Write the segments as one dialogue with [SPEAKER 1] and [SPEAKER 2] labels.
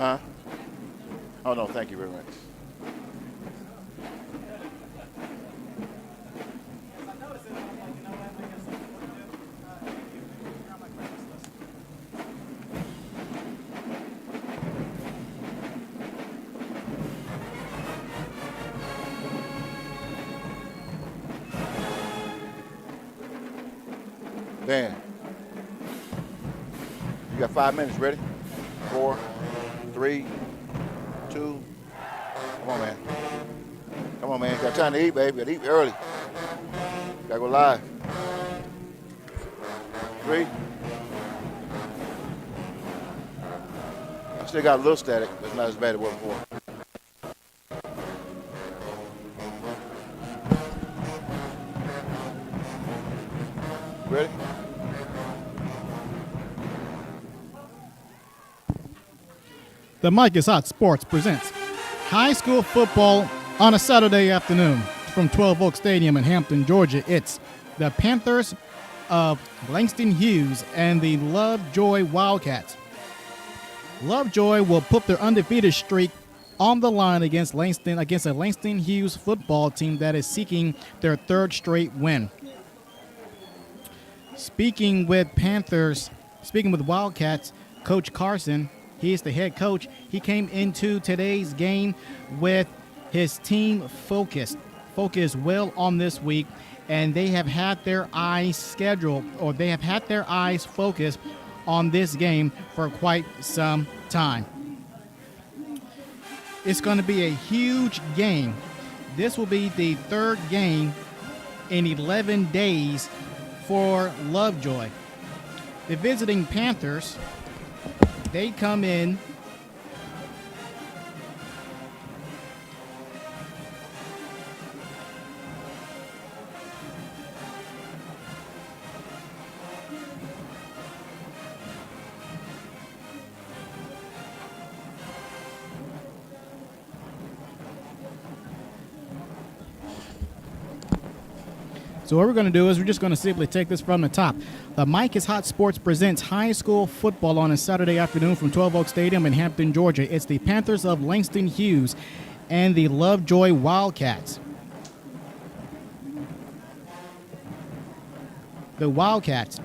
[SPEAKER 1] Huh? Oh, no, thank you very much. Dan, you got 5 minutes. Ready? 4, 3, 2. Come on, man. Come on, man. Got time to eat, baby. Got to eat early. Got to go live. 3. I still got a little static, but it's not as bad as it was before. Ready?
[SPEAKER 2] The Mike is Hot Sports presents high school football on a Saturday afternoon from 12 Oak Stadium in Hampton, Georgia. It's the Panthers of Langston Hughes and the Lovejoy Wildcats. Lovejoy will put their undefeated streak on the line against a Langston Hughes football team that is seeking their third straight win. Speaking with Wildcats, Coach Carson, he is the head coach. He came into today's game with his team focused well on this week, and they have had their eyes focused on this game for quite some time. It's going to be a huge game. This will be the third game in 11 days for Lovejoy. The visiting Panthers, they come in So what we're going to do is we're just going to simply take this from the top. The Mike is Hot Sports presents high school football on a Saturday afternoon from 12 Oak Stadium in Hampton, Georgia. It's the Panthers of Langston Hughes and the Lovejoy Wildcats. The Wildcats.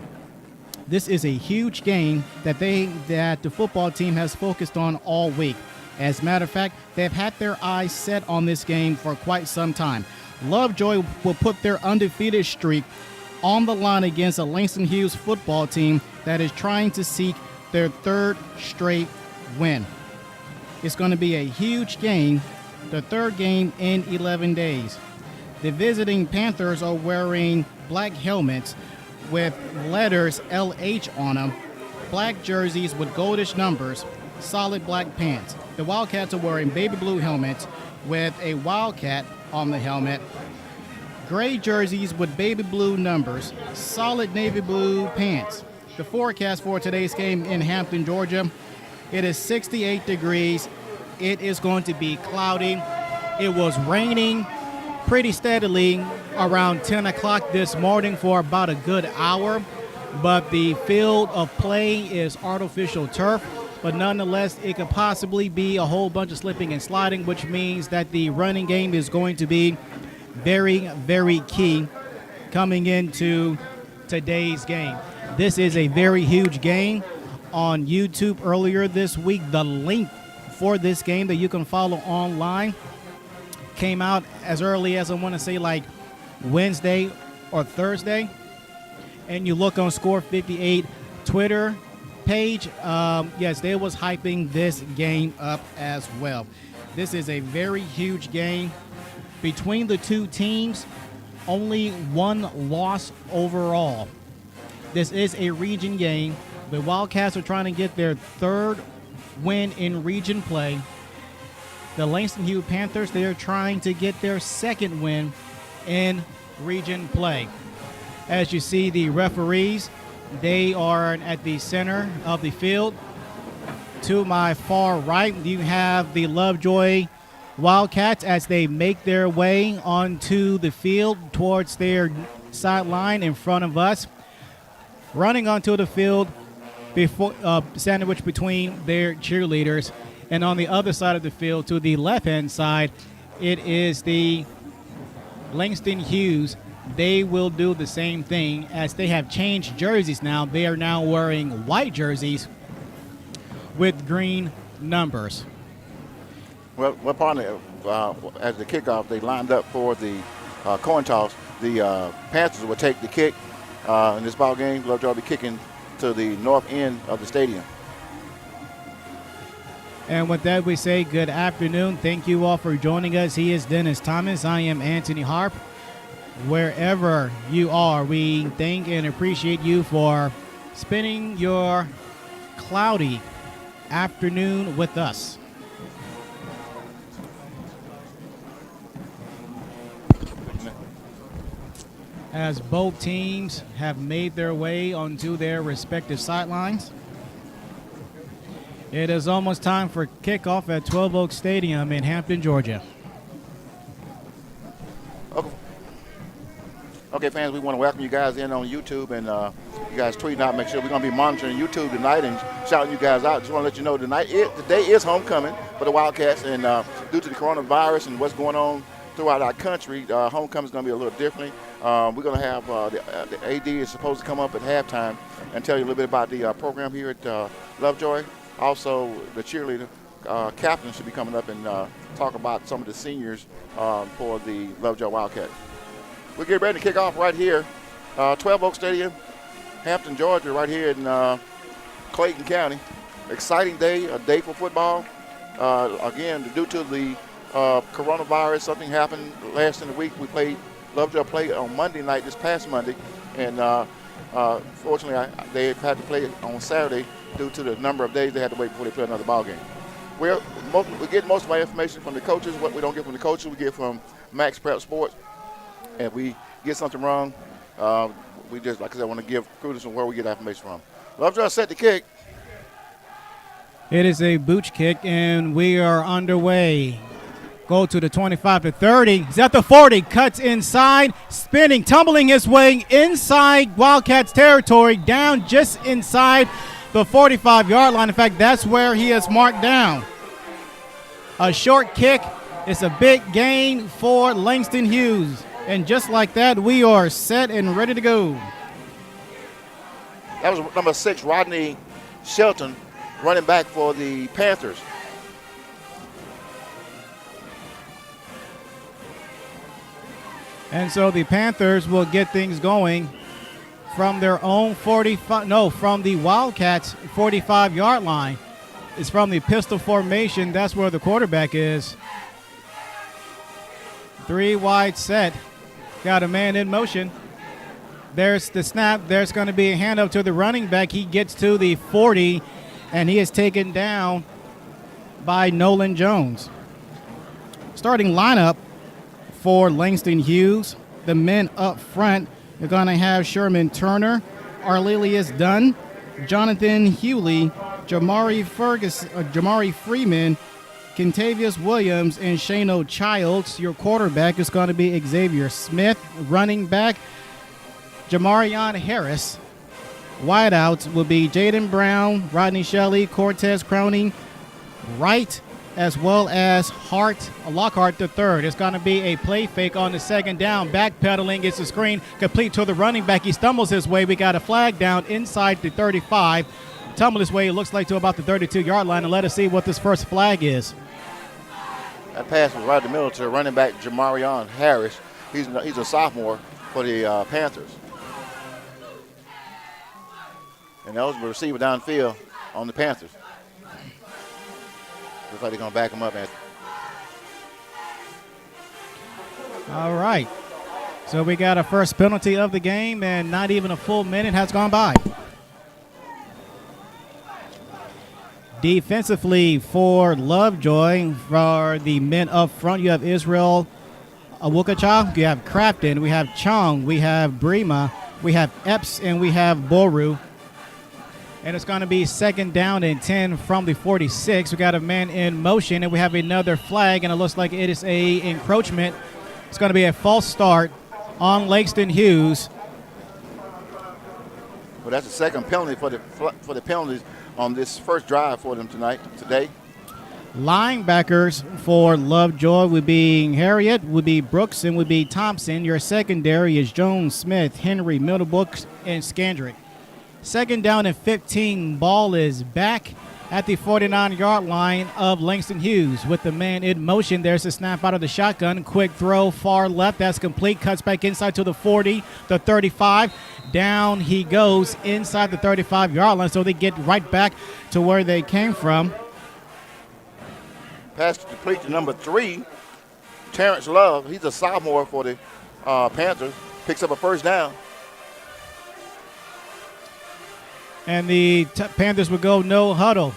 [SPEAKER 2] This is a huge game that the football team has focused on all week. As a matter of fact, they've had their eyes set on this game for quite some time. Lovejoy will put their undefeated streak on the line against a Langston Hughes football team that is trying to seek their third straight win. It's going to be a huge game, the third game in 11 days. The visiting Panthers are wearing black helmets with letters LH on them, black jerseys with goldish numbers, solid black pants. The Wildcats are wearing baby blue helmets with a Wildcat on the helmet, gray jerseys with baby blue numbers, solid navy blue pants. The forecast for today's game in Hampton, Georgia, it is 68 degrees. It is going to be cloudy. It was raining pretty steadily around 10 o'clock this morning for about a good hour, but the field of play is artificial turf. But nonetheless, it could possibly be a whole bunch of slipping and sliding, which means that the running game is going to be very, very key coming into today's game. This is a very huge game. On YouTube earlier this week, the link for this game that you can follow online came out as early as I want to say like Wednesday or Thursday. And you look on Score 58 Twitter page, yes, they was hyping this game up as well. This is a very huge game. Between the two teams, only one loss overall. This is a region game. The Wildcats are trying to get their third win in region play. The Langston Hughes Panthers, they are trying to get their second win in region play. As you see, the referees, they are at the center of the field. To my far right, you have the Lovejoy Wildcats as they make their way onto the field towards their sideline in front of us. Running onto the field, before sandwiched between their cheerleaders, And on the other side of the field, to the left-hand side, it is the Langston Hughes. They will do the same thing as they have changed jerseys now. They are now wearing white jerseys with green numbers.
[SPEAKER 1] Well, partly, as the kickoff, they lined up for the coin toss. The Panthers will take the kick in this ball game. Lovejoy will be kicking to the north end of the stadium.
[SPEAKER 2] And with that, we say good afternoon. Thank you all for joining us. He is Dennis Thomas. I am Anthony Harp. Wherever you are, we thank and appreciate you for spending your cloudy afternoon with us. As both teams have made their way onto their respective sidelines, it is almost time for kickoff at 12 Oak Stadium in Hampton, Georgia.
[SPEAKER 1] Okay, fans, we want to welcome you guys in on YouTube, and you guys tweeting out. Make sure we're going to be monitoring YouTube tonight and shouting you guys out. Just want to let you know today is homecoming for the Wildcats, and due to the coronavirus and what's going on throughout our country, homecoming is going to be a little differently. We're going to have the AD is supposed to come up at halftime and tell you a little bit about the program here at Lovejoy. Also, the cheerleader captain should be coming up and talk about some of the seniors for the Lovejoy Wildcats. We're getting ready to kick off right here, 12 Oak Stadium, Hampton, Georgia, right here in Clayton County. Exciting day, a day for football. Again, due to the coronavirus, something happened last in the week. Lovejoy played on Monday night, this past Monday, and fortunately they had to play on Saturday due to the number of days they had to wait before they play another ball game. We get most of our information from the coaches. What we don't get from the coaches, we get from Max Prep Sports. And if we get something wrong, we just, like I said, want to give credence on where we get our information from. Lovejoy set the kick.
[SPEAKER 2] It is a booch kick, and we are underway. Go to the 25 to 30. He's at the 40. Cuts inside, spinning, tumbling his way inside Wildcats territory, down just inside the 45-yard line. In fact, that's where he is marked down. A short kick. It's a big gain for Langston Hughes. And just like that, we are set and ready to go.
[SPEAKER 1] That was number 6, Rodney Shelton, running back for the Panthers.
[SPEAKER 2] And so the Panthers will get things going from their own from the Wildcats 45-yard line. It's from the pistol formation. That's where the quarterback is. 3 wide set. Got a man in motion. There's the snap. There's going to be a handoff to the running back. He gets to the 40, and he is taken down by Nolan Jones. Starting lineup for Langston Hughes. The men up front are going to have Sherman Turner, Arlelius Dunn, Jonathan Hewley, Jamari Freeman, Kentavious Williams, and Shano Childs. Your quarterback is going to be Xavier Smith. Running back, Jamarion Harris. Wideouts will be Jaden Brown, Rodney Shelley, Cortez Crowning, Wright, as well as Lockhart III. It's going to be a play fake on the second down. Backpedaling, gets the screen complete to the running back. He stumbles his way. We got a flag down inside the 35. Tumble his way, it looks like, to about the 32-yard line. And let us see what this first flag is.
[SPEAKER 1] That pass was right in the middle to running back Jamarion Harris. He's a sophomore for the Panthers. And that was the receiver downfield on the Panthers. Looks like they're going to back him up, Anthony.
[SPEAKER 2] All right. So we got a first penalty of the game, and not even a full minute has gone by. Defensively for Lovejoy, for the men up front, you have Israel Awukacha, you have Crafton, we have Chong, we have Brema, we have Epps, and we have Boru. And it's going to be second down and 10 from the 46. We got a man in motion, and we have another flag, and it looks like it is a encroachment. It's going to be a false start on Langston Hughes.
[SPEAKER 1] Well, that's the second penalty for the penalties on this first drive for them today.
[SPEAKER 2] Linebackers for Lovejoy would be Harriet, would be Brooks, and would be Thompson. Your secondary is Jones, Smith, Henry, Middlebrook, and Scandrick. Second down and 15. Ball is back at the 49-yard line of Langston Hughes with the man in motion. There's a snap out of the shotgun. Quick throw far left. That's complete. Cuts back inside to the 40, the 35. Down he goes inside the 35-yard line, so they get right back to where they came from.
[SPEAKER 1] Pass complete to number 3, Terrence Love. He's a sophomore for the Panthers. Picks up a first down.
[SPEAKER 2] And the Panthers will go no huddle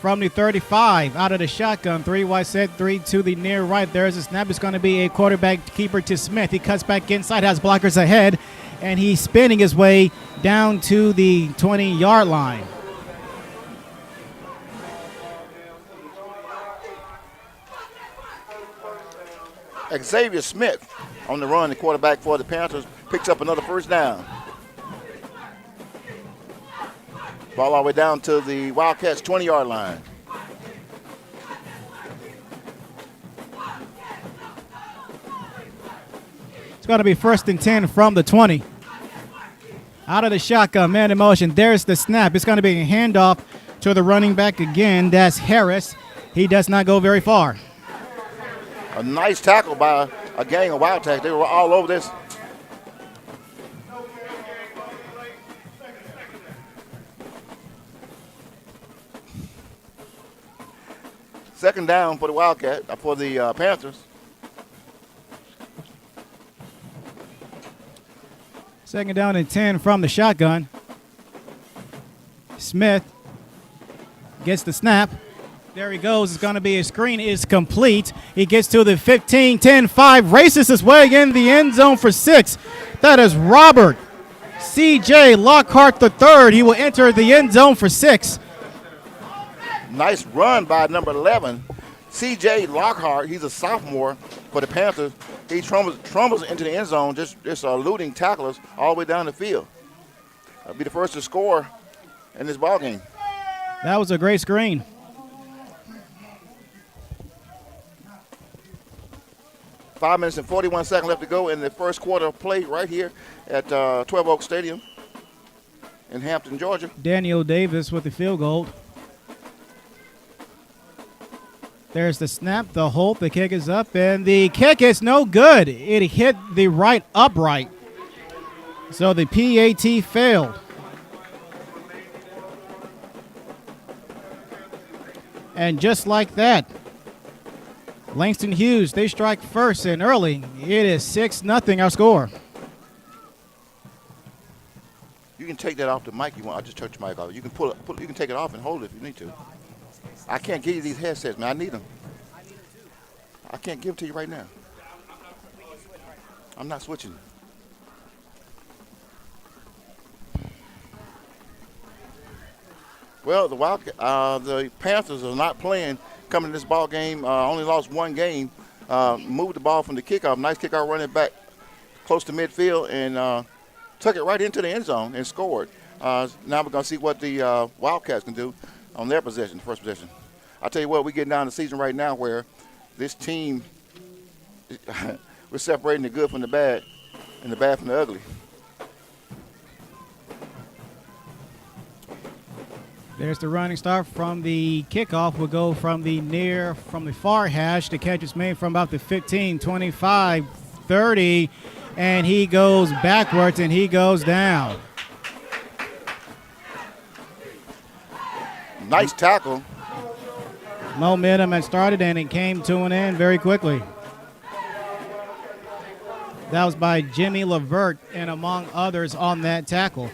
[SPEAKER 2] from the 35 out of the shotgun. 3 wide set, 3 to the near right. There's a snap. It's going to be a quarterback keeper to Smith. He cuts back inside, has blockers ahead, and he's spinning his way down to the 20-yard line.
[SPEAKER 1] Xavier Smith on the run, the quarterback for the Panthers, picks up another first down. Ball all the way down to the Wildcats' 20-yard line.
[SPEAKER 2] It's going to be 1st and 10 from the 20. Out of the shotgun, man in motion. There's the snap. It's going to be a handoff to the running back again. That's Harris. He does not go very far.
[SPEAKER 1] A nice tackle by a gang of Wildcats. They were all over this. Second down for the for the Panthers.
[SPEAKER 2] Second down and 10 from the shotgun. Smith gets the snap. There he goes. It's going to be a screen. It's complete. He gets to the 15, 10, 5. Races his way in the end zone for 6. That is Robert C.J. Lockhart III. He will enter the end zone for 6.
[SPEAKER 1] Nice run by number 11, C.J. Lockhart. He's a sophomore for the Panthers. He trumbles into the end zone, just eluding tacklers all the way down the field. He'll be the first to score in this ball game.
[SPEAKER 2] That was a great screen.
[SPEAKER 1] Five minutes and 41 seconds left to go in the first quarter of play right here at 12 Oak Stadium in Hampton, Georgia.
[SPEAKER 2] Daniel Davis with the field goal. There's the snap, the hold, the kick is up, and the kick is no good. It hit the right upright. So the PAT failed. And just like that, Langston Hughes, they strike first and early. It is 6-0 our score.
[SPEAKER 1] You can take that off the mic you want. I just turned your mic off. You can you can take it off and hold it if you need to. I can't give you these headsets, man. I need them. I can't give them to you right now. I'm not switching. Well, the Panthers are not playing coming to this ball game. Only lost one game. Moved the ball from the kickoff. Nice kickoff running back close to midfield and took it right into the end zone and scored. Now we're going to see what the Wildcats can do on their possession, first possession. I'll tell you what, we're getting down the season right now where this team, we're separating the good from the bad and the bad from the ugly.
[SPEAKER 2] There's the running start from the kickoff. We'll go from the far hash. The catch is made from about the 15, 25, 30, and he goes backwards and he goes down.
[SPEAKER 1] Nice tackle.
[SPEAKER 2] Momentum had started and it came to an end very quickly. That was by Jimmy Levert and among others on that tackle.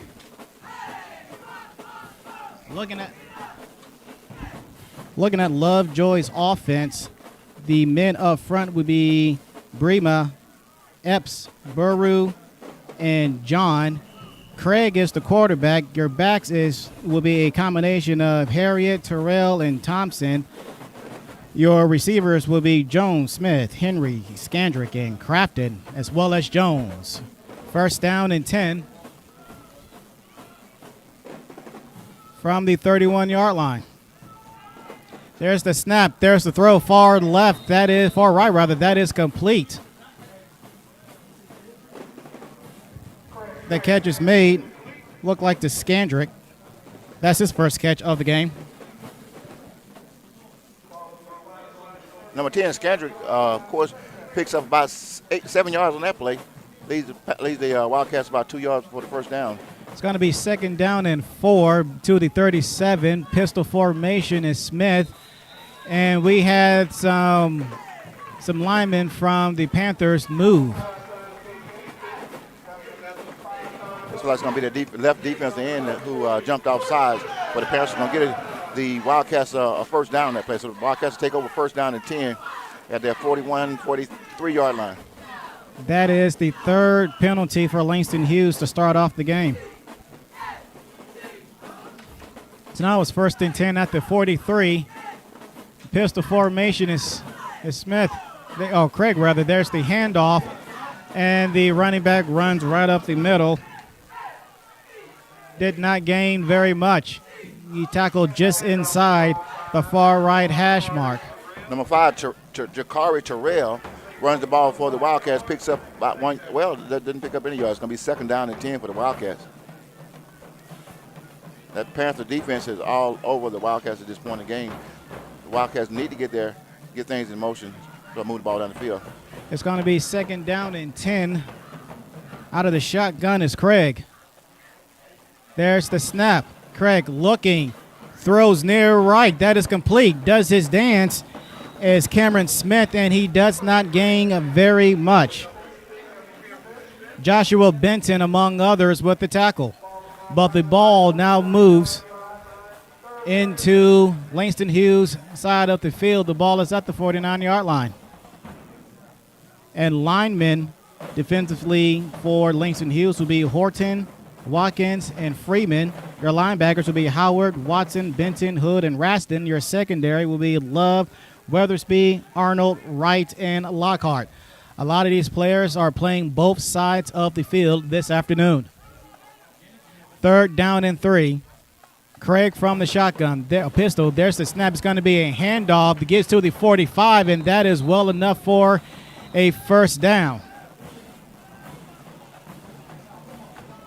[SPEAKER 2] Looking at Lovejoy's offense, the men up front would be Brema, Epps, Burrow, and John. Craig is the quarterback. Your backs will be a combination of Harriet, Terrell, and Thompson. Your receivers will be Jones, Smith, Henry, Scandrick, and Crafton, as well as Jones. First down and 10 from the 31-yard line. There's the snap. There's the throw. Far left. That is far right, rather. That is complete. The catch is made. Looked like to Skandrick. That's his first catch of the game.
[SPEAKER 1] Number 10, Skandrick, of course, picks up about 7 yards on that play. Leads the Wildcats about 2 yards for the first down.
[SPEAKER 2] It's going to be 2nd down and 4 to the 37. Pistol formation is Smith. And we had some linemen from the Panthers move.
[SPEAKER 1] Looks like it's going to be the left defensive end who jumped off sides. But the Panthers are going to get the Wildcats a first down on that play. So the Wildcats take over first down and 10 at their 41, 43-yard line.
[SPEAKER 2] That is the 3rd penalty for Langston Hughes to start off the game. So now it's 1st and 10 at the 43. Pistol formation is Smith. Craig, rather. There's the handoff. And the running back runs right up the middle. Did not gain very much. He tackled just inside the far right hash mark.
[SPEAKER 1] Number 5, Jakari Terrell runs the ball for the Wildcats, picks up about 1. Well, that didn't pick up any yards. It's going to be 2nd down and 10 for the Wildcats. That Panther defense is all over the Wildcats at this point in the game. The Wildcats need to get things in motion to move the ball down the field.
[SPEAKER 2] It's going to be 2nd down and 10. Out of the shotgun is Craig. There's the snap. Craig looking, throws near right. That is complete. Does his dance as Cameron Smith, and he does not gain very much. Joshua Benton, among others, with the tackle. But the ball now moves into Langston Hughes' side of the field. The ball is at the 49-yard line. And linemen defensively for Langston Hughes will be Horton, Watkins, and Freeman. Your linebackers will be Howard, Watson, Benton, Hood, and Raston. Your secondary will be Love, Weathersby, Arnold, Wright, and Lockhart. A lot of these players are playing both sides of the field this afternoon. 3rd down and 3. Craig from the shotgun. There, a pistol. There's the snap. It's going to be a handoff that gets to the 45, and that is well enough for a first down.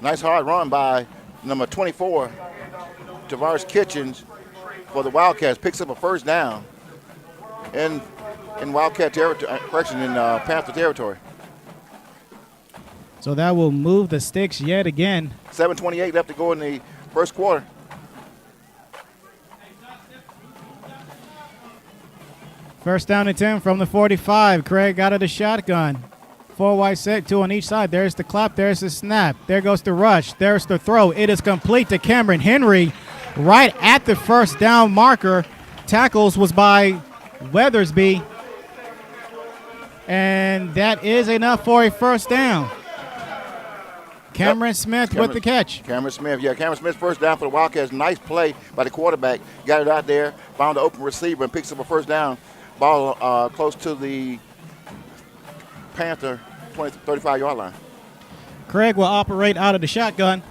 [SPEAKER 1] Nice hard run by number 24, Tavares Kitchens, for the Wildcats. Picks up a first down in Wildcat territory, in Panther territory.
[SPEAKER 2] So that will move the sticks yet again.
[SPEAKER 1] 7:28 left to go in the first quarter.
[SPEAKER 2] First down and 10 from the 45. Craig out of the shotgun. 4 wide set, 2 on each side. There's the clap. There's the snap. There goes the rush. There's the throw. It is complete to Cameron Henry right at the first down marker. Tackles was by Weathersby. And that is enough for a first down. Cameron Smith with the catch.
[SPEAKER 1] Cameron Smith's first down for the Wildcats. Nice play by the quarterback. Got it out there, found the open receiver, and picks up a first down. Ball close to the Panther 35-yard line.
[SPEAKER 2] Craig will operate out of the shotgun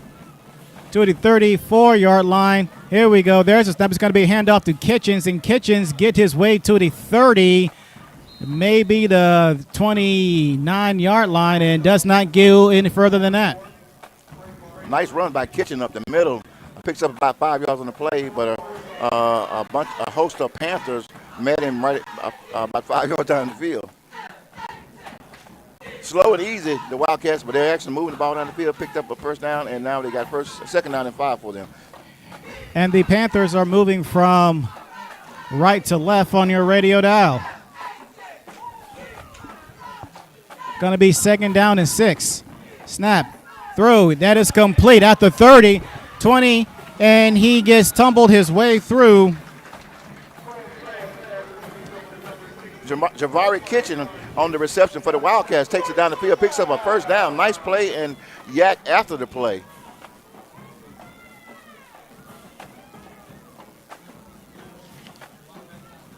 [SPEAKER 2] to the 34-yard line. Here we go. There's a snap. It's going to be a handoff to Kitchens, and Kitchens get his way to the 30, maybe the 29-yard line, and does not go any further than that.
[SPEAKER 1] Nice run by Kitchen up the middle. Picks up about 5 yards on the play, but a host of Panthers met him right about 5 yards down the field. Slow and easy, the Wildcats, but they're actually moving the ball down the field, picked up a first down, and now they got 2nd down and 5 for them.
[SPEAKER 2] And the Panthers are moving from right to left on your radio dial. Going to be 2nd down and 6. Snap. Throw. That is complete at the 30, 20, and he gets tumbled his way through.
[SPEAKER 1] Javari Kitchen on the reception for the Wildcats, takes it down the field, picks up a first down. Nice play and yak after the play.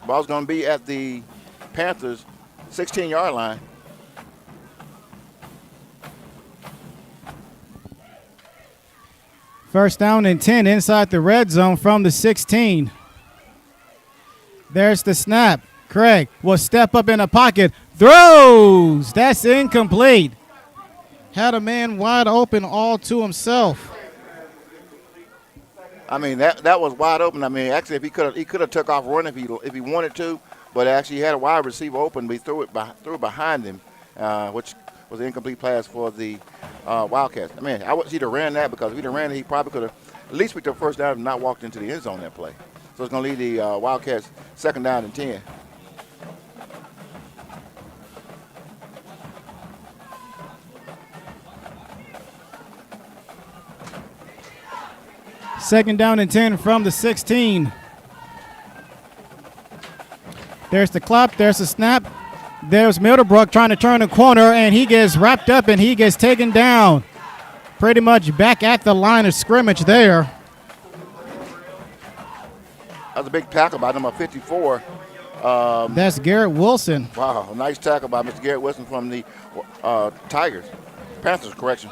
[SPEAKER 1] Ball's going to be at the Panthers' 16-yard line.
[SPEAKER 2] First down and 10 inside the red zone from the 16. There's the snap. Craig will step up in the pocket. Throws. That's incomplete. Had a man wide open all to himself.
[SPEAKER 1] I mean, that was wide open. I mean, actually, if he could have took off running if he wanted to, but actually he had a wide receiver open, but he threw it behind him, which was an incomplete pass for the Wildcats. I mean, I wish he'd have ran that, because if he'd have ran it, he probably could have at least picked up first down and not walked into the end zone that play. So it's going to lead the Wildcats 2nd down and 10.
[SPEAKER 2] Second down and 10 from the 16. There's the clap. There's the snap. There's Middlebrook trying to turn the corner, and he gets wrapped up and he gets taken down. Pretty much back at the line of scrimmage there.
[SPEAKER 1] That was a big tackle by number 54.
[SPEAKER 2] That's Garrett Wilson.
[SPEAKER 1] Wow, a nice tackle by Mr. Garrett Wilson from the Panthers, correction.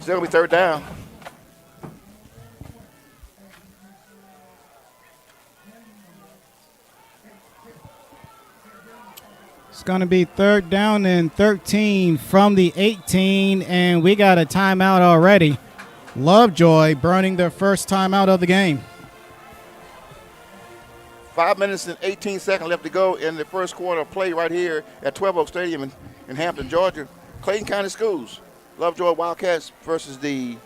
[SPEAKER 1] Still going to be 3rd down.
[SPEAKER 2] It's going to be 3rd down and 13 from the 18, and we got a timeout already. Lovejoy burning their first timeout of the game.
[SPEAKER 1] 5 minutes and 18 seconds left to go in the first quarter of play right here at 12 Oak Stadium in Hampton, Georgia. Clayton County Schools. Lovejoy Wildcats versus the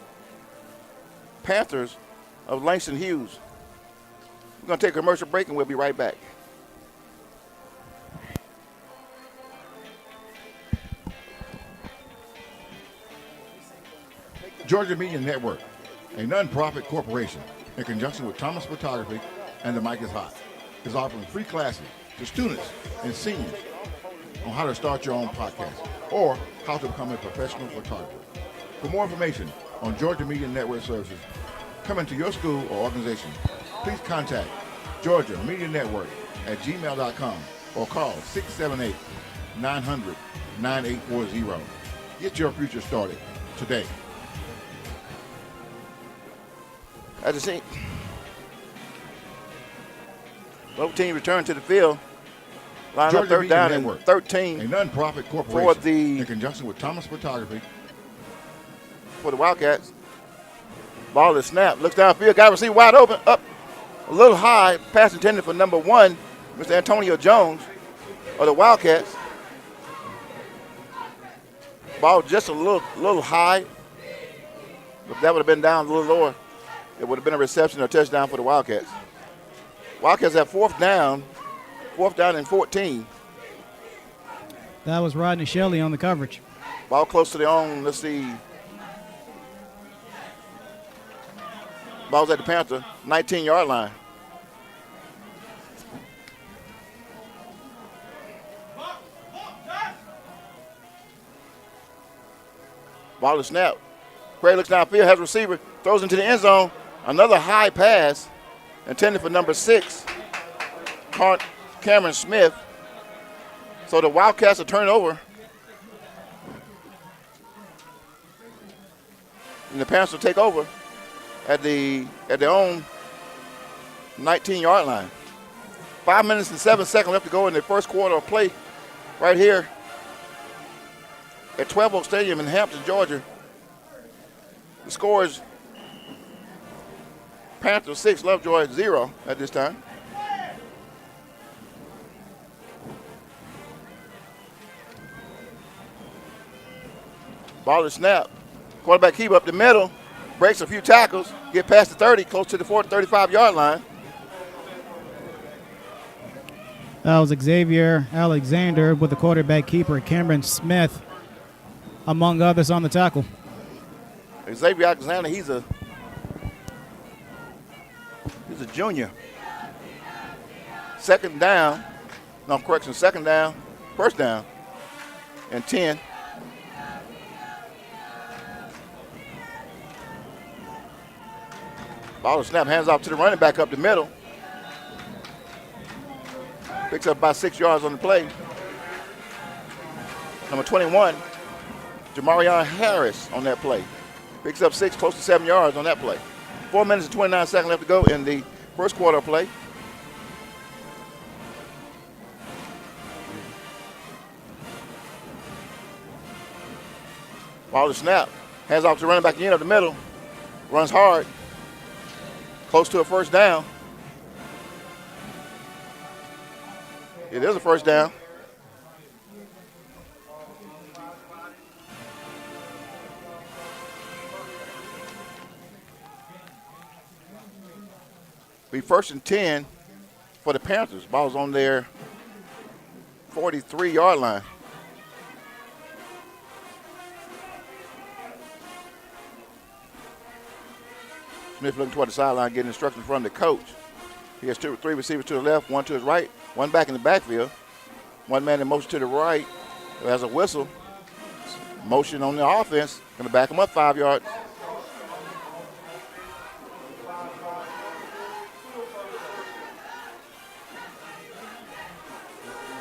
[SPEAKER 1] Panthers of Langston Hughes. We're going to take a commercial break and we'll be right back.
[SPEAKER 3] Georgia Media Network, a nonprofit corporation in conjunction with Thomas Photography and The Mic is Hot, is offering free classes to students and seniors on how to start your own podcast or how to become a professional photographer. For more information on Georgia Media Network services coming to your school or organization, please contact Georgia Media Network at gmail.com or call 678-900-9840. Get your future started today.
[SPEAKER 1] As you see, both teams return to the field. Line up 3rd down and 13.
[SPEAKER 3] A nonprofit corporation
[SPEAKER 1] in
[SPEAKER 3] conjunction with Thomas Photography.
[SPEAKER 1] For the Wildcats. Ball is snapped. Looks downfield. Got receiver wide open. Up a little high. Pass intended for number 1, Mr. Antonio Jones of the Wildcats. Ball just a little high. If that would have been down a little lower, it would have been a reception or touchdown for the Wildcats. Wildcats have 4th down and 14.
[SPEAKER 2] That was Rodney Shelley on the coverage.
[SPEAKER 1] Ball close to the own. Let's see. Ball's at the Panther 19-yard line. Ball is snapped. Craig looks downfield, has a receiver, throws into the end zone. Another high pass intended for number 6, Cameron Smith. So the Wildcats will turn over. And the Panthers will take over at their own 19-yard line. 5 minutes and 7 seconds left to go in the first quarter of play right here at 12 Oak Stadium in Hampton, Georgia. The score is Panthers 6, Lovejoy 0 at this time. Ball is snapped. Quarterback keep up the middle, breaks a few tackles, get past the 30, close to the 35-yard line.
[SPEAKER 2] That was Xavier Alexander with the quarterback keeper, Cameron Smith, among others on the tackle.
[SPEAKER 1] Xavier Alexander, he's a junior. First down, and 10. Ball is snap, hands off to the running back up the middle. Picks up about 6 yards on the play. Number 21, Jamarion Harris on that play. Picks up 6, close to 7 yards on that play. 4 minutes and 29 seconds left to go in the First quarter play. Ball to snap. Hands off to running back in of the middle. Runs hard. Close to a first down. It is a first down. Be 1st and 10 for the Panthers. Ball's on their 43-yard line. Smith looking toward the sideline, getting instructions from the coach. He has 2 or 3 receivers to the left, 1 to his right, 1 back in the backfield. 1 man in motion to the right. There's a whistle. Motion on the offense. Going to back him up 5 yards.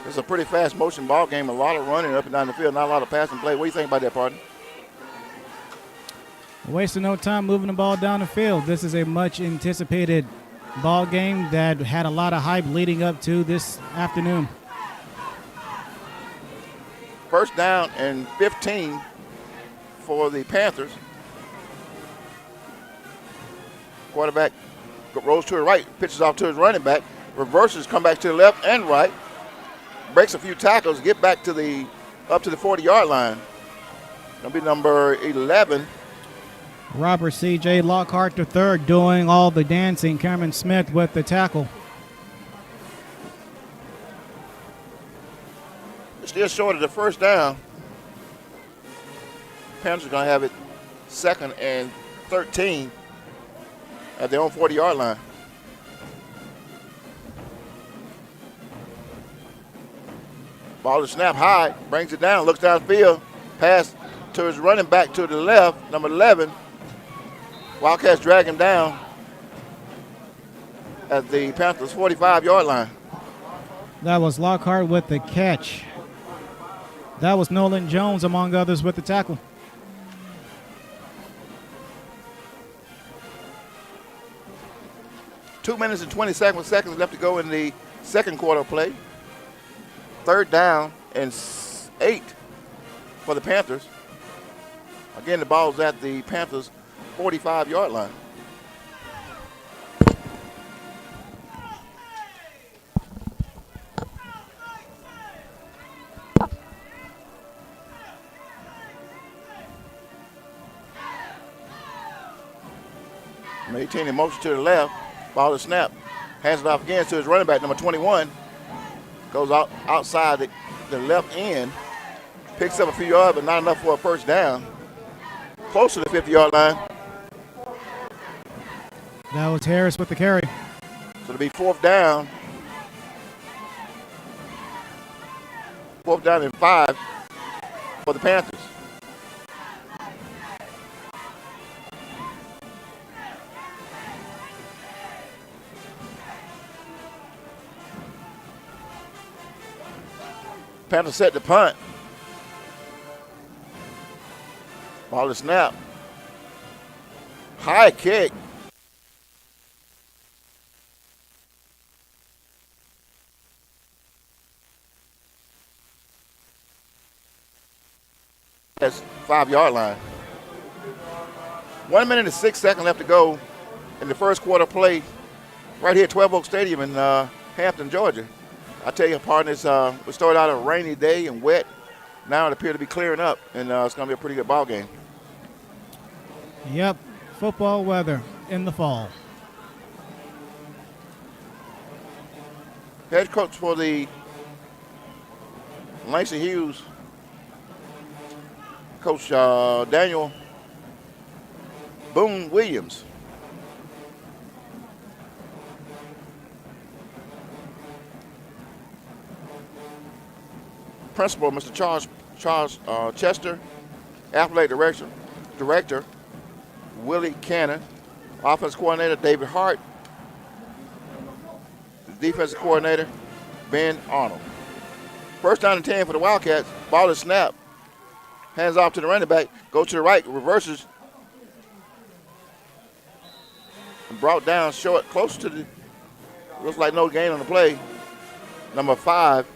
[SPEAKER 1] It's a pretty fast motion ball game. A lot of running up and down the field, not a lot of passing play. What do you think about that, partner?
[SPEAKER 2] Wasting no time moving the ball down the field. This is a much anticipated ball game that had a lot of hype leading up to this afternoon.
[SPEAKER 1] First down and 15 for the Panthers. Quarterback rolls to the right, pitches off to his running back, reverses, come back to the left and right, breaks a few tackles, get back to the up to the 40-yard line. That'll be number 11.
[SPEAKER 2] Robert C.J. Lockhart III doing all the dancing. Cameron Smith with the tackle.
[SPEAKER 1] Still short of the first down. Panthers are going to have it 2nd and 13 at their own 40-yard line. Ball to snap high, brings it down, looks downfield, pass to his running back to the left, number 11. Wildcats drag him down at the Panthers' 45-yard line.
[SPEAKER 2] That was Lockhart with the catch. That was Nolan Jones, among others, with the tackle.
[SPEAKER 1] Two minutes and 27 seconds left to go in the second quarter play. 3rd down and 8 for the Panthers. Again, the ball's at the Panthers' 45-yard line. Number 18 in motion to the left. Ball to snap. Hands it off again to his running back, number 21. Goes outside the left end. Picks up a few yards, but not enough for a first down. Close to the 50-yard line.
[SPEAKER 2] That was Harris with the carry.
[SPEAKER 1] So it'll be 4th down. 4th down and 5 for the Panthers. Panthers set the punt. Ball to snap. High kick. That's 5-yard line. 1 minute and 6 seconds left to go in the first quarter play right here at 12 Oak Stadium in Hampton, Georgia. I tell you, partners, we started out a rainy day and wet. Now it appears to be clearing up, and it's going to be a pretty good ball game.
[SPEAKER 2] Yep, football weather in the fall.
[SPEAKER 1] Head coach for the Langston Hughes, Coach Daniel Boone Williams. Principal, Mr. Charles Chester. Athletic Director Willie Cannon. Offense coordinator David Hart. Defensive coordinator Ben Arnold. First down and 10 for the Wildcats. Ball is snap. Hands off to the running back. Go to the right. Reverses. And brought down short, close to the Looks like no gain on the play. Number 5,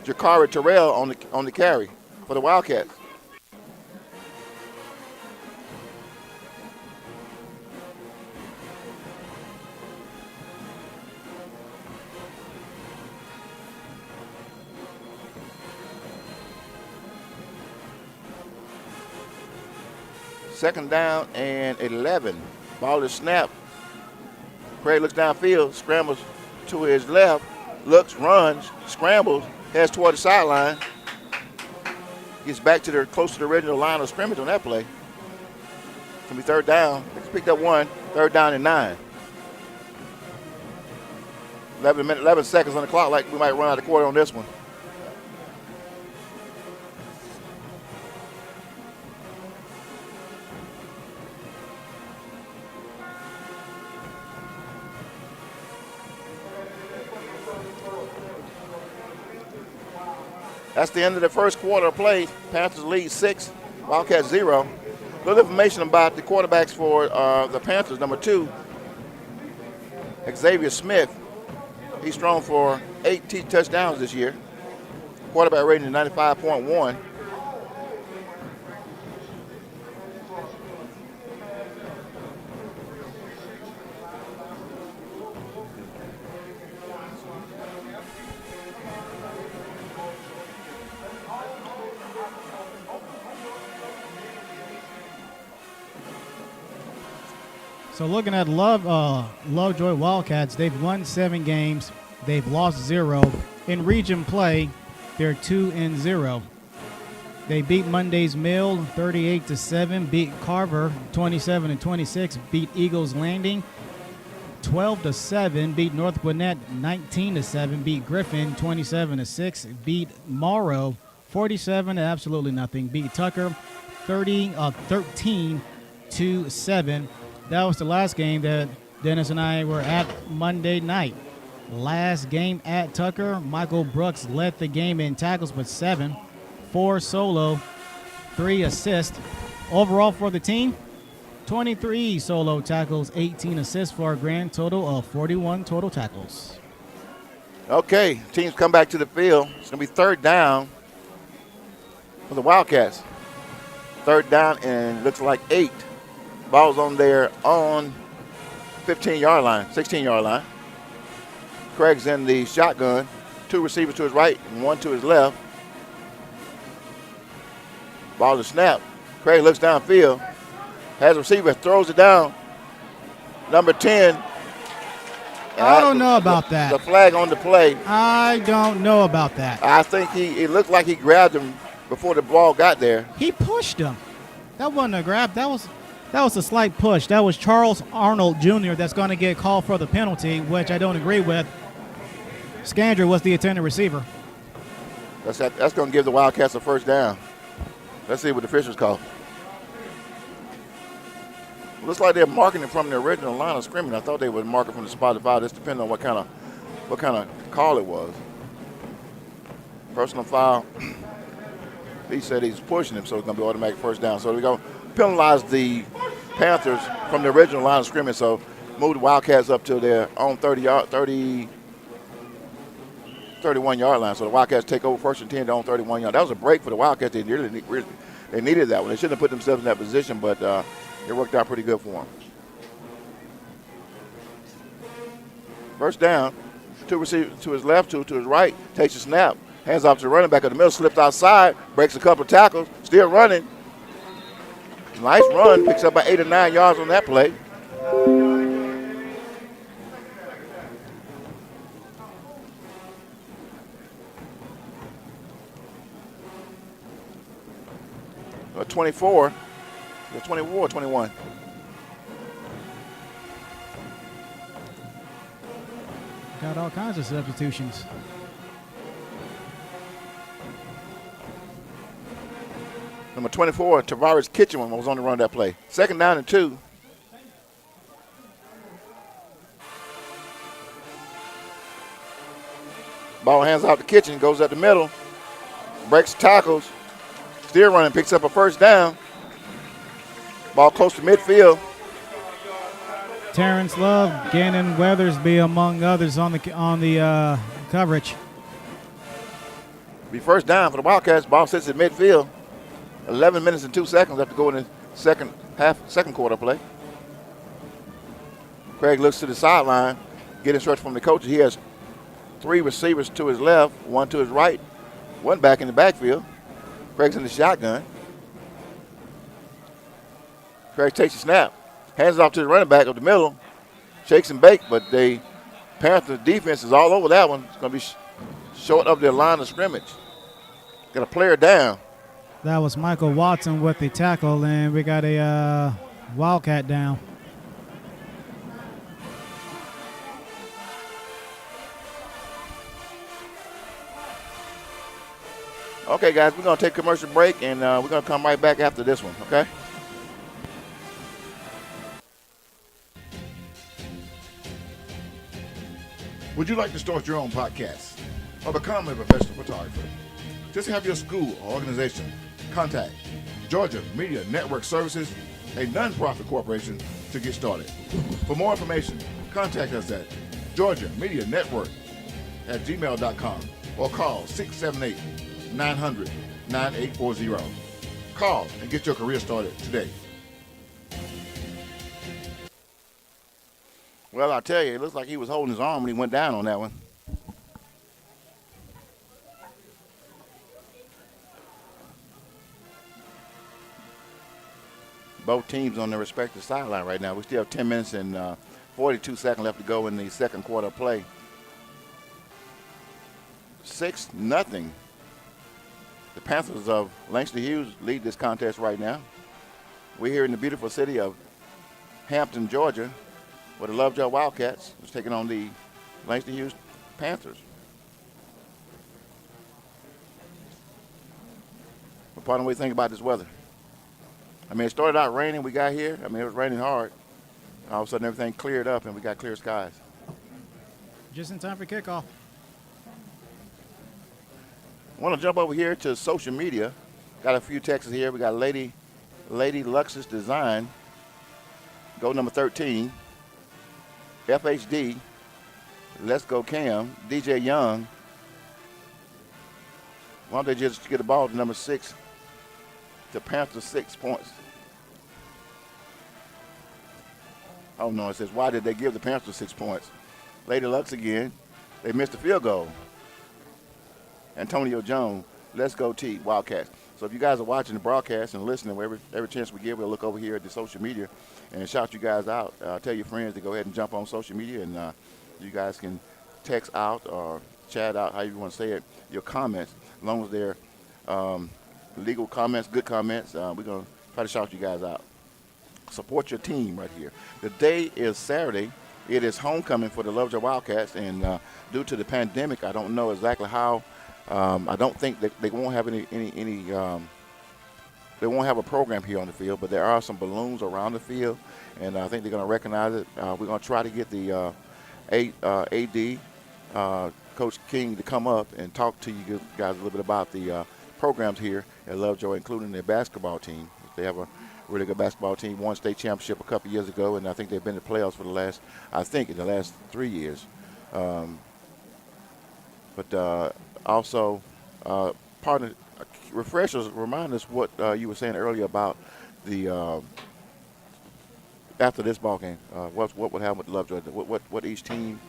[SPEAKER 1] Jakari Terrell on the carry for the Wildcats. Second down and 11. Ball is snapped. Craig looks downfield, scrambles to his left, looks, runs, scrambles, heads toward the sideline. Gets back to close to the original line of scrimmage on that play. It's going to be third down. Let's pick up 1, third down and 9. 11 seconds on the clock, like we might run out of quarter on this one. That's the end of the first quarter of play. Panthers lead 6, Wildcats 0. A little information about the quarterbacks for the Panthers. Number 2, Xavier Smith. He's thrown for 8 touchdowns this year. Quarterback rating is 95.1.
[SPEAKER 2] So looking at Lovejoy Wildcats, they've won 7 games. They've lost 0. In region play, they're 2-0. They beat Monday's Mill 38-7, beat Carver 27-26, beat Eagles Landing 12-7, beat North Gwinnett 19-7, beat Griffin 27-6, beat Morrow 47 to absolutely nothing, beat Tucker 13-7. That was the last game that Dennis and I were at Monday night. Last game at Tucker, Michael Brooks led the game in tackles with 7, 4 solo, 3 assists. Overall for the team, 23 solo tackles, 18 assists for a grand total of 41 total tackles.
[SPEAKER 1] Okay, teams come back to the field. It's going to be third down for the Wildcats. Third down and looks like 8. Ball's on their own 15-yard line, 16-yard line. Craig's in the shotgun. 2 receivers to his right and 1 to his left. Ball is snapped. Craig looks downfield. Has a receiver, throws it down. Number 10.
[SPEAKER 2] I don't know about that.
[SPEAKER 1] The flag on the play.
[SPEAKER 2] I don't know about that.
[SPEAKER 1] I think it looked like he grabbed him before the ball got there.
[SPEAKER 2] He pushed him. That wasn't a grab. That was a slight push. That was Charles Arnold Jr. that's going to get called for the penalty, which I don't agree with. Scandra was the intended receiver.
[SPEAKER 1] That's going to give the Wildcats a first down. Let's see what the officials call. Looks like they're marking it from the original line of scrimmage. I thought they would mark it from the spot of foul. This depends on what kind of call it was. Personal foul. He said he's pushing him, so it's going to be automatic first down. So we're going to penalize the Panthers from the original line of scrimmage. So move the Wildcats up to their own 31-yard line. So the Wildcats take over first and 10 on 31 yards. That was a break for the Wildcats. They needed that one. They shouldn't have put themselves in that position, but it worked out pretty good for them. First down. 2 receivers to his left, 2 to his right. Takes a snap. Hands off to the running back of the middle. Slips outside. Breaks a couple of tackles. Still running. Nice run. Picks up about 8 or 9 yards on that play. A 24. 24 or 21.
[SPEAKER 2] Got all kinds of substitutions.
[SPEAKER 1] Number 24, Tavares Kitchen was on the run that play. Second down and 2. Ball hands out to Kitchen, goes up the middle, breaks tackles, still running, picks up a first down. Ball close to midfield.
[SPEAKER 2] Terrence Love, Gannon Weathersby, among others, on the coverage.
[SPEAKER 1] Be first down for the Wildcats. Ball sits at midfield. 11 minutes and 2 seconds left to go in the second quarter play. Craig looks to the sideline, get instruction from the coach. He has 3 receivers to his left, 1 to his right, 1 back in the backfield. Craig's in the shotgun. Craig takes the snap, hands it off to the running back of the middle, shakes and bakes, but the Panthers defense is all over that one. It's going to be short of their line of scrimmage. Got a player down.
[SPEAKER 2] That was Michael Watson with the tackle, and we got a Wildcat down.
[SPEAKER 1] Okay, guys, we're going to take a commercial break, and we're going to come right back after this one, okay?
[SPEAKER 3] Would you like to start your own podcast or become a professional photographer? Just have your school or organization contact Georgia Media Network Services, a nonprofit corporation, to get started. For more information, contact us at georgiamedianetwork@gmail.com or call 678-900-9840. Call and get your career started today.
[SPEAKER 1] Well, I tell you, it looks like he was holding his arm when he went down on that one. Both teams on their respective sideline right now. We still have 10 minutes and 42 seconds left to go in the second quarter play. 6-0. The Panthers of Langston Hughes lead this contest right now. We're here in the beautiful city of Hampton, Georgia, where the Lovejoy Wildcats is taking on the Langston Hughes Panthers. But pardon what you think about this weather. I mean, it started out raining. We got here. I mean, it was raining hard. All of a sudden, everything cleared up, and we got clear skies.
[SPEAKER 2] Just in time for kickoff.
[SPEAKER 1] I want to jump over here to social media. Got a few texts here. We got Lady Luxus Design. Go number 13. FHD. Let's Go Cam. DJ Young. Why don't they just get the ball to number 6? The Panthers 6 points. Oh no, it says, why did they give the Panthers 6 points? Lady Lux again. They missed the field goal. Antonio Jones, let's go T, Wildcats. So if you guys are watching the broadcast and listening, every chance we get, we'll look over here at the social media and shout you guys out. Tell your friends to go ahead and jump on social media, and you guys can text out or chat out, however you want to say it, your comments, as long as they're legal comments, good comments. We're going to try to shout you guys out. Support your team right here. The day is Saturday. It is homecoming for the Lovejoy Wildcats, and due to the pandemic, I don't know exactly how. I don't think that they won't have any they won't have a program here on the field, but there are some balloons around the field, and I think they're going to recognize it. We're going to try to get the AD, Coach King, to come up and talk to you guys a little bit about the programs here at Lovejoy, including their basketball team. They have a really good basketball team, won state championship a couple years ago, and I think they've been in the playoffs for the last 3 years. Also, partner, refreshers, remind us what you were saying earlier about the after this ball game. What would happen with Lovejoy? What each team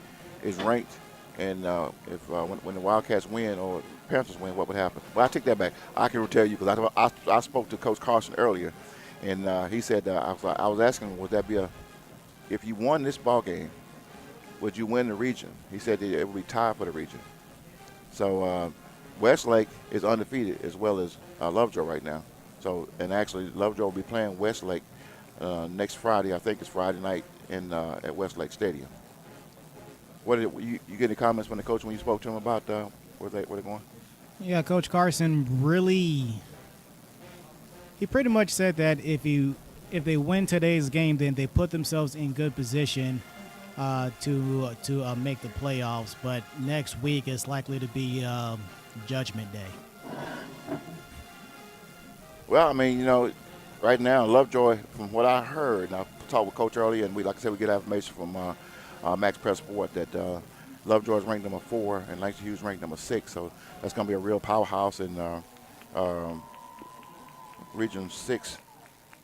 [SPEAKER 1] is ranked, and if when the Wildcats win or Panthers win, what would happen? Well, I take that back. I can tell you because I spoke to Coach Carson earlier, and he said I was asking, would that be if you won this ball game, would you win the region? He said that it would be tied for the region. So Westlake is undefeated as well as Lovejoy right now. So, and actually Lovejoy will be playing Westlake next Friday. I think it's Friday night at Westlake Stadium. You get any comments from the coach when you spoke to him about where they're going?
[SPEAKER 2] Yeah, Coach Carson he pretty much said that if they win today's game, then they put themselves in good position to make the playoffs. But next week is likely to be Judgment Day.
[SPEAKER 1] Well, I mean, right now Lovejoy, from what I heard, now talked with Coach earlier, and like I said, we get information from Max Press Sport that Lovejoy is ranked number 4 and Langston Hughes ranked number 6. So that's going to be a real powerhouse in Region 6,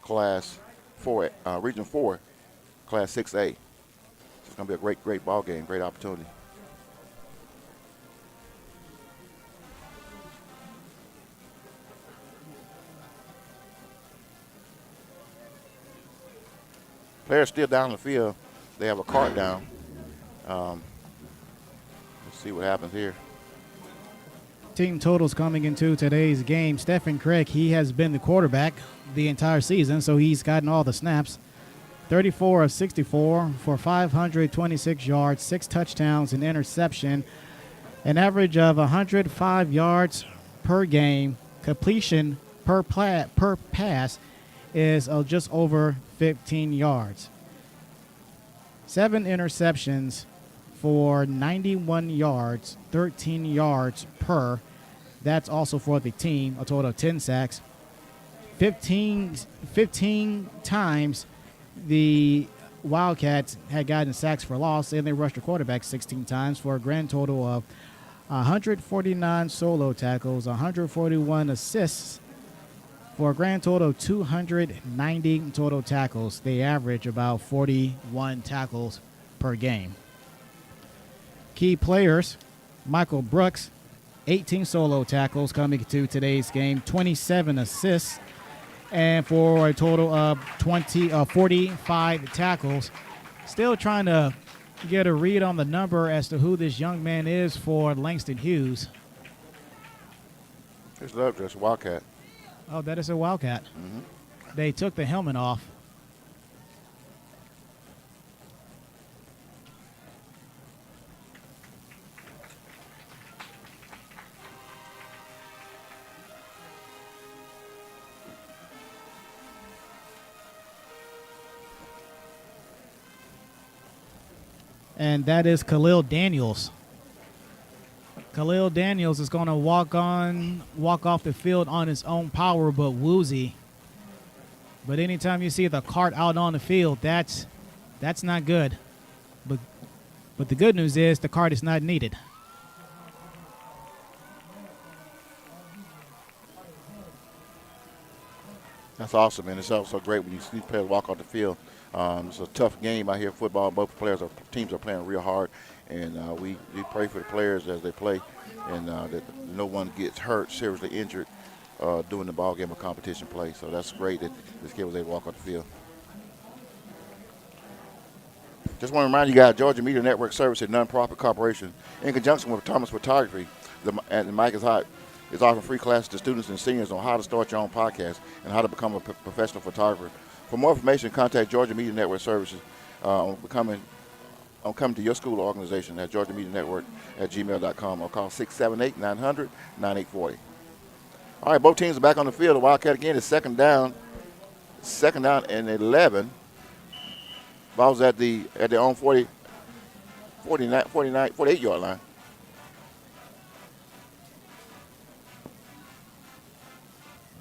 [SPEAKER 1] Class 4, Region 4, Class 6A. So it's going to be a great ball game, great opportunity. Players still down the field. They have a cart down. Let's see what happens here.
[SPEAKER 2] Team totals coming into today's game. Stephen Craig, he has been the quarterback the entire season, so he's gotten all the snaps. 34 of 64 for 526 yards, 6 touchdowns, an interception, an average of 105 yards per game. Completion per pass is just over 15 yards. 7 interceptions for 91 yards, 13 yards per. That's also for the team, a total of 10 sacks. 15 times the Wildcats had gotten sacks for loss, and they rushed the quarterback 16 times for a grand total of 149 solo tackles, 141 assists, for a grand total of 290 total tackles. They average about 41 tackles per game. Key players, Michael Brooks, 18 solo tackles coming to today's game, 27 assists, and for a total of 45 tackles. Still trying to get a read on the number as to who this young man is for Langston Hughes.
[SPEAKER 1] It's Lovejoy, it's a Wildcat.
[SPEAKER 2] Oh, that is a Wildcat.
[SPEAKER 1] Mm-hmm.
[SPEAKER 2] They took the helmet off. And that is Khalil Daniels. Khalil Daniels is going to walk off the field on his own power, but woozy. But anytime you see the cart out on the field, that's not good. But the good news is the cart is not needed.
[SPEAKER 1] That's awesome, man. It's also great when you see players walk off the field. It's a tough game out here, football. Both teams are playing real hard, and we pray for the players as they play, and that no one gets hurt, seriously injured during the ball game or competition play. So that's great that this kid was able to walk off the field. Just want to remind you guys, Georgia Media Network Services, a nonprofit corporation, in conjunction with Thomas Photography, and the mic is hot, is offering free classes to students and seniors on how to start your own podcast and how to become a professional photographer. For more information, contact Georgia Media Network Services on coming to your school or organization at georgiamedianetwork@gmail.com or call 678-900-9840. All right, both teams are back on the field. The Wildcat again is second down and 11. Ball's at their own 48-yard line.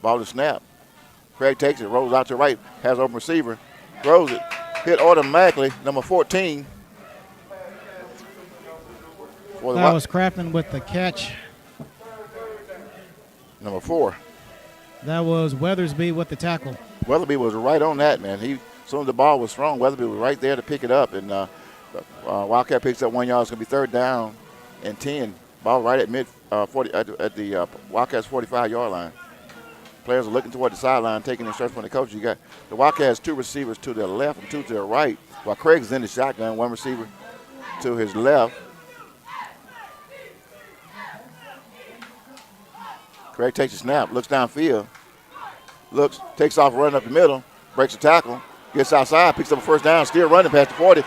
[SPEAKER 1] Ball to snap. Craig takes it, rolls out to the right, has open receiver, throws it, hit automatically, number 14.
[SPEAKER 2] That was Crafton with the catch.
[SPEAKER 1] Number 4.
[SPEAKER 2] That was Weathersby with the tackle.
[SPEAKER 1] Weatherby was right on that, man. As soon as the ball was thrown, Weatherby was right there to pick it up, and Wildcat picks up 1 yard. It's going to be third down and 10. Ball right at at the Wildcat's 45-yard line. Players are looking toward the sideline, taking instructions from the coach. You got the Wildcat has 2 receivers to their left and 2 to their right, while Craig's in the shotgun, 1 receiver to his left. Craig takes a snap, looks downfield, takes off, running up the middle, breaks a tackle, gets outside, picks up a first down, still running past the 40.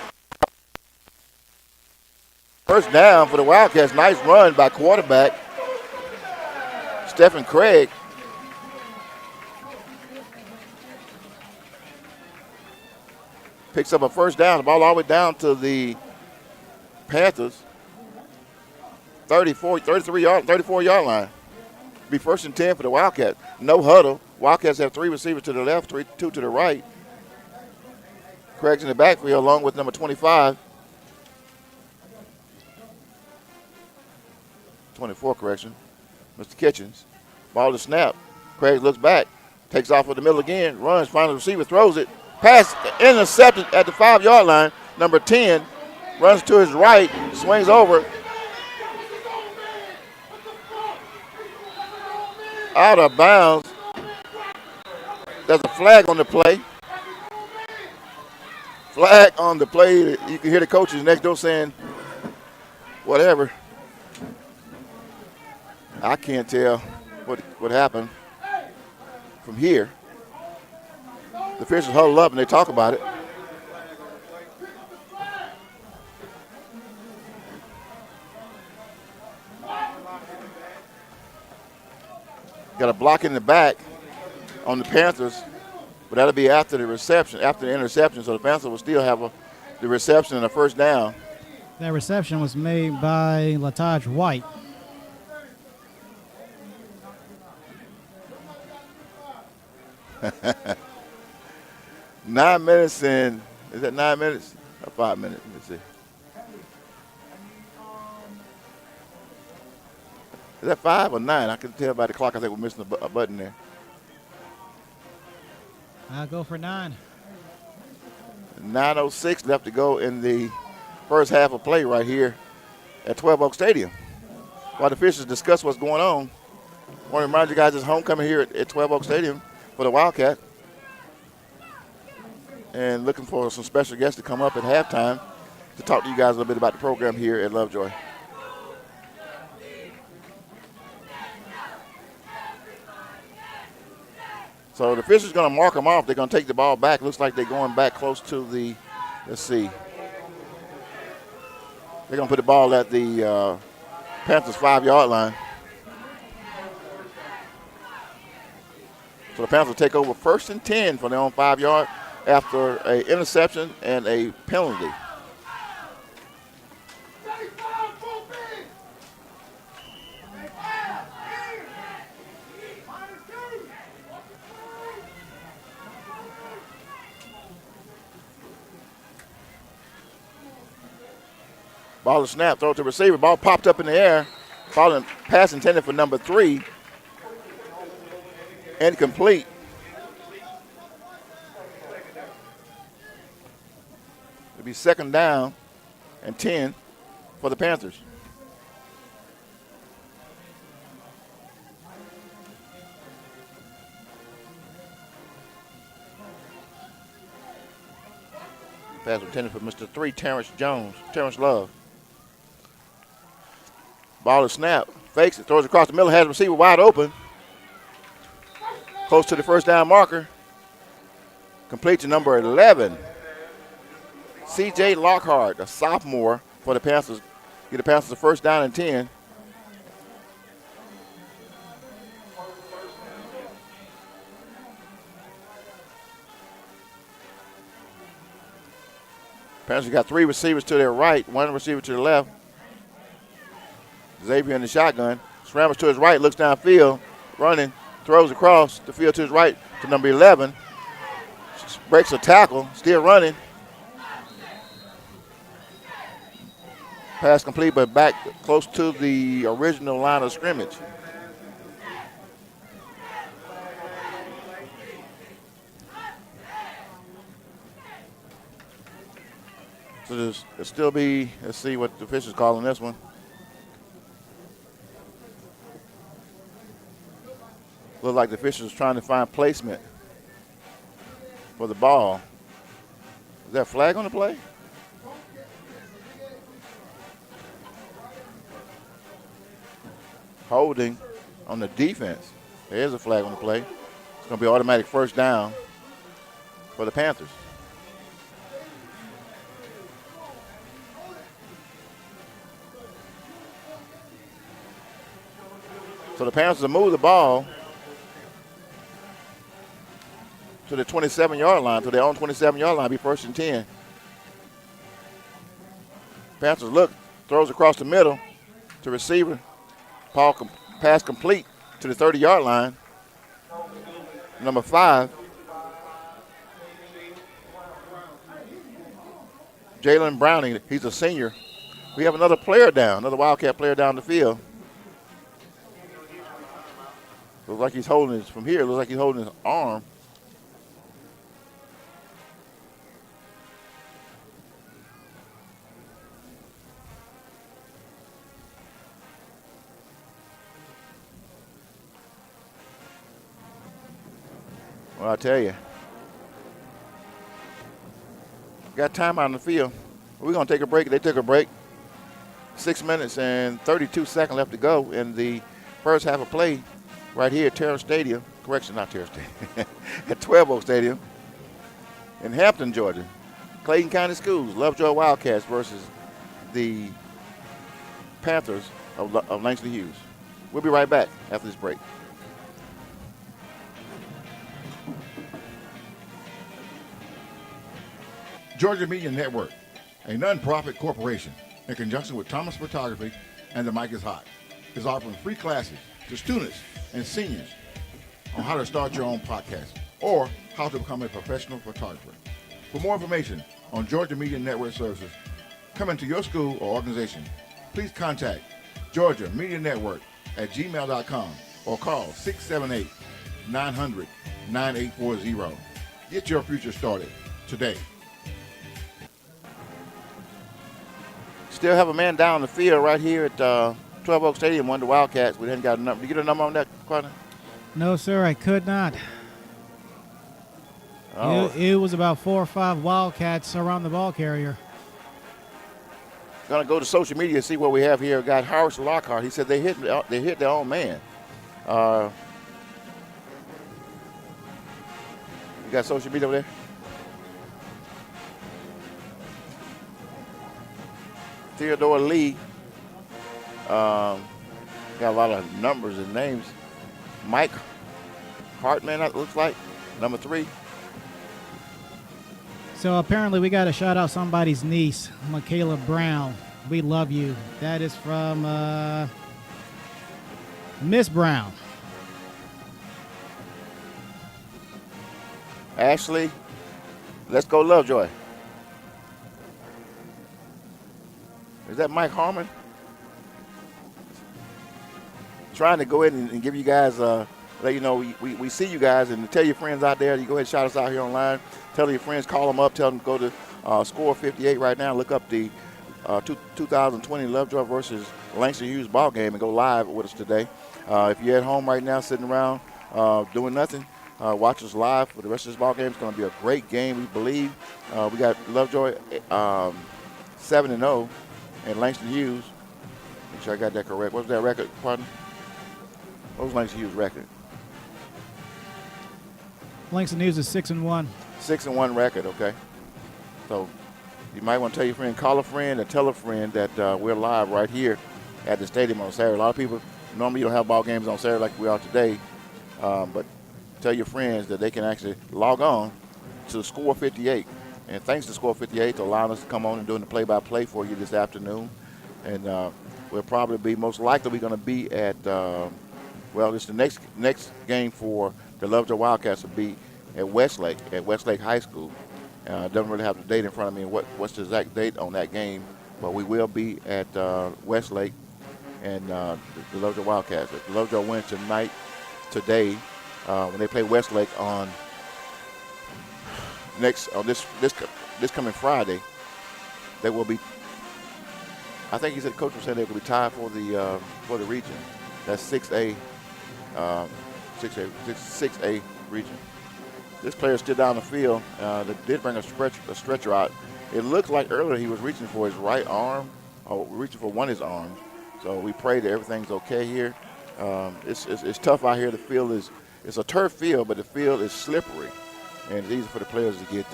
[SPEAKER 1] First down for the Wildcats. Nice run by quarterback Stephen Craig. Picks up a first down, the ball all the way down to the Panthers' 34-yard line. Be first and 10 for the Wildcats. No huddle. Wildcats have 3 receivers to the left, 2 to the right. Craig's in the backfield along with number 25. 24, correction. Mr. Kitchens. Ball to snap. Craig looks back. Takes off with the middle again. Runs, finds the receiver, throws it. Pass intercepted at the 5-yard line. Number 10 runs to his right, swings over. Out of bounds. There's a flag on the play. Flag on the play. You can hear the coaches next door saying, whatever. I can't tell what happened from here. The officials huddle up and they talk about it. Got a block in the back on the Panthers, but that'll be after the reception, after the interception, so the Panthers will still have the reception and a first down.
[SPEAKER 2] That reception was made by Lataj White.
[SPEAKER 1] Is that 9 minutes or 5 minutes? Let me see. Is that 5 or 9? I couldn't tell by the clock. I think we're missing a button there.
[SPEAKER 2] I'll go for 9.
[SPEAKER 1] 9:06 left to go in the first half of play right here at 12 Oak Stadium. While the officials discuss what's going on, I want to remind you guys it's homecoming here at 12 Oak Stadium for the Wildcat. And looking for some special guests to come up at halftime to talk to you guys a little bit about the program here at Lovejoy. So the officials are going to mark them off. They're going to take the ball back. Looks like they're going back close to the, let's see. They're going to put the ball at the Panthers 5-yard line. So the Panthers will take over 1st and 10 for their own 5-yard after an interception and a penalty. Ball to snap, throw it to receiver. Ball popped up in the air. Pass intended for number 3. Incomplete. It'll be 2nd down and 10 for the Panthers. Pass intended for Mr. 3, Terrence Love. Ball to snap, fakes it, throws across the middle, has the receiver wide open. Close to the first down marker. Complete to number 11. C.J. Lockhart, a sophomore for the Panthers. Get the Panthers a first down and 10. Panthers got 3 receivers to their right, 1 receiver to the left. Xavier in the shotgun. Scrambles to his right, looks downfield, running, throws across the field to his right to number 11. Breaks a tackle, still running. Pass complete, but back close to the original line of scrimmage. So there'll still be, let's see what the officials calling this one. Look like the officials trying to find placement for the ball. Is there a flag on the play? Holding on the defense. There is a flag on the play. It's going to be automatic first down for the Panthers. So the Panthers will move the ball to the 27-yard line, to their own 27-yard line, be 1st and 10. Panthers look, throws across the middle to receiver. Pass complete to the 30-yard line. Number 5. Jalen Browning, he's a senior. We have another player down, another Wildcat player down the field. Looks like he's holding his, from here, looks like he's holding his arm. Well, I tell you, got time out on the field. We're going to take a break. They took a break. 6 minutes and 32 seconds left to go in the first half of play right here at Terrace Stadium. Correction, not Terrace Stadium. At 12 Oak Stadium in Hampton, Georgia. Clayton County Schools, Lovejoy Wildcats versus the Panthers of Langston Hughes. We'll be right back after this break.
[SPEAKER 3] Georgia Media Network, a nonprofit corporation in conjunction with Thomas Photography and The Mic is Hot, is offering free classes to students and seniors on how to start your own podcast or how to become a professional photographer. For more information on Georgia Media Network services coming to your school or organization, please contact Georgia Media Network at gmail.com or call 678-900-9840. Get your future started today.
[SPEAKER 1] Still have a man down the field right here at 12 Oak Stadium, one of the Wildcats. We hadn't got a number. Did you get a number on that, Quadna?
[SPEAKER 2] No, sir, I could not.
[SPEAKER 1] Oh.
[SPEAKER 2] It was about 4 or 5 Wildcats around the ball carrier.
[SPEAKER 1] Gonna go to social media and see what we have here. Got Harris Lockhart. He said they hit their own man. You got social media over there? Theodore Lee. Got a lot of numbers and names. Mike Hartman, it looks like, number 3.
[SPEAKER 2] So apparently we got to shout out somebody's niece, Michaela Brown. We love you. That is from Miss Brown.
[SPEAKER 1] Ashley, let's go Lovejoy. Is that Mike Harmon? Trying to go ahead and give you guys, let you know we see you guys, and tell your friends out there. You go ahead and shout us out here online. Tell your friends, call them up, tell them to go to Score 58 right now. Look up the 2020 Lovejoy versus Langston Hughes ball game and go live with us today. If you're at home right now sitting around doing nothing, watch us live for the rest of this ball game. It's going to be a great game, we believe. We got Lovejoy 7-0 and Langston Hughes. Make sure I got that correct. What was that record, partner? What was Langston Hughes' record?
[SPEAKER 2] Langston Hughes is 6-1.
[SPEAKER 1] 6-1 record, okay. So you might want to tell your friend, call a friend, and tell a friend that we're live right here at the stadium on Saturday. A lot of people, normally you don't have ball games on Saturday like we are today, but tell your friends that they can actually log on to Score 58. And thanks to Score 58 for allowing us to come on and doing the play-by-play for you this afternoon. And we'll probably be, most likely we're going to be at, it's the next game for the Lovejoy Wildcats will be at Westlake High School. Don't really have the date in front of me, what's the exact date on that game, but we will be at Westlake and the Lovejoy Wildcats. If the Lovejoy wins today, when they play Westlake on this coming Friday, they will be. I think he said, Coach was saying they will be tied for the region. That's 6A region. This player stood down the field. They did bring a stretcher out. It looked like earlier he was reaching for his right arm, or reaching for one of his arms. So we pray that everything's okay here. It's tough out here. The field it's a turf field, but the field is slippery, and it's easy for the players to get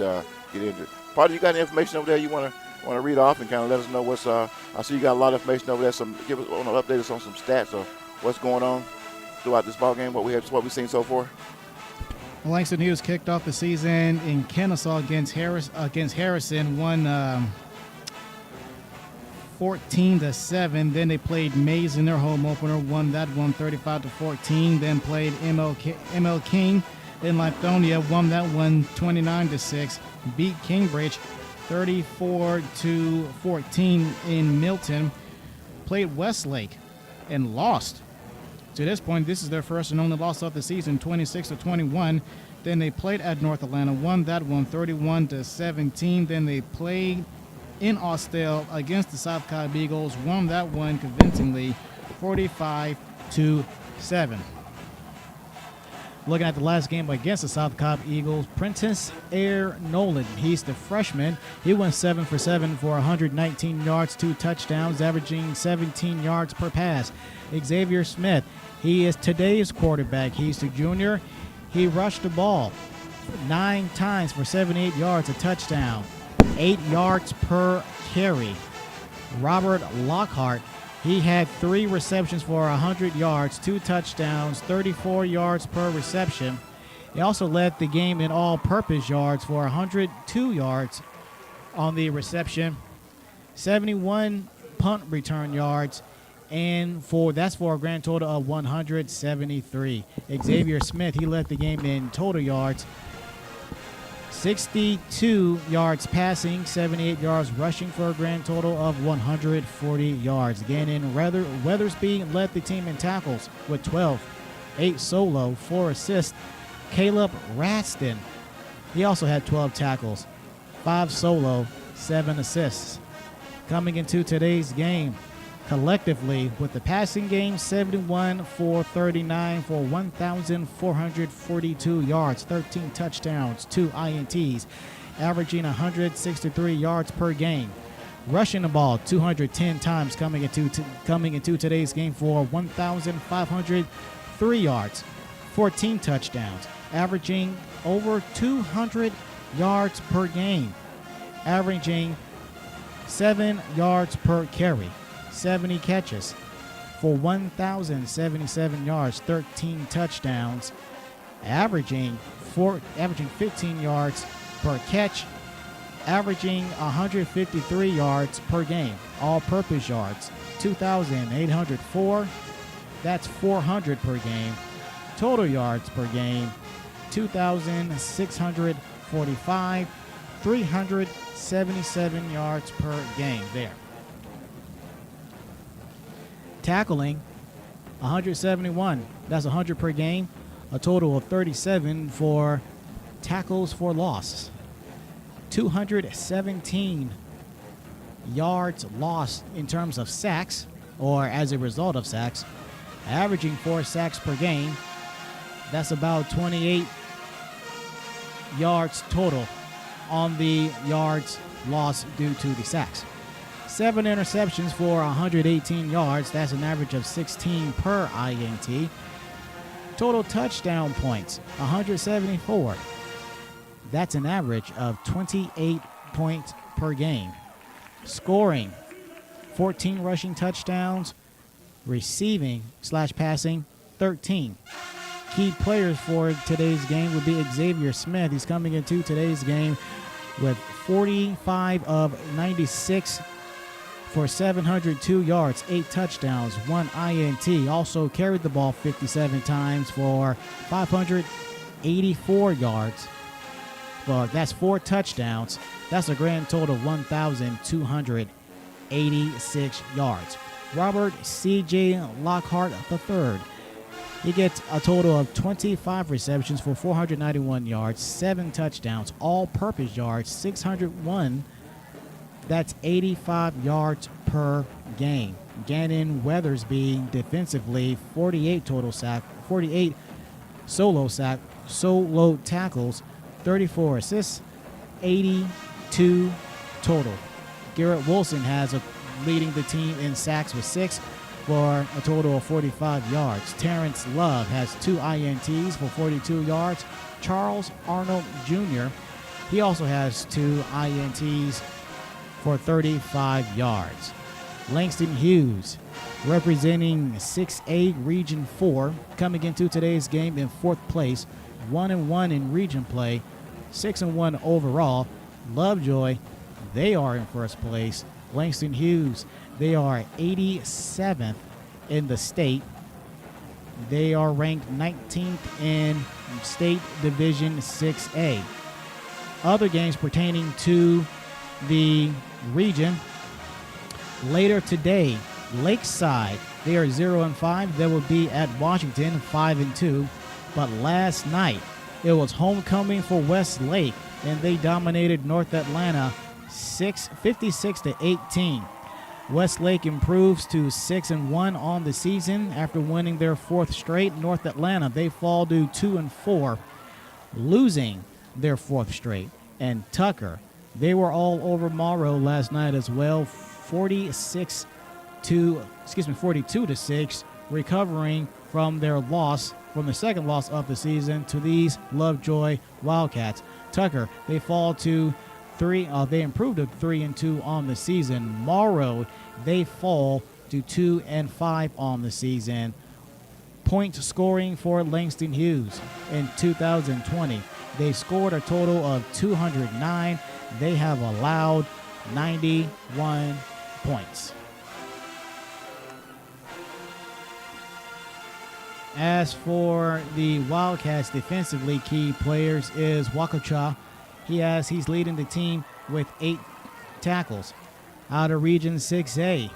[SPEAKER 1] injured. Part of you got any information over there you want to read off and kind of let us know what's. I see you got a lot of information over there. Want to update us on some stats of what's going on throughout this ball game. What we've seen so far.
[SPEAKER 2] Langston Hughes kicked off the season in Kennesaw against Harrison, won 14-7. Then they played Mays in their home opener, won that one 35-14. Then played ML King in Lithonia, won that one 29-6. Beat Cambridge 34-14 in Milton. Played Westlake and lost. To this point, this is their first and only loss of the season, 26-21. Then they played at North Atlanta, won that one 31-17. Then they played in Austell against the South Cobb Eagles, won that one convincingly, 45-7. Looking at the last game against the South Cobb Eagles, Prentice Air Nolan. He's the freshman. He went 7 for 7 for 119 yards, 2 touchdowns, averaging 17 yards per pass. Xavier Smith, he is today's quarterback. He's the junior. He rushed the ball 9 times for 78 yards, a touchdown, 8 yards per carry. Robert Lockhart, he had 3 receptions for 100 yards, 2 touchdowns, 34 yards per reception. He also led the game in all-purpose yards for 102 yards on the reception, 71 punt return yards, and that's for a grand total of 173. Xavier Smith, he led the game in total yards, 62 yards passing, 78 yards rushing for a grand total of 140 yards. Again, in Weathersby led the team in tackles with 12, 8 solo, 4 assists. Caleb Raston, he also had 12 tackles, 5 solo, 7 assists. Coming into today's game, collectively with the passing game, 71 for 39 for 1,442 yards, 13 touchdowns, 2 INTs, averaging 163 yards per game. Rushing the ball 210 times coming into today's game for 1,503 yards, 14 touchdowns, averaging over 200 yards per game, averaging 7 yards per carry. 70 catches for 1,077 yards, 13 touchdowns, averaging 15 yards per catch, averaging 153 yards per game. All-purpose yards, 2,804. That's 400 per game. Total yards per game, 2,645, 377 yards per game there. Tackling, 171. That's 100 per game. A total of 37 for tackles for loss. 217 yards lost in terms of sacks, or as a result of sacks, averaging 4 sacks per game. That's about 28 yards total on the yards lost due to the sacks. 7 interceptions for 118 yards. That's an average of 16 per INT. Total touchdown points, 174. That's an average of 28 points per game. Scoring, 14 rushing touchdowns. Receiving/passing, 13. Key players for today's game would be Xavier Smith. He's coming into today's game with 45 of 96 for 702 yards, 8 touchdowns, 1 INT. Also carried the ball 57 times for 584 yards. Well, that's 4 touchdowns. That's a grand total of 1,286 yards. Robert C.J. Lockhart III. He gets a total of 25 receptions for 491 yards, 7 touchdowns, all-purpose yards, 601. That's 85 yards per game. Gannon Weathersby defensively, 48 solo tackles, 34 assists, 82 total. Garrett Wilson has leading the team in sacks with 6 for a total of 45 yards. Terrence Love has 2 INTs for 42 yards. Charles Arnold Jr., he also has 2 INTs for 35 yards. Langston Hughes, representing 6A Region 4, coming into today's game in 4th place, 1-1 in region play, 6-1 overall. Lovejoy, they are in 1st place. Langston Hughes, they are 87th in the state. They are ranked 19th in State Division 6A. Other games pertaining to the region. Later today, Lakeside, they are 0-5. They will be at Washington 5-2. But last night, it was homecoming for Westlake, and they dominated North Atlanta 56-18. Westlake improves to 6-1 on the season after winning their 4th straight. North Atlanta, they fall to 2-4, losing their 4th straight. And Tucker, they were all over Morrow last night as well, 42-6, recovering from their loss, from the second loss of the season to these Lovejoy Wildcats. Tucker, they fall to they improved to 3-2 on the season. Morrow, they fall to 2-5 on the season. Point scoring for Langston Hughes in 2020. They scored a total of 209. They have allowed 91 points. As for the Wildcats defensively, key players is Wakocha. He's leading the team with 8 tackles. Out of Region 6A,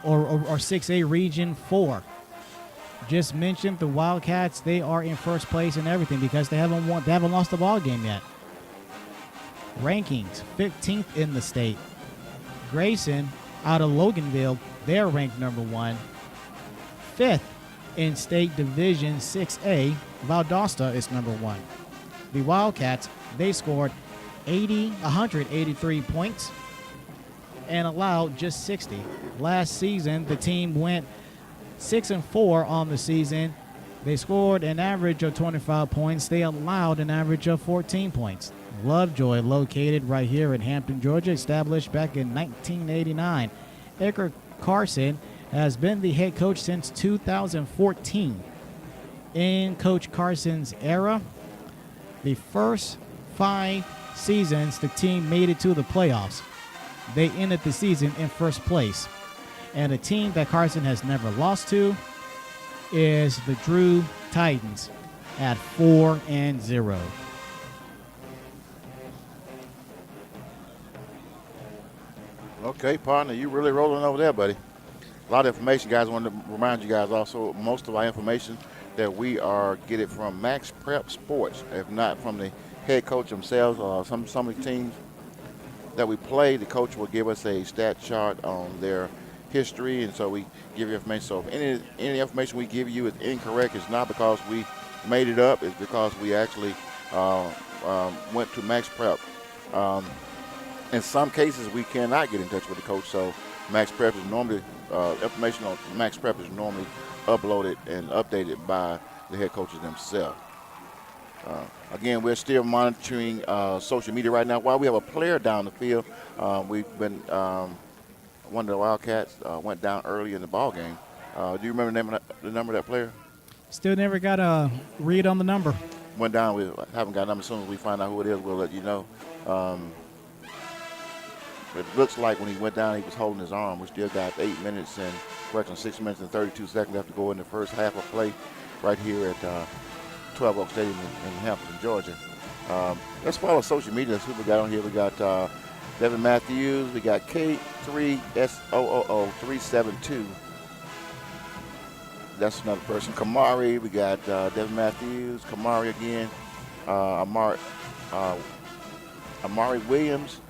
[SPEAKER 2] or 6A Region 4. Just mentioned the Wildcats, they are in first place in everything because they haven't lost a ball game yet. Rankings, 15th in the state. Grayson, out of Loganville, they're ranked number 1. 5th in state division 6A, Valdosta is number 1. The Wildcats, they scored 183 points and allowed just 60. Last season, the team went 6-4 on the season. They scored an average of 25 points. They allowed an average of 14 points. Lovejoy, located right here in Hampton, Georgia, established back in 1989. Edgar Carson has been the head coach since 2014. In Coach Carson's era, the first 5 seasons, the team made it to the playoffs. They ended the season in first place. And a team that Carson has never lost to is the Drew Titans at 4-0.
[SPEAKER 1] Okay, partner, you really rolling over there, buddy. A lot of information, guys. I wanted to remind you guys also, most of our information that we get it from Max Prep Sports, if not from the head coach themselves. Some of the teams that we play, the coach will give us a stat chart on their history, and so we give you information. So if any information we give you is incorrect, it's not because we made it up, it's because we actually went to Max Prep. In some cases, we cannot get in touch with the coach, so Max Prep is normally, information on Max Prep is normally uploaded and updated by the head coaches themselves. Again, we're still monitoring social media right now. While we have a player down the field, we've been, one of the Wildcats went down early in the ball game. Do you remember the number of that player?
[SPEAKER 2] Still never got a read on the number.
[SPEAKER 1] Went down, we haven't got a number. As soon as we find out who it is, we'll let you know. It looks like when he went down, he was holding his arm. We still got 8 minutes and 6 minutes and 32 seconds left to go in the first half of play right here at 12 Oak Stadium in Hampton, Georgia. Let's follow social media. That's who we got on here. We got Devin Matthews. We got K3SOOO372. That's another person. Kamari. We got Devin Matthews. Kamari again. Amari Williams.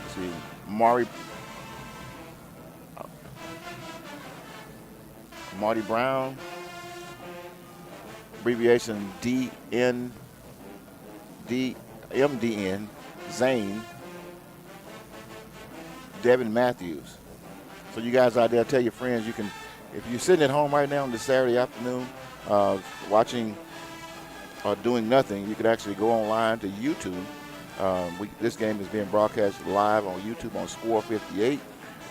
[SPEAKER 1] Let's see. Marty Brown. Abbreviation MDN. Zane. Devin Matthews. So you guys out there, tell your friends, you can, if you're sitting at home right now on this Saturday afternoon watching or doing nothing, you could actually go online to YouTube. This game is being broadcast live on YouTube on Score 58.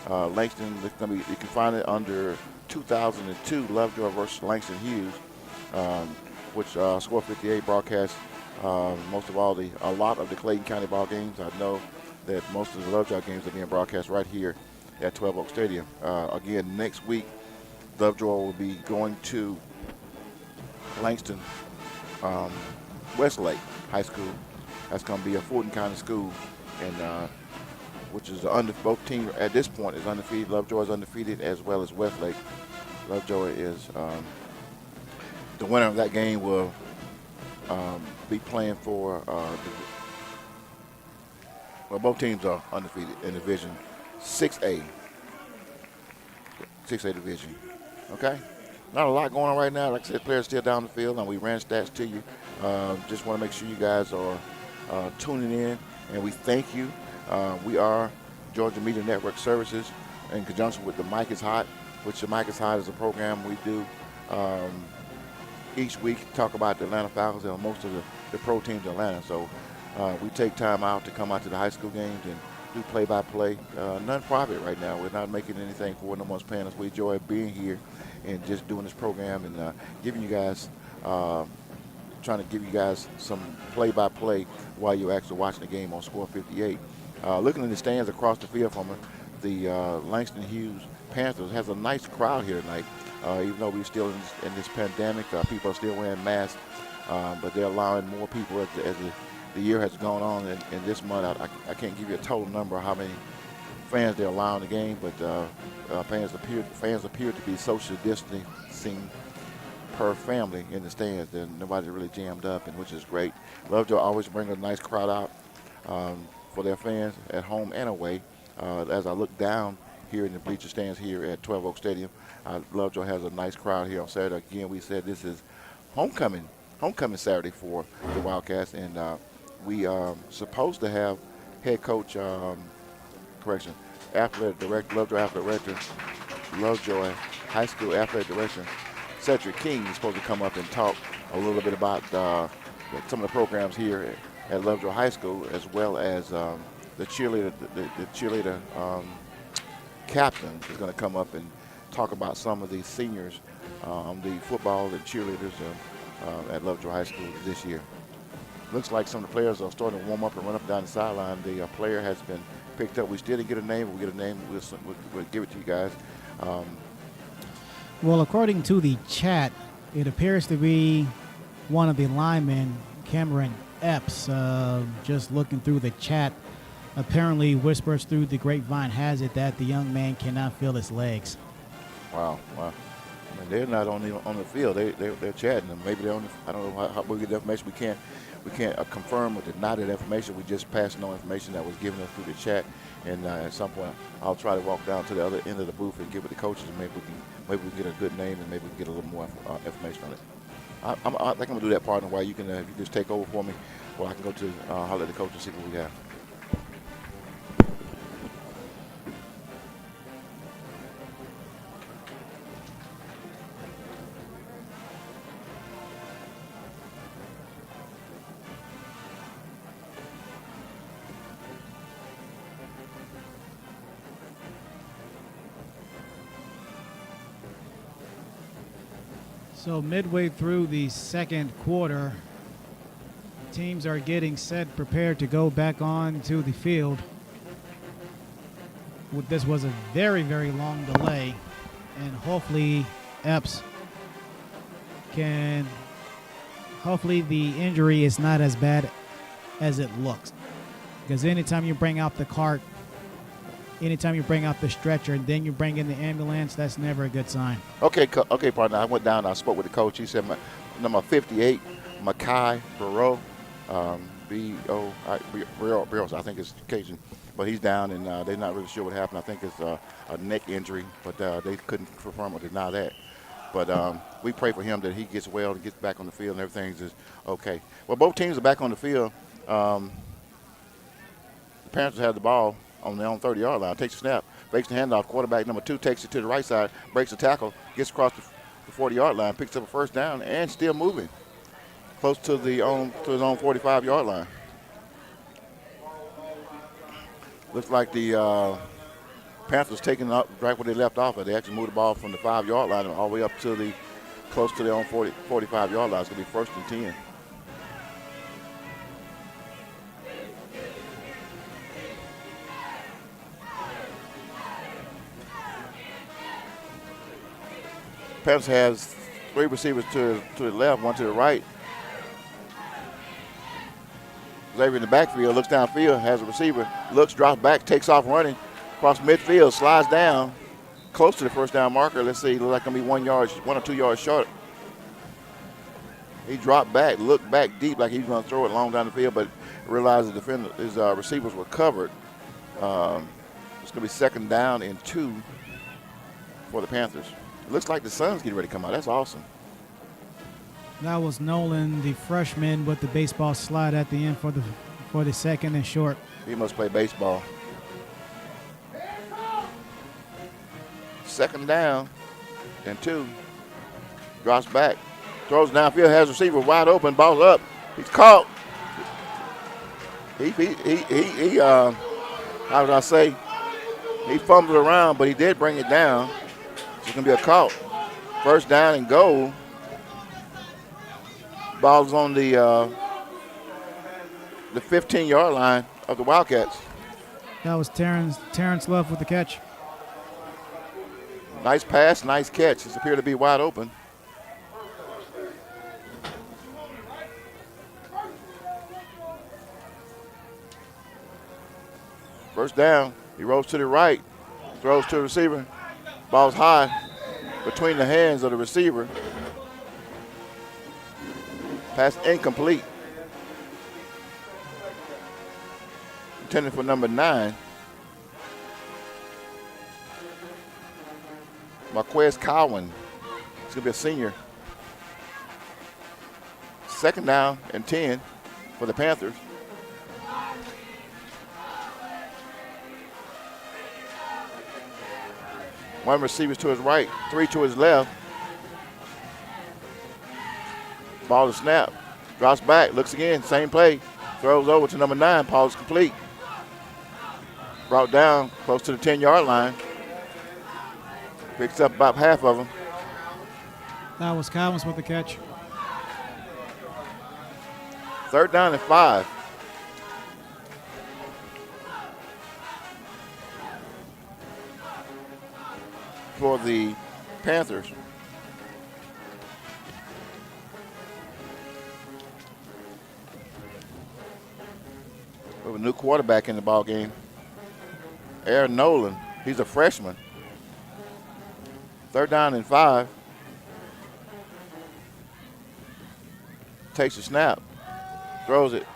[SPEAKER 1] Langston, you can find it under 2002 Lovejoy versus Langston Hughes, which Score 58 broadcasts a lot of the Clayton County ball games. I know that most of the Lovejoy games are being broadcast right here at 12 Oak Stadium. Again, next week, Lovejoy will be going to Langston Westlake High School. That's going to be a Fulton County school and which is both teams at this point is undefeated. Lovejoy is undefeated as well as Westlake. Lovejoy is the winner of that game will be playing for. Well, both teams are undefeated in Division 6A. 6A division. Okay? Not a lot going on right now. Like I said, players still down the field, and we ran stats to you. Just want to make sure you guys are tuning in, and we thank you. We are Georgia Media Network Services in conjunction with the Mike is Hot, which the Mike is Hot is a program we do each week, talk about the Atlanta Falcons and most of the pro teams in Atlanta. So we take time out to come out to the high school games and do play-by-play. Non-profit right now. We're not making anything for no one's paying us. We enjoy being here and just doing this program and giving you guys, trying to give you guys some play-by-play while you're actually watching the game on Score 58. Looking in the stands across the field from the Langston Hughes Panthers has a nice crowd here tonight. Even though we're still in this pandemic, people are still wearing masks, but they're allowing more people as the year has gone on. In this month, I can't give you a total number of how many fans they're allowing the game, but fans appear to be social distancing per family in the stands. Nobody's really jammed up, and which is great. Lovejoy always bring a nice crowd out for their fans at home and away. As I look down here in the bleacher stands here at 12 Oak Stadium, Lovejoy has a nice crowd here on Saturday. Again, we said this is homecoming Saturday for the Wildcats, and we are supposed to have head coach, athletic director, Lovejoy athletic director, Lovejoy High School athletic director, Cedric King is supposed to come up and talk a little bit about some of the programs here at Lovejoy High School, as well as the cheerleader, the cheerleader captain is going to come up and talk about some of the seniors, the football and cheerleaders at Lovejoy High School this year. Looks like some of the players are starting to warm up and run up and down the sideline. The player has been picked up. We still didn't get a name. We'll get a name. We'll give it to you guys.
[SPEAKER 2] Well, according to the chat, it appears to be one of the linemen, Cameron Epps. Just looking through the chat, apparently whispers through the grapevine has it that the young man cannot feel his legs.
[SPEAKER 1] Wow. I mean, they're not on the field. They're chatting. And maybe they're on. I don't know how we get the information. We can't confirm or deny that information. We just passed on information that was given us through the chat. And at some point, I'll try to walk down to the other end of the booth and give it to the coaches, and maybe we can get a good name and maybe we can get a little more information on it. I think I'm gonna do that, partner. While you can, if you just take over for me, or I can go to holler at the coach and see what we have.
[SPEAKER 2] So midway through the second quarter, teams are getting set, prepared to go back on to the field. This was a very, very long delay, and hopefully the injury is not as bad as it looks. Because anytime you bring out the cart, anytime you bring out the stretcher and then you bring in the ambulance, that's never a good sign.
[SPEAKER 1] Okay, partner. I went down. I spoke with the coach. He said number 58, Makai Burrow, B-O-I-Burrow, I think it's Cajun, but he's down, and they're not really sure what happened. I think it's a neck injury, but they couldn't confirm or deny that. But we pray for him that he gets well and gets back on the field and everything's just okay. Well, both teams are back on the field. The Panthers have the ball on their own 30-yard line, takes a snap, fakes the handoff. Quarterback number 2 takes it to the right side, breaks the tackle, gets across the 40-yard line, picks up a first down, and still moving close to his own 45-yard line. Looks like the Panthers taking up right where they left off. They actually moved the ball from the 5-yard line all the way up to close to their own 45-yard line. It's going to be 1st and 10. Panthers has 3 receivers to the left, 1 to the right. Xavier in the backfield, looks downfield, has a receiver, looks, drops back, takes off running across midfield, slides down, close to the first down marker. Let's see, looks like going to be 1 or 2 yards short. He dropped back, looked back deep like he was going to throw it long down the field, but realized his receivers were covered. It's going to be 2nd down and 2 for the Panthers. It looks like the sun's getting ready to come out. That's awesome.
[SPEAKER 2] That was Nolan, the freshman, with the baseball slide at the end for the 2nd and short.
[SPEAKER 1] He must play baseball. 2nd down and 2. Drops back. Throws downfield, has receiver wide open, ball's up. He's caught. How did I say? He fumbled around, but he did bring it down. So it's going to be a caught. 1st down and goal. Ball's on the 15-yard line of the Wildcats.
[SPEAKER 2] That was Terrence Love with the catch.
[SPEAKER 1] Nice pass, nice catch. It appeared to be wide open. First down, he rolls to the right, throws to the receiver. Ball's high between the hands of the receiver. Pass incomplete. Intended for number 9. Marquez Cowan. He's going to be a senior. 2nd down and 10 for the Panthers. One receiver to his right, 3 to his left. Ball to snap. Drops back, looks again, same play. Throws over to number 9, Paul's complete. Brought down close to the 10-yard line. Picks up about half of them.
[SPEAKER 2] That was Collins with the catch.
[SPEAKER 1] 3rd down and 5. For the Panthers. We have a new quarterback in the ball game. Aaron Nolan. He's a freshman. 3rd down and 5. Takes a snap. Throws it.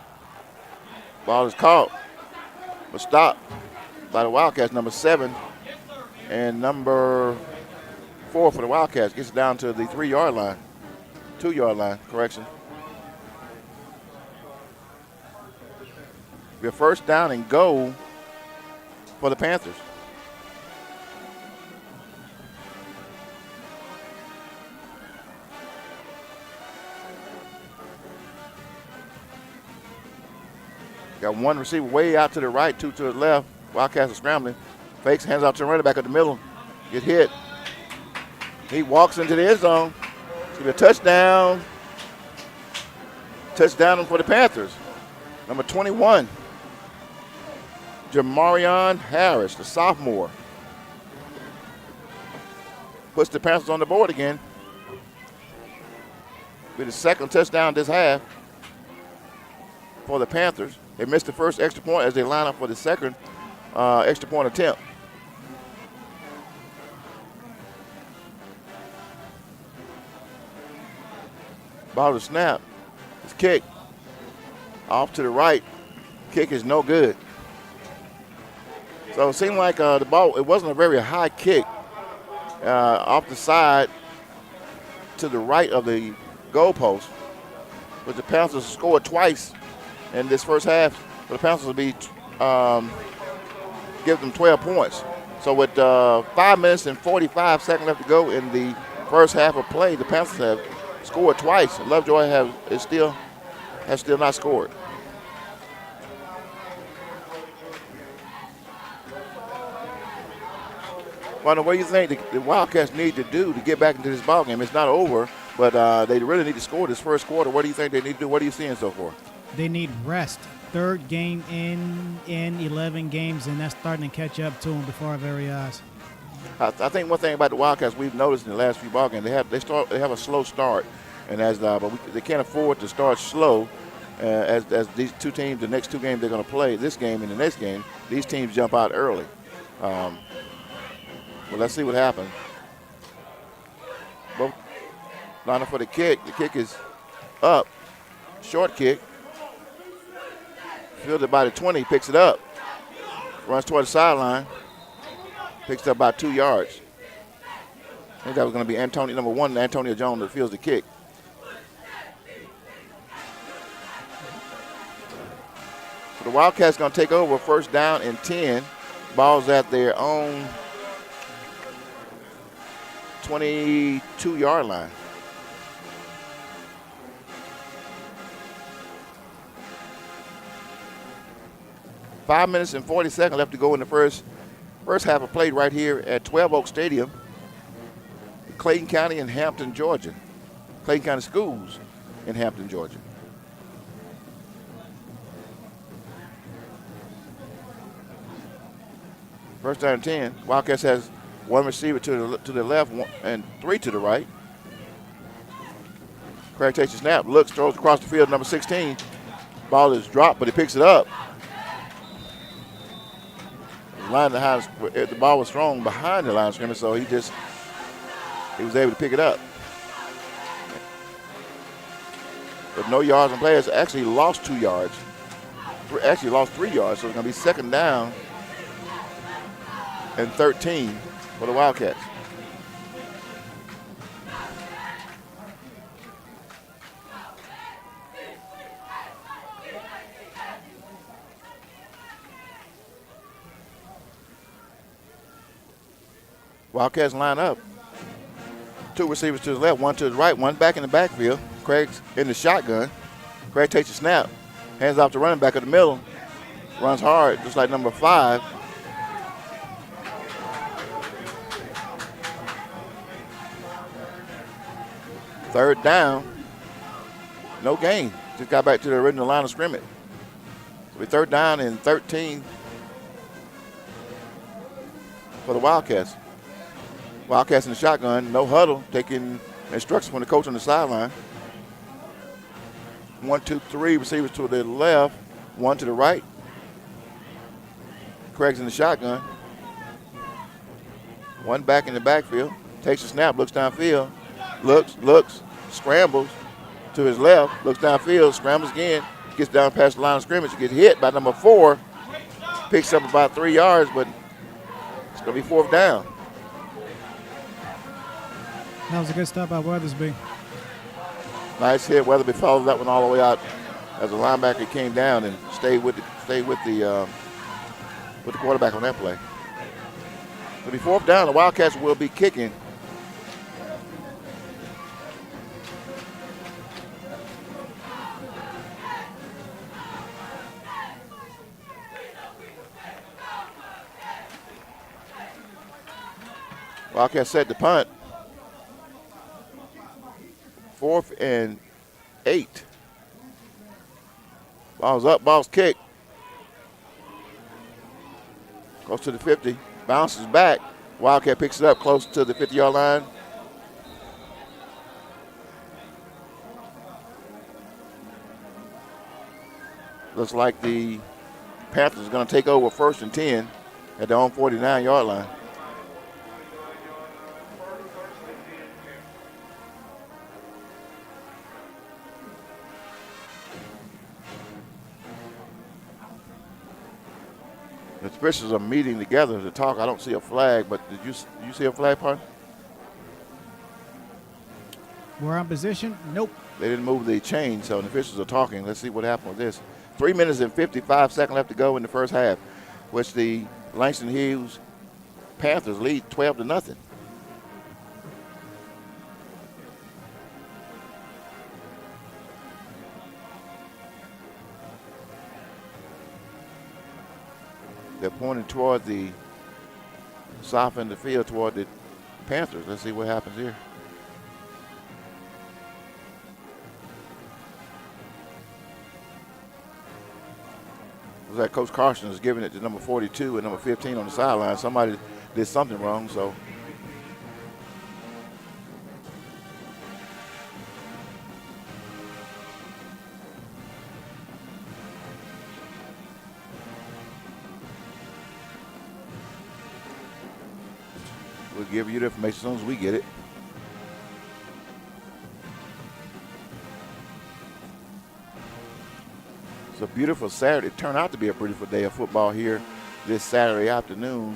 [SPEAKER 1] Ball is caught. But stopped by the Wildcats, number 7. And number 4 for the Wildcats gets down to the 3-yard line. 2-yard line, correction. Be a 1st down and goal for the Panthers. Got one receiver way out to the right, 2 to the left. Wildcats are scrambling. Fakes, hands out to the running back at the middle. Get hit. He walks into the end zone. It's going to be a touchdown. Touchdown for the Panthers. Number 21, Jamarion Harris, the sophomore. Puts the Panthers on the board again. Be the 2nd touchdown this half for the Panthers. They missed the first extra point as they line up for the 2nd extra point attempt. Ball to snap. It's kicked. Off to the right. Kick is no good. So it seemed like the ball, it wasn't a very high kick. Off the side to the right of the goalpost. But the Panthers scored twice in this first half. But the Panthers will be give them 12 points. So with 5 minutes and 45 seconds left to go in the first half of play, the Panthers have scored twice. Lovejoy has still not scored. Well, what do you think the Wildcats need to do to get back into this ballgame? It's not over, but they really need to score this first quarter. What do you think they need to do? What are you seeing so far?
[SPEAKER 2] They need rest. 3rd game in 11 games, and that's starting to catch up to them before our very eyes.
[SPEAKER 1] I think one thing about the Wildcats we've noticed in the last few ball games, they have a slow start, and they can't afford to start slow as these two teams, the next two games they're going to play, this game and the next game, these teams jump out early. Well, let's see what happens. Both line up for the kick. The kick is up. Short kick. Fielded by the 20, picks it up. Runs toward the sideline. Picks it up about 2 yards. I think that was going to be number 1, Antonio Jones, that fields the kick. So the Wildcats going to take over first down and 10. Ball's at their own 22-yard line. Five minutes and 40 seconds left to go in the first half of play right here at 12 Oak Stadium, Clayton County and Hampton, Georgia. Clayton County Schools in Hampton, Georgia. First down and 10. Wildcats has 1 receiver to the left and 3 to the right. Craig takes a snap, looks, throws across the field, number 16. Ball is dropped, but he picks it up. The ball was thrown behind the line of scrimmage, so he was able to pick it up. But no yards on play. It's actually lost 2 yards. Actually lost 3 yards, so it's going to be second down and 13 for the Wildcats. Wildcats line up. 2 receivers to the left, 1 to the right, 1 back in the backfield. Craig's in the shotgun. Craig takes a snap, hands off to running back in the middle, runs hard, just like number 5. Third down, no gain. Just got back to the original line of scrimmage. So we third down and 13 for the Wildcats. Wildcats in the shotgun, no huddle, taking instructions from the coach on the sideline. 1, 2, 3 receivers to the left, 1 to the right. Craig's in the shotgun. 1 back in the backfield, takes a snap, looks downfield, looks, scrambles to his left, looks downfield, scrambles again, gets down past the line of scrimmage, gets hit by number 4, picks up about 3 yards, but it's going to be fourth down.
[SPEAKER 2] That was a good stop by Weathersby.
[SPEAKER 1] Nice hit. Weatherby followed that one all the way out as the linebacker came down and stayed with the quarterback on that play. So be fourth down. The Wildcats will be kicking. Wildcats set the punt. 4th and 8. Ball's up, ball's kicked. Goes to the 50, bounces back. Wildcat picks it up close to the 50-yard line. Looks like the Panthers are going to take over first and 10 at their own 49-yard line. The officials are meeting together to talk. I don't see a flag, but did you see a flag, partner?
[SPEAKER 2] We're on position? Nope.
[SPEAKER 1] They didn't move the chain, so the officials are talking. Let's see what happened with this. 3 minutes and 55 seconds left to go in the first half, which the Langston Hughes Panthers lead 12-0. They're pointing toward the south end of the field, toward the Panthers. Let's see what happens here. Looks like Coach Carson is giving it to number 42 and number 15 on the sideline. Somebody did something wrong, so. We'll give you the information as soon as we get it. It's a beautiful Saturday. It turned out to be a beautiful day of football here this Saturday afternoon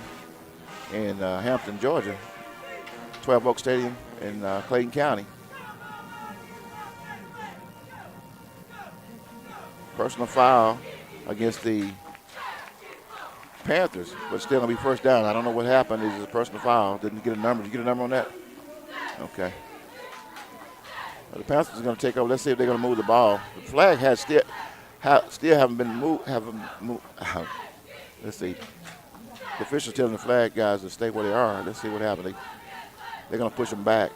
[SPEAKER 1] in Hampton, Georgia. 12 Oak Stadium in Clayton County. Personal foul against the Panthers, but still going to be first down. I don't know what happened. It's a personal foul. Didn't get a number. Did you get a number on that? Okay. Well, the Panthers are going to take over. Let's see if they're going to move the ball. The flag has still haven't been moved. Let's see. The officials telling the flag guys to stay where they are. Let's see what happens. They're going to push them back.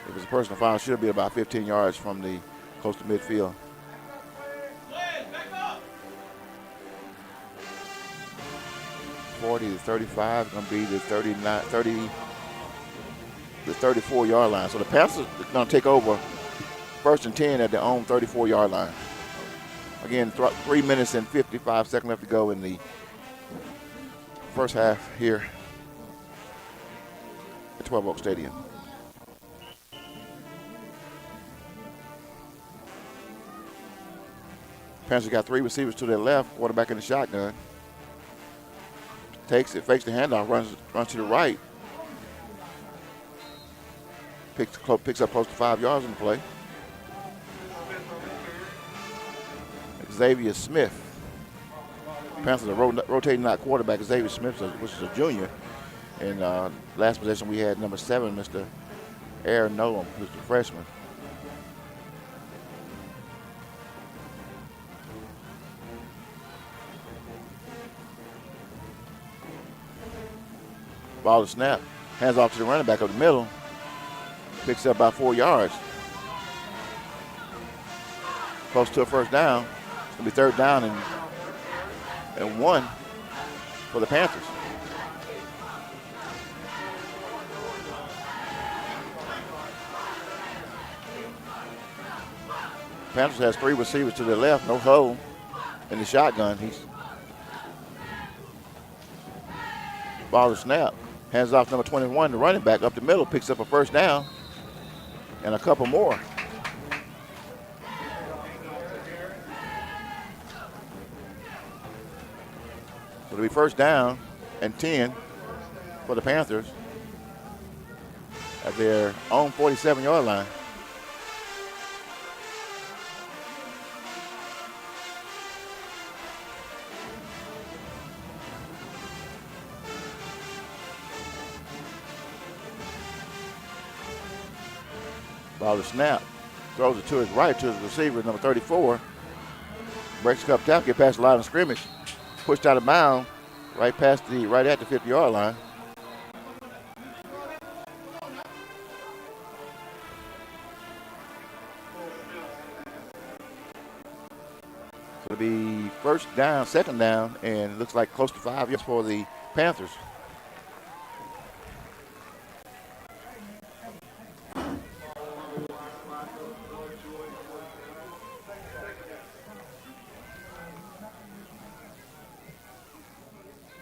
[SPEAKER 1] If it's a personal foul, it should be about 15 yards from the close to midfield. To 35, going to be the 34-yard line. So the Panthers are going to take over 1st and 10 at their own 34-yard line. Again, 3 minutes and 55 seconds left to go in the first half here at 12 Oak Stadium. Panthers got 3 receivers to their left, quarterback in the shotgun. Takes it, fakes the handoff, runs to the right. Picks up close to 5 yards in the play. Xavier Smith. Panthers are rotating that quarterback, Xavier Smith, which is a junior. And last possession we had number 7, Mr. Aaron Nolan, who's the freshman. Ball to snap. Hands off to the running back up the middle. Picks up about 4 yards. Close to a first down. It's going to be 3rd down and 1 for the Panthers. Panthers has 3 receivers to their left. No hole in the shotgun. Ball to snap. Hands off number 21, the running back up the middle, picks up a first down and a couple more. So it'll be 1st down and 10 for the Panthers at their own 47-yard line. Ball to snap. Throws it to his right, to his receiver, number 34. Breaks a couple tackles, get past the line of scrimmage. Pushed out of bounds, right at the 50-yard line. So it'll be 1st down, 2nd down, and it looks like close to 5 yards for the Panthers.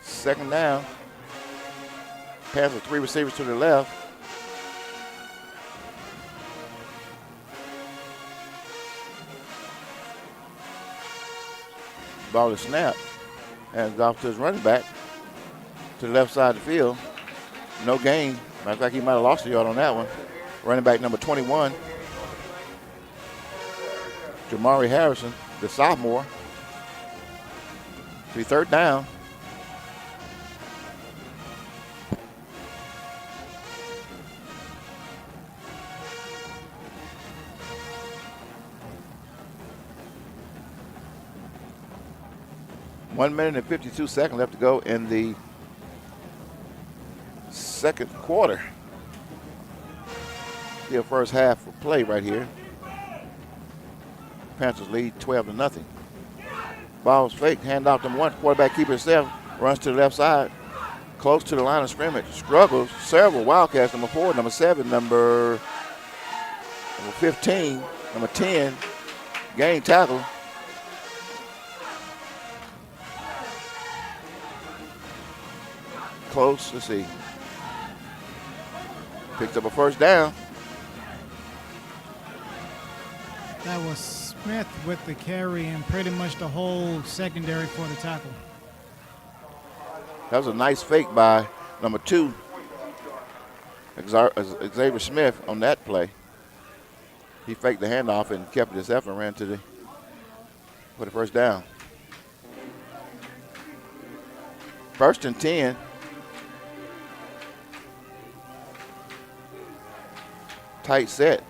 [SPEAKER 1] Second down. Panthers 3 receivers to the left. Ball is snapped. And off to his running back to the left side of the field. No gain. Matter of fact, he might have lost a yard on that one. Running back number 21. Jamari Harrison, the sophomore. To be 3rd down. One minute and 52 seconds left to go in the second quarter. Still first half of play right here. Panthers lead 12-0. Ball's faked, hand off to 1. Quarterback keeper himself, runs to the left side, close to the line of scrimmage. Struggles, several Wildcats, number 4, number 7, number 15, number 10, gain tackle. close. Let's see. Picked up a first down.
[SPEAKER 2] That was Smith with the carry and pretty much the whole secondary for the tackle.
[SPEAKER 1] That was a nice fake by number 2, Xavier Smith, on that play. He faked the handoff and kept it himself and ran for the first down. 1st and 10. Tight set.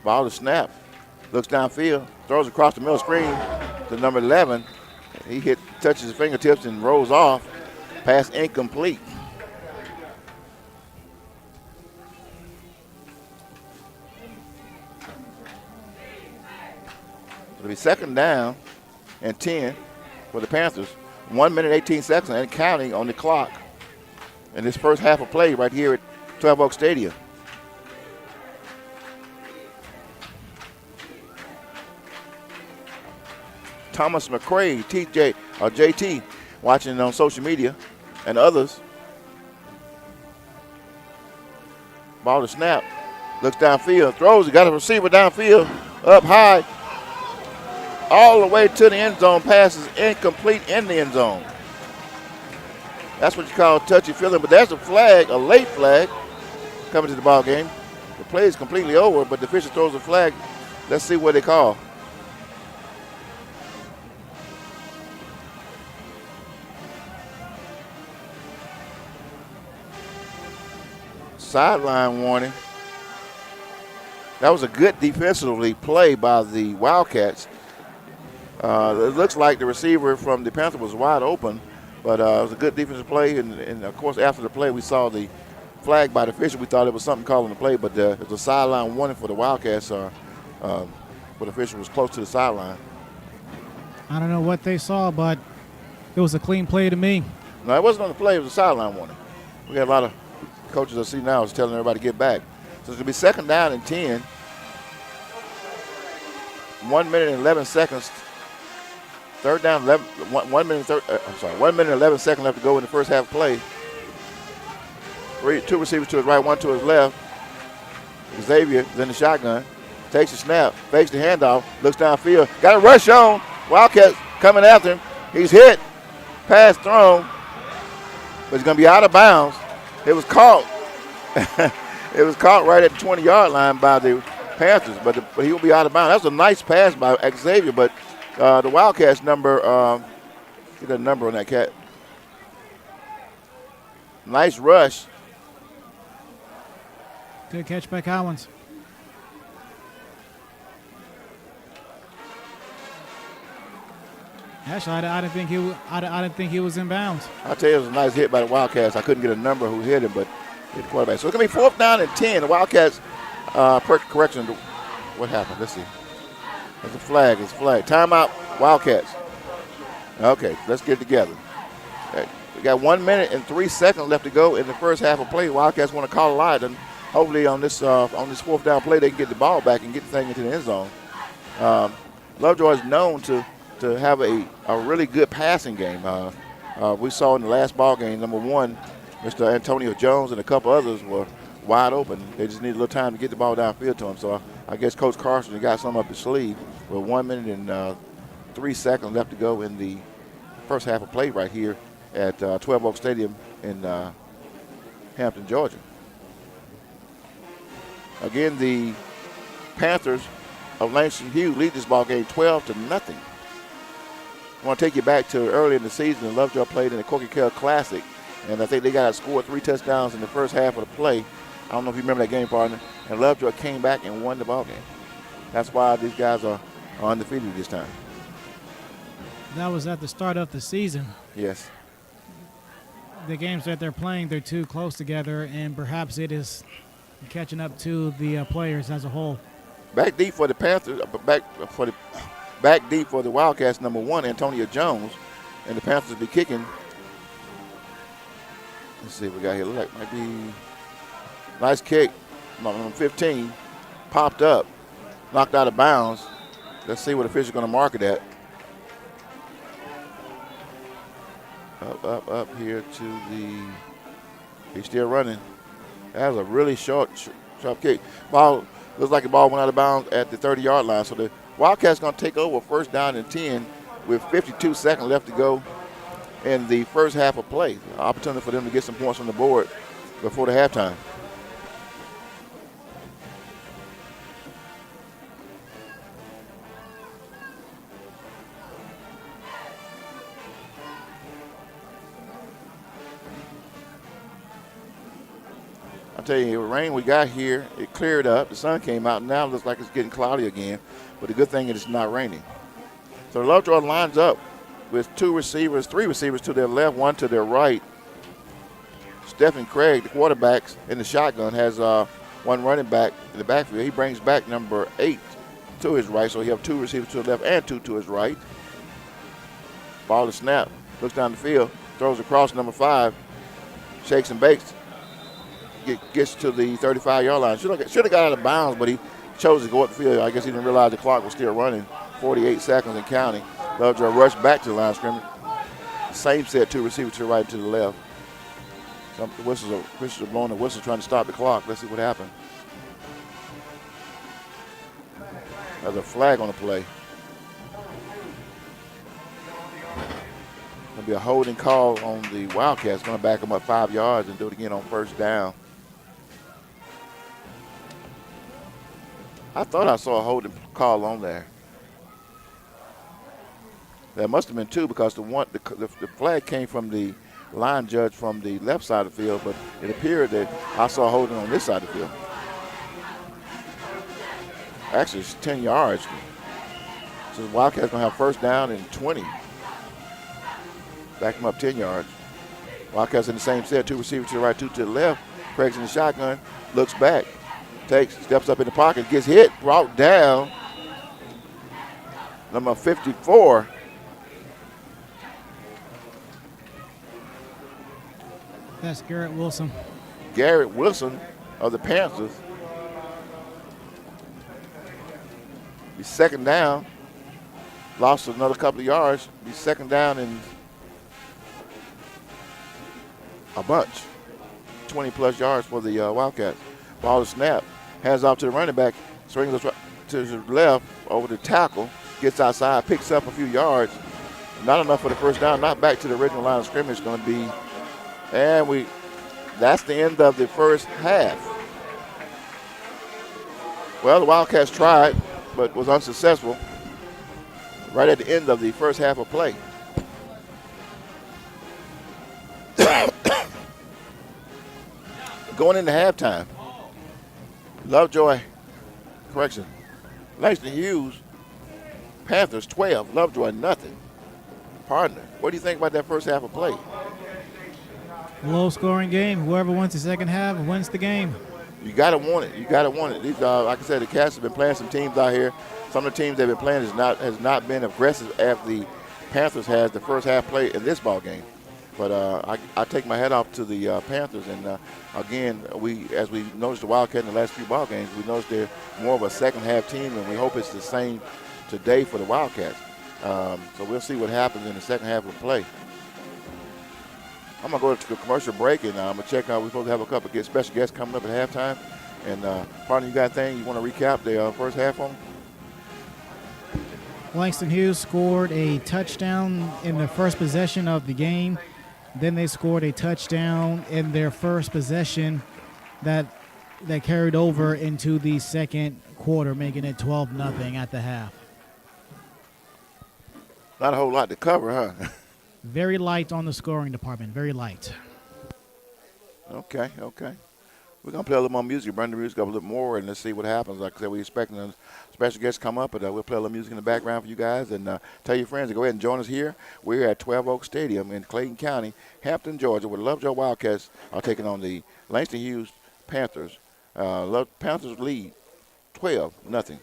[SPEAKER 1] Ball to snap. Looks downfield. Throws across the middle screen to number 11. He touches his fingertips and rolls off. Pass incomplete. It'll be 2nd down and 10 for the Panthers. 1 minute, 18 seconds and counting on the clock in this first half of play right here at 12 Oak Stadium. Thomas McCray, JT, watching on social media, and others. Ball to snap. Looks downfield. Throws. He got a receiver downfield. Up high. All the way to the end zone. Passes incomplete in the end zone. That's what you call touchy-feely. But there's a flag, a late flag, coming to the ball game. The play is completely over, but the official throws a flag. Let's see what they call. Sideline warning. That was a good defensively play by the Wildcats. It looks like the receiver from the Panthers was wide open, but it was a good defensive play. And of course, after the play, we saw the flag by the official. We thought it was something calling the play, but it was a sideline warning for the Wildcats. But the official was close to the sideline.
[SPEAKER 2] I don't know what they saw, but it was a clean play to me.
[SPEAKER 1] No, it wasn't on the play. It was a sideline warning. We got a lot of coaches I see now is telling everybody to get back. So it's going to be 2nd down and 10. 1 minute and 11 seconds. 3rd down, 1 minute and 11 seconds left to go in the first half play. 2 receivers to his right, 1 to his left. Xavier is in the shotgun. Takes the snap, fakes the handoff, looks downfield. Got a rush on. Wildcats coming after him. He's hit. Pass thrown. But he's going to be out of bounds. It was caught. It was caught right at the 20-yard line by the Panthers, but he will be out of bounds. That was a nice pass by Xavier, but the Wildcats number, get a number on that cat. Nice rush.
[SPEAKER 2] Good catch by Collins. Actually, I didn't think he was in bounds.
[SPEAKER 1] I'll tell you, it was a nice hit by the Wildcats. I couldn't get a number who hit him, but hit the quarterback. So it's going to be 4th down and 10. The Wildcats, correction, what happened? Let's see. There's a flag. It's a flag. Timeout, Wildcats. Okay, let's get it together. Okay. We got 1 minute and 3 seconds left to go in the first half of play. Wildcats want to call a lie, and hopefully on this 4th down play they can get the ball back and get the thing into the end zone. Lovejoy is known to have a really good passing game. We saw in the last ball game, number 1, Mr. Antonio Jones and a couple others were wide open. They just need a little time to get the ball downfield to him. So I guess Coach Carson got some up his sleeve with 1 minute and 3 seconds left to go in the first half of play right here at 12 Oak Stadium in Hampton, Georgia. Again, the Panthers of Langston Hughes lead this ball game 12-0. I want to take you back to early in the season when Lovejoy played in the Corky Kell Classic, and I think they got scored 3 touchdowns in the first half of the play. I don't know if you remember that game, partner. And Lovejoy came back and won the ball game. That's why these guys are undefeated this time.
[SPEAKER 2] That was at the start of the season.
[SPEAKER 1] Yes.
[SPEAKER 2] The games that they're playing, they're too close together, and perhaps it is catching up to the players as a whole.
[SPEAKER 1] Back deep for the Panthers, back deep for the Wildcats, number 1, Antonio Jones, and the Panthers will be kicking. Let's see what we got here. Look like might be nice kick. Number 15 popped up, knocked out of bounds. Let's see what official's going to mark it at. Up here to the. He's still running. That was a really sharp kick. Ball looks like the ball went out of bounds at the 30-yard line. So the Wildcats going to take over first down and 10 with 52 seconds left to go in the first half of play. Opportunity for them to get some points on the board before the halftime. I tell you, the rain we got here, it cleared up. The sun came out. Now it looks like it's getting cloudy again. But the good thing is it's not raining. So Lovejoy lines up with three receivers to their left, one to their right. Stephen Craig, the quarterbacks in the shotgun, has one running back in the backfield. He brings back number 8 to his right, so he have 2 receivers to the left and 2 to his right. Ball to snap, looks down the field, throws across number 5, shakes and bakes, gets to the 35-yard line. Should have got out of bounds, but he chose to go up the field. I guess he didn't realize the clock was still running, 48 seconds and counting. Lovejoy rushed back to the line of scrimmage. Same set, 2 receivers to the right and to the left. Some whistles are blowing the whistle trying to stop the clock. Let's see what happened. There's a flag on the play. Going to be a holding call on the Wildcats. Going to back them up 5 yards and do it again on first down. I thought I saw a holding call on there. There must have been 2 because the flag came from the line judge from the left side of the field, but it appeared that I saw holding on this side of the field. Actually, it's 10 yards. So the Wildcats going to have first down and 20. Back them up 10 yards. Wildcats in the same set, 2 receivers to the right, 2 to the left. Craig's in the shotgun, looks back, steps up in the pocket, gets hit, brought down. Number 54.
[SPEAKER 2] That's Garrett Wilson.
[SPEAKER 1] Garrett Wilson of the Panthers. He's second down. Lost another couple of yards. He's second down and a bunch. 20-plus yards for the Wildcats. Ball to snap. Hands off to the running back. Swings to the left over the tackle. Gets outside, picks up a few yards. Not enough for the first down. Not back to the original line of scrimmage. Going to be, and that's the end of the first half. Well, the Wildcats tried, but was unsuccessful right at the end of the first half of play. Going into halftime, Langston Hughes, Panthers 12, Lovejoy nothing. Partner, what do you think about that first half of play?
[SPEAKER 2] Low-scoring game. Whoever wins the second half wins the game.
[SPEAKER 1] You got to want it. You got to want it. These, like I said, the Cats have been playing some teams out here. Some of the teams they've been playing has not been aggressive as the Panthers has the first half play in this ball game. But I take my hat off to the Panthers. And, again, as we noticed the Wildcat in the last few ball games, we noticed they're more of a second-half team, and we hope it's the same today for the Wildcats. So we'll see what happens in the second half of play. I'm going to go to a commercial break, and I'm going to check out. We're supposed to have a couple of special guests coming up at halftime. And, partner, you got anything you want to recap the first half on?
[SPEAKER 2] Langston Hughes scored a touchdown in the first possession of the game. Then they scored a touchdown in their first possession that carried over into the second quarter, making it 12-0 at the half.
[SPEAKER 1] Not a whole lot to cover, huh?
[SPEAKER 2] Very light on the scoring department, very light.
[SPEAKER 1] Okay. We're going to play a little more music, bring the music up a little more, and let's see what happens. Like I said, we're expecting a special guest to come up, but we'll play a little music in the background for you guys. And tell your friends to go ahead and join us here. We're at 12 Oak Stadium in Clayton County, Hampton, Georgia, where the Lovejoy Wildcats are taking on the Langston Hughes Panthers. Panthers lead 12-0.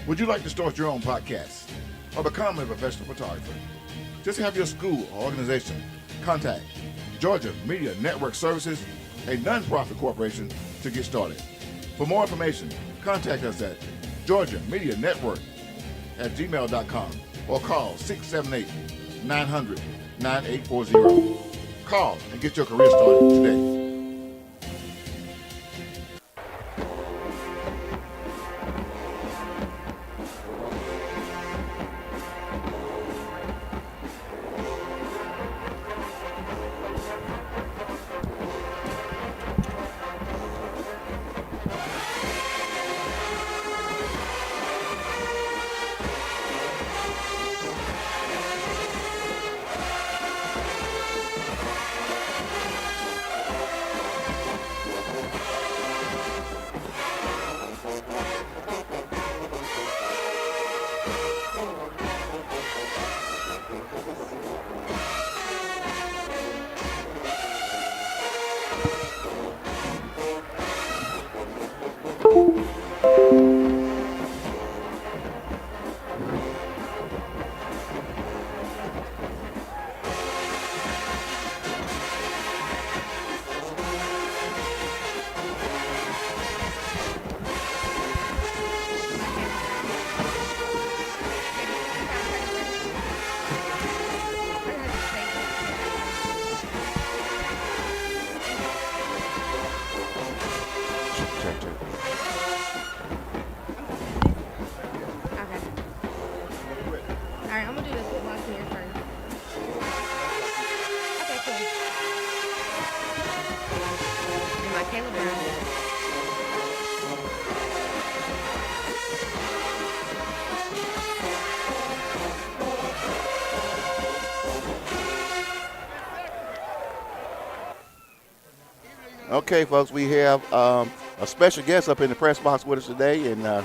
[SPEAKER 3] Would you like to start your own podcast or become a professional photographer? Just have your school or organization contact Georgia Media Network Services a non-profit corporation, to get started. For more information, contact us at georgiamedianetwork@gmail.com or call 678-900-9840. Call and get your career started today.
[SPEAKER 1] Okay, folks, we have a special guest up in the press box with us today, and to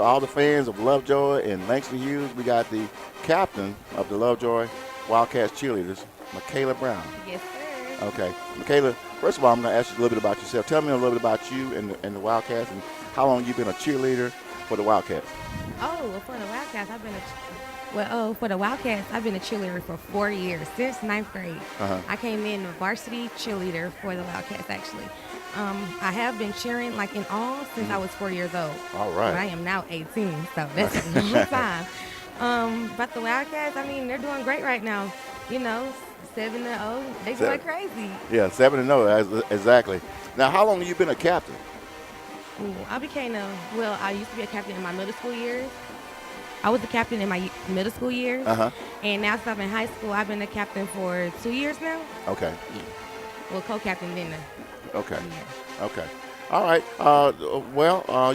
[SPEAKER 1] all the fans of Lovejoy and Langston Hughes, we got the captain of the Lovejoy Wildcats cheerleaders, Michaela Brown.
[SPEAKER 4] Yes, sir.
[SPEAKER 1] Okay, Michaela, first of all, I'm going to ask you a little bit about yourself. Tell me a little bit about you and the Wildcats, and how long you've been a cheerleader for the Wildcats.
[SPEAKER 4] Oh, well, for the Wildcats, I've been a cheerleader for 4 years, since 9th grade. I came in a varsity cheerleader for the Wildcats, actually. I have been cheering, like, in all since I was 4 years old.
[SPEAKER 1] All right.
[SPEAKER 4] But I am now 18, so that's a long time. But the Wildcats, I mean, they're doing great right now. You know, 7-0, they going crazy.
[SPEAKER 1] Yeah, 7-0, exactly. Now, how long have you been a captain?
[SPEAKER 4] Ooh, I used to be a captain in my middle school years. I was a captain in my middle school years. And now since I'm in high school, I've been a captain for 2 years now.
[SPEAKER 1] Okay.
[SPEAKER 4] Yeah. Well, co-captain then.
[SPEAKER 1] Okay.
[SPEAKER 4] Yeah.
[SPEAKER 1] Okay. All right.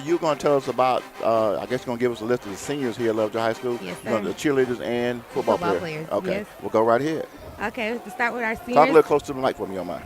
[SPEAKER 1] You're going to tell us about, I guess you're going to give us a list of the seniors here at Lovejoy High School.
[SPEAKER 4] Yes, sir.
[SPEAKER 1] The cheerleaders and football
[SPEAKER 4] players.
[SPEAKER 1] Okay.
[SPEAKER 4] Yes.
[SPEAKER 1] We'll go right ahead.
[SPEAKER 4] Okay, to start with our seniors.
[SPEAKER 1] Talk a little close to the mic for me, on mine.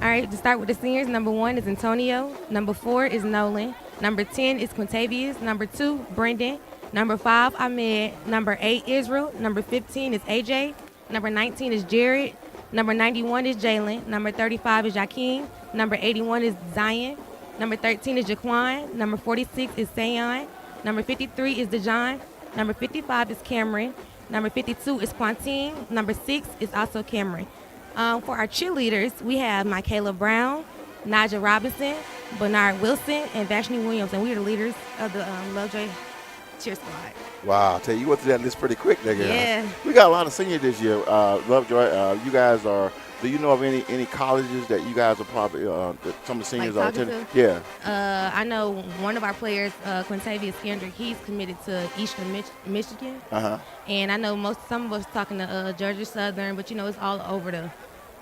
[SPEAKER 4] All right, to start with the seniors, number 1 is Antonio. Number 4 is Nolan. Number 10 is Quintavious. Number 2, Brendan. Number 5, Ahmed. Number 8, Israel. Number 15 is AJ. Number 19 is Jared. Number 91 is Jalen. Number 35 is Jakeem. Number 81 is Zion. Number 13 is Jaquan. Number 46 is Sayon. Number 53 is Dejon. Number 55 is Cameron. Number 52 is Quantine. Number 6 is also Cameron. For our cheerleaders, we have Michaela Brown, Naja Robinson, Bernard Wilson, and Vashni Williams, and we are the leaders of the Lovejoy cheer squad.
[SPEAKER 1] Wow, I tell you, you went through that list pretty quick, nigga.
[SPEAKER 4] Yeah.
[SPEAKER 1] We got a lot of seniors this year. Lovejoy, you guys are. Do you know of any colleges that you guys are probably some of the seniors are attending? Yeah.
[SPEAKER 4] I know one of our players, Quintavious Kendrick, he's committed to Eastern Michigan. And I know some of us talking to Georgia Southern, but you know it's all over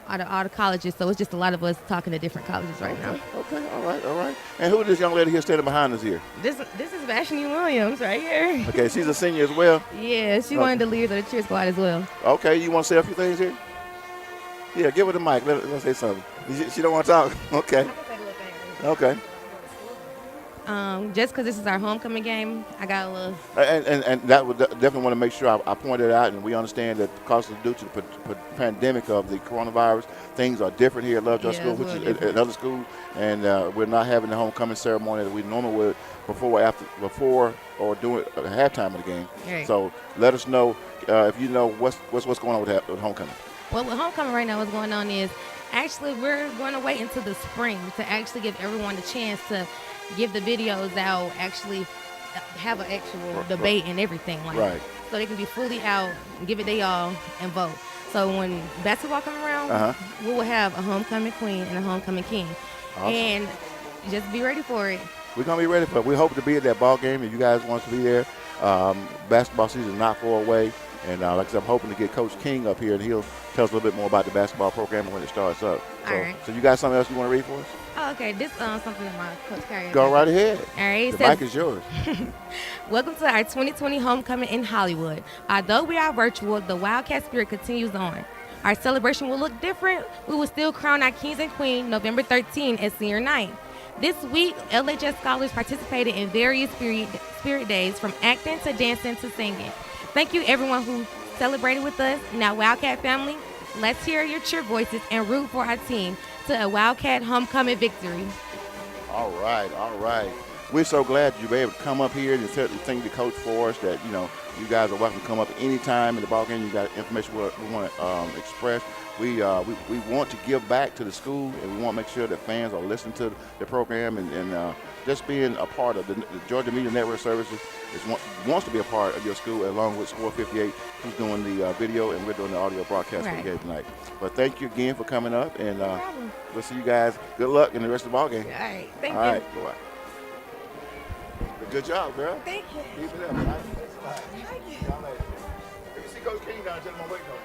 [SPEAKER 4] all the colleges, so it's just a lot of us talking to different colleges right now.
[SPEAKER 1] Okay, all right. And who is this young lady here standing behind us here?
[SPEAKER 4] This is Vashni Williams right here.
[SPEAKER 1] Okay, she's a senior as well?
[SPEAKER 4] Yeah, she's one of the leaders of the cheer squad as well.
[SPEAKER 1] Okay, you want to say a few things here? Yeah, give her the mic. Let her say something. She don't want to talk? Okay.
[SPEAKER 4] I can take a look at her.
[SPEAKER 1] Okay.
[SPEAKER 4] Just because this is our homecoming game, I got a little.
[SPEAKER 1] And that would definitely want to make sure I pointed out, and we understand that because of due to the pandemic of the coronavirus, things are different here at Lovejoy School, which is at other schools, and we're not having the homecoming ceremony that we normally would before or during the halftime of the game.
[SPEAKER 4] Right.
[SPEAKER 1] So let us know if you know what's going on with homecoming.
[SPEAKER 4] Well, with homecoming right now, what's going on is Actually, we're going to wait until the spring to actually give everyone the chance to give the videos out, actually have an actual debate and everything. Like,
[SPEAKER 1] Right.
[SPEAKER 4] So they can be fully out, give it they all, and vote. So when basketball come around, we will have a homecoming queen and a homecoming king.
[SPEAKER 1] Awesome.
[SPEAKER 4] And just be ready for it.
[SPEAKER 1] We're going to be ready for it. We hope to be at that ball game if you guys want to be there. Basketball season is not far away. And like I said, I'm hoping to get Coach King up here, and he'll tell us a little bit more about the basketball program when it starts up. So,
[SPEAKER 4] All right.
[SPEAKER 1] So you got something else you want to read for us?
[SPEAKER 4] Oh, okay. This something that my coach carried.
[SPEAKER 1] Go right ahead.
[SPEAKER 4] All right.
[SPEAKER 1] The
[SPEAKER 4] It says,
[SPEAKER 1] mic is yours.
[SPEAKER 4] welcome to our 2020 homecoming in Hollywood. Although we are virtual, the Wildcat spirit continues on. Our celebration will look different. We will still crown our kings and queens November 13 at senior night. This week, LHS scholars participated in various spirit days, from acting to dancing to singing. Thank you, everyone who celebrated with us. Now, Wildcat family, let's hear your cheer voices and root for our team to a Wildcat homecoming victory.
[SPEAKER 1] All right, all right. We're so glad you were able to come up here and certainly thank the coach for us that, you guys are welcome to come up anytime in the ball game. You got information we want to express. We want to give back to the school, and we want to make sure that fans are listening to the program and just being a part of the Georgia Media Network Services wants to be a part of your school, along with Score 58, who's doing the video, and we're doing the audio broadcast for the game tonight. But thank you again for coming up, and we'll see you guys. Good luck in the rest of the ball game.
[SPEAKER 4] All right, thank you.
[SPEAKER 1] All right, bye-bye. Good job, girl.
[SPEAKER 4] Thank you.
[SPEAKER 1] Keep it up. All right? Y'all later. If you see Coach King down, tell him I'm waiting on you.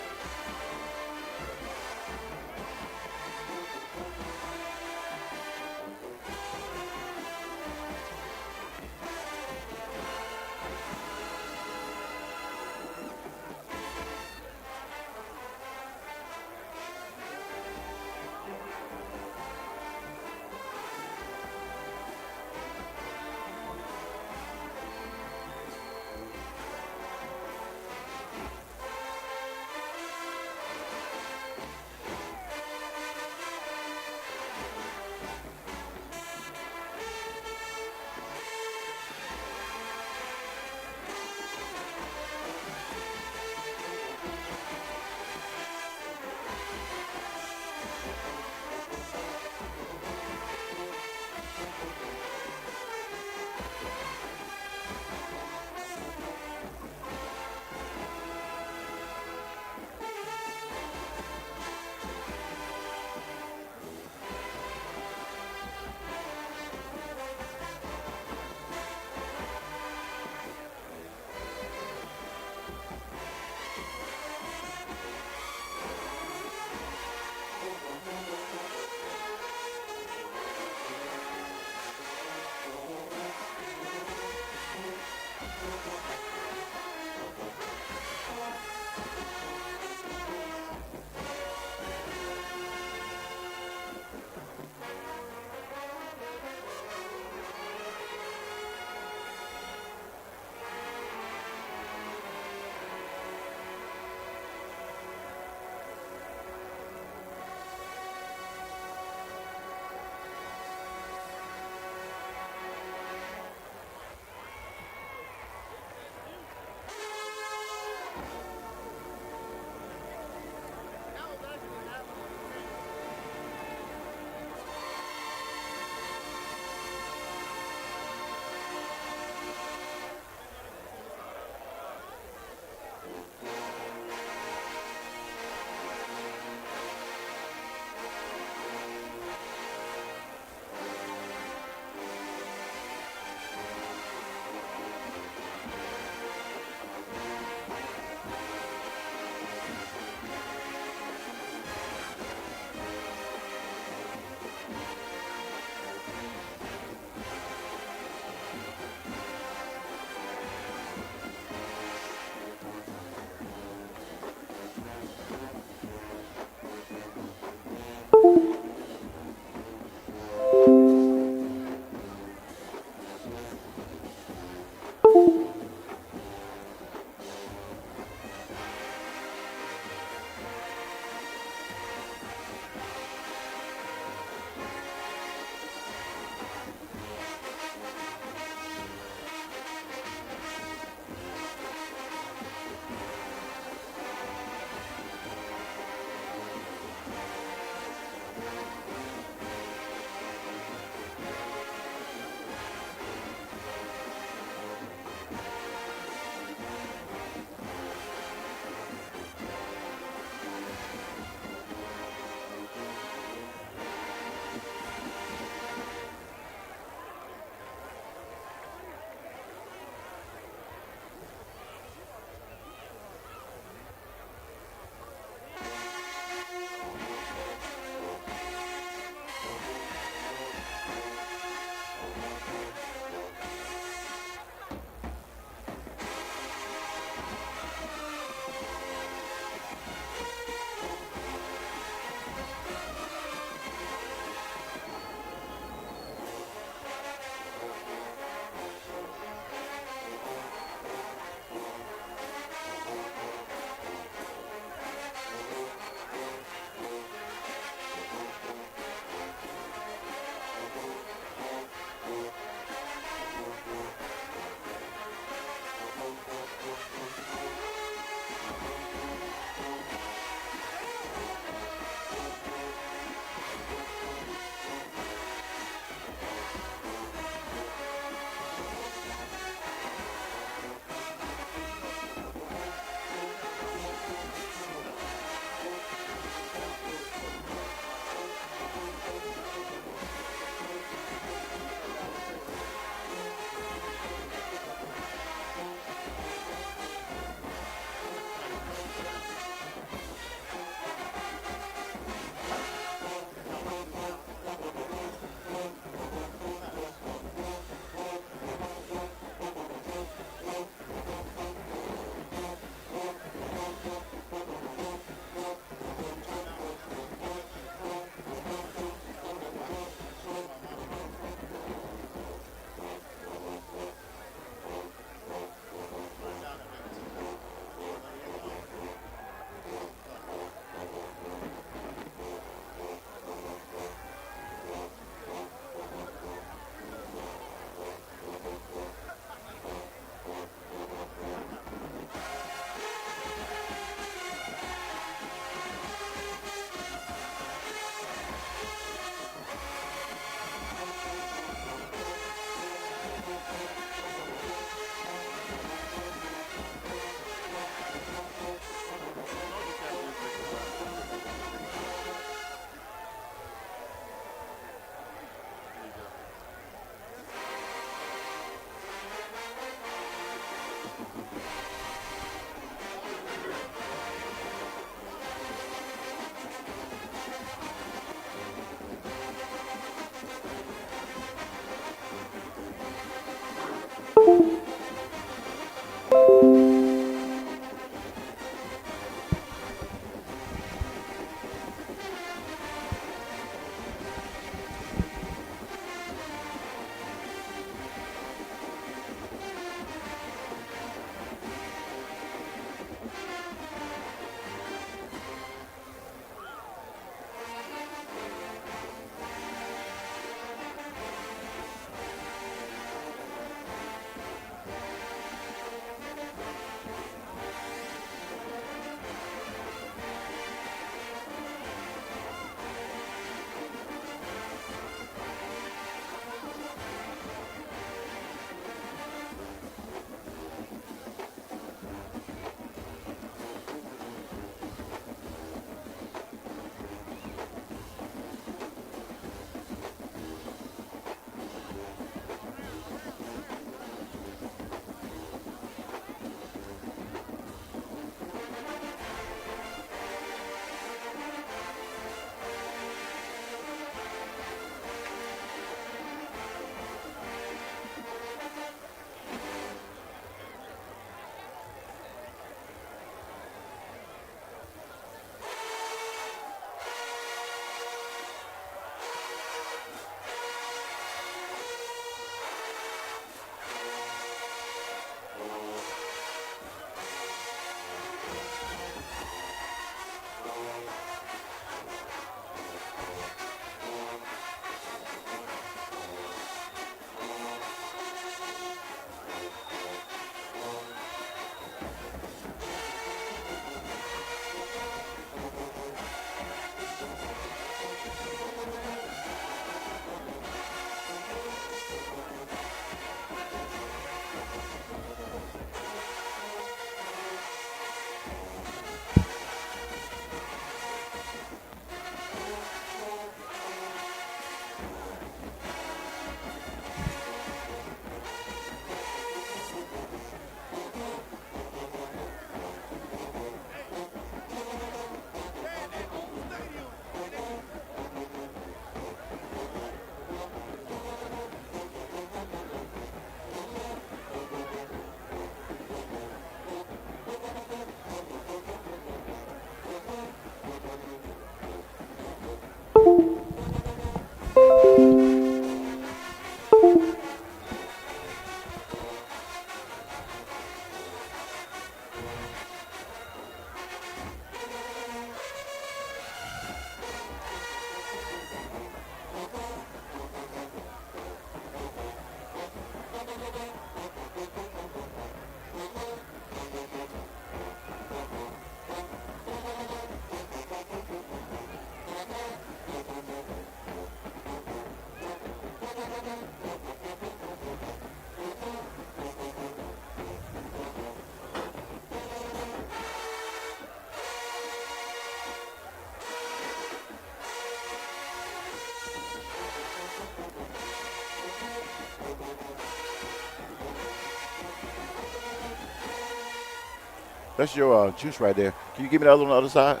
[SPEAKER 1] That's your juice right there. Can you give me the other one on the other side?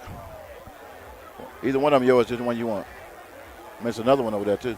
[SPEAKER 1] Either one of them yours, just the one you want. There's another one over there, too.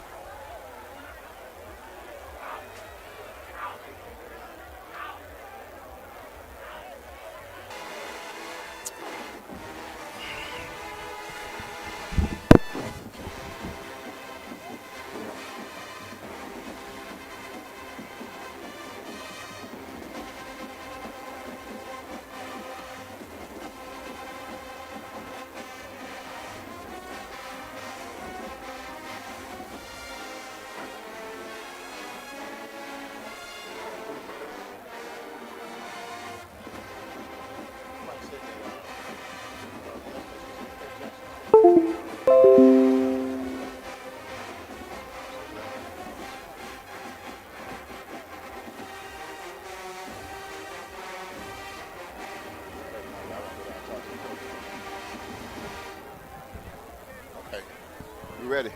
[SPEAKER 1] You ready?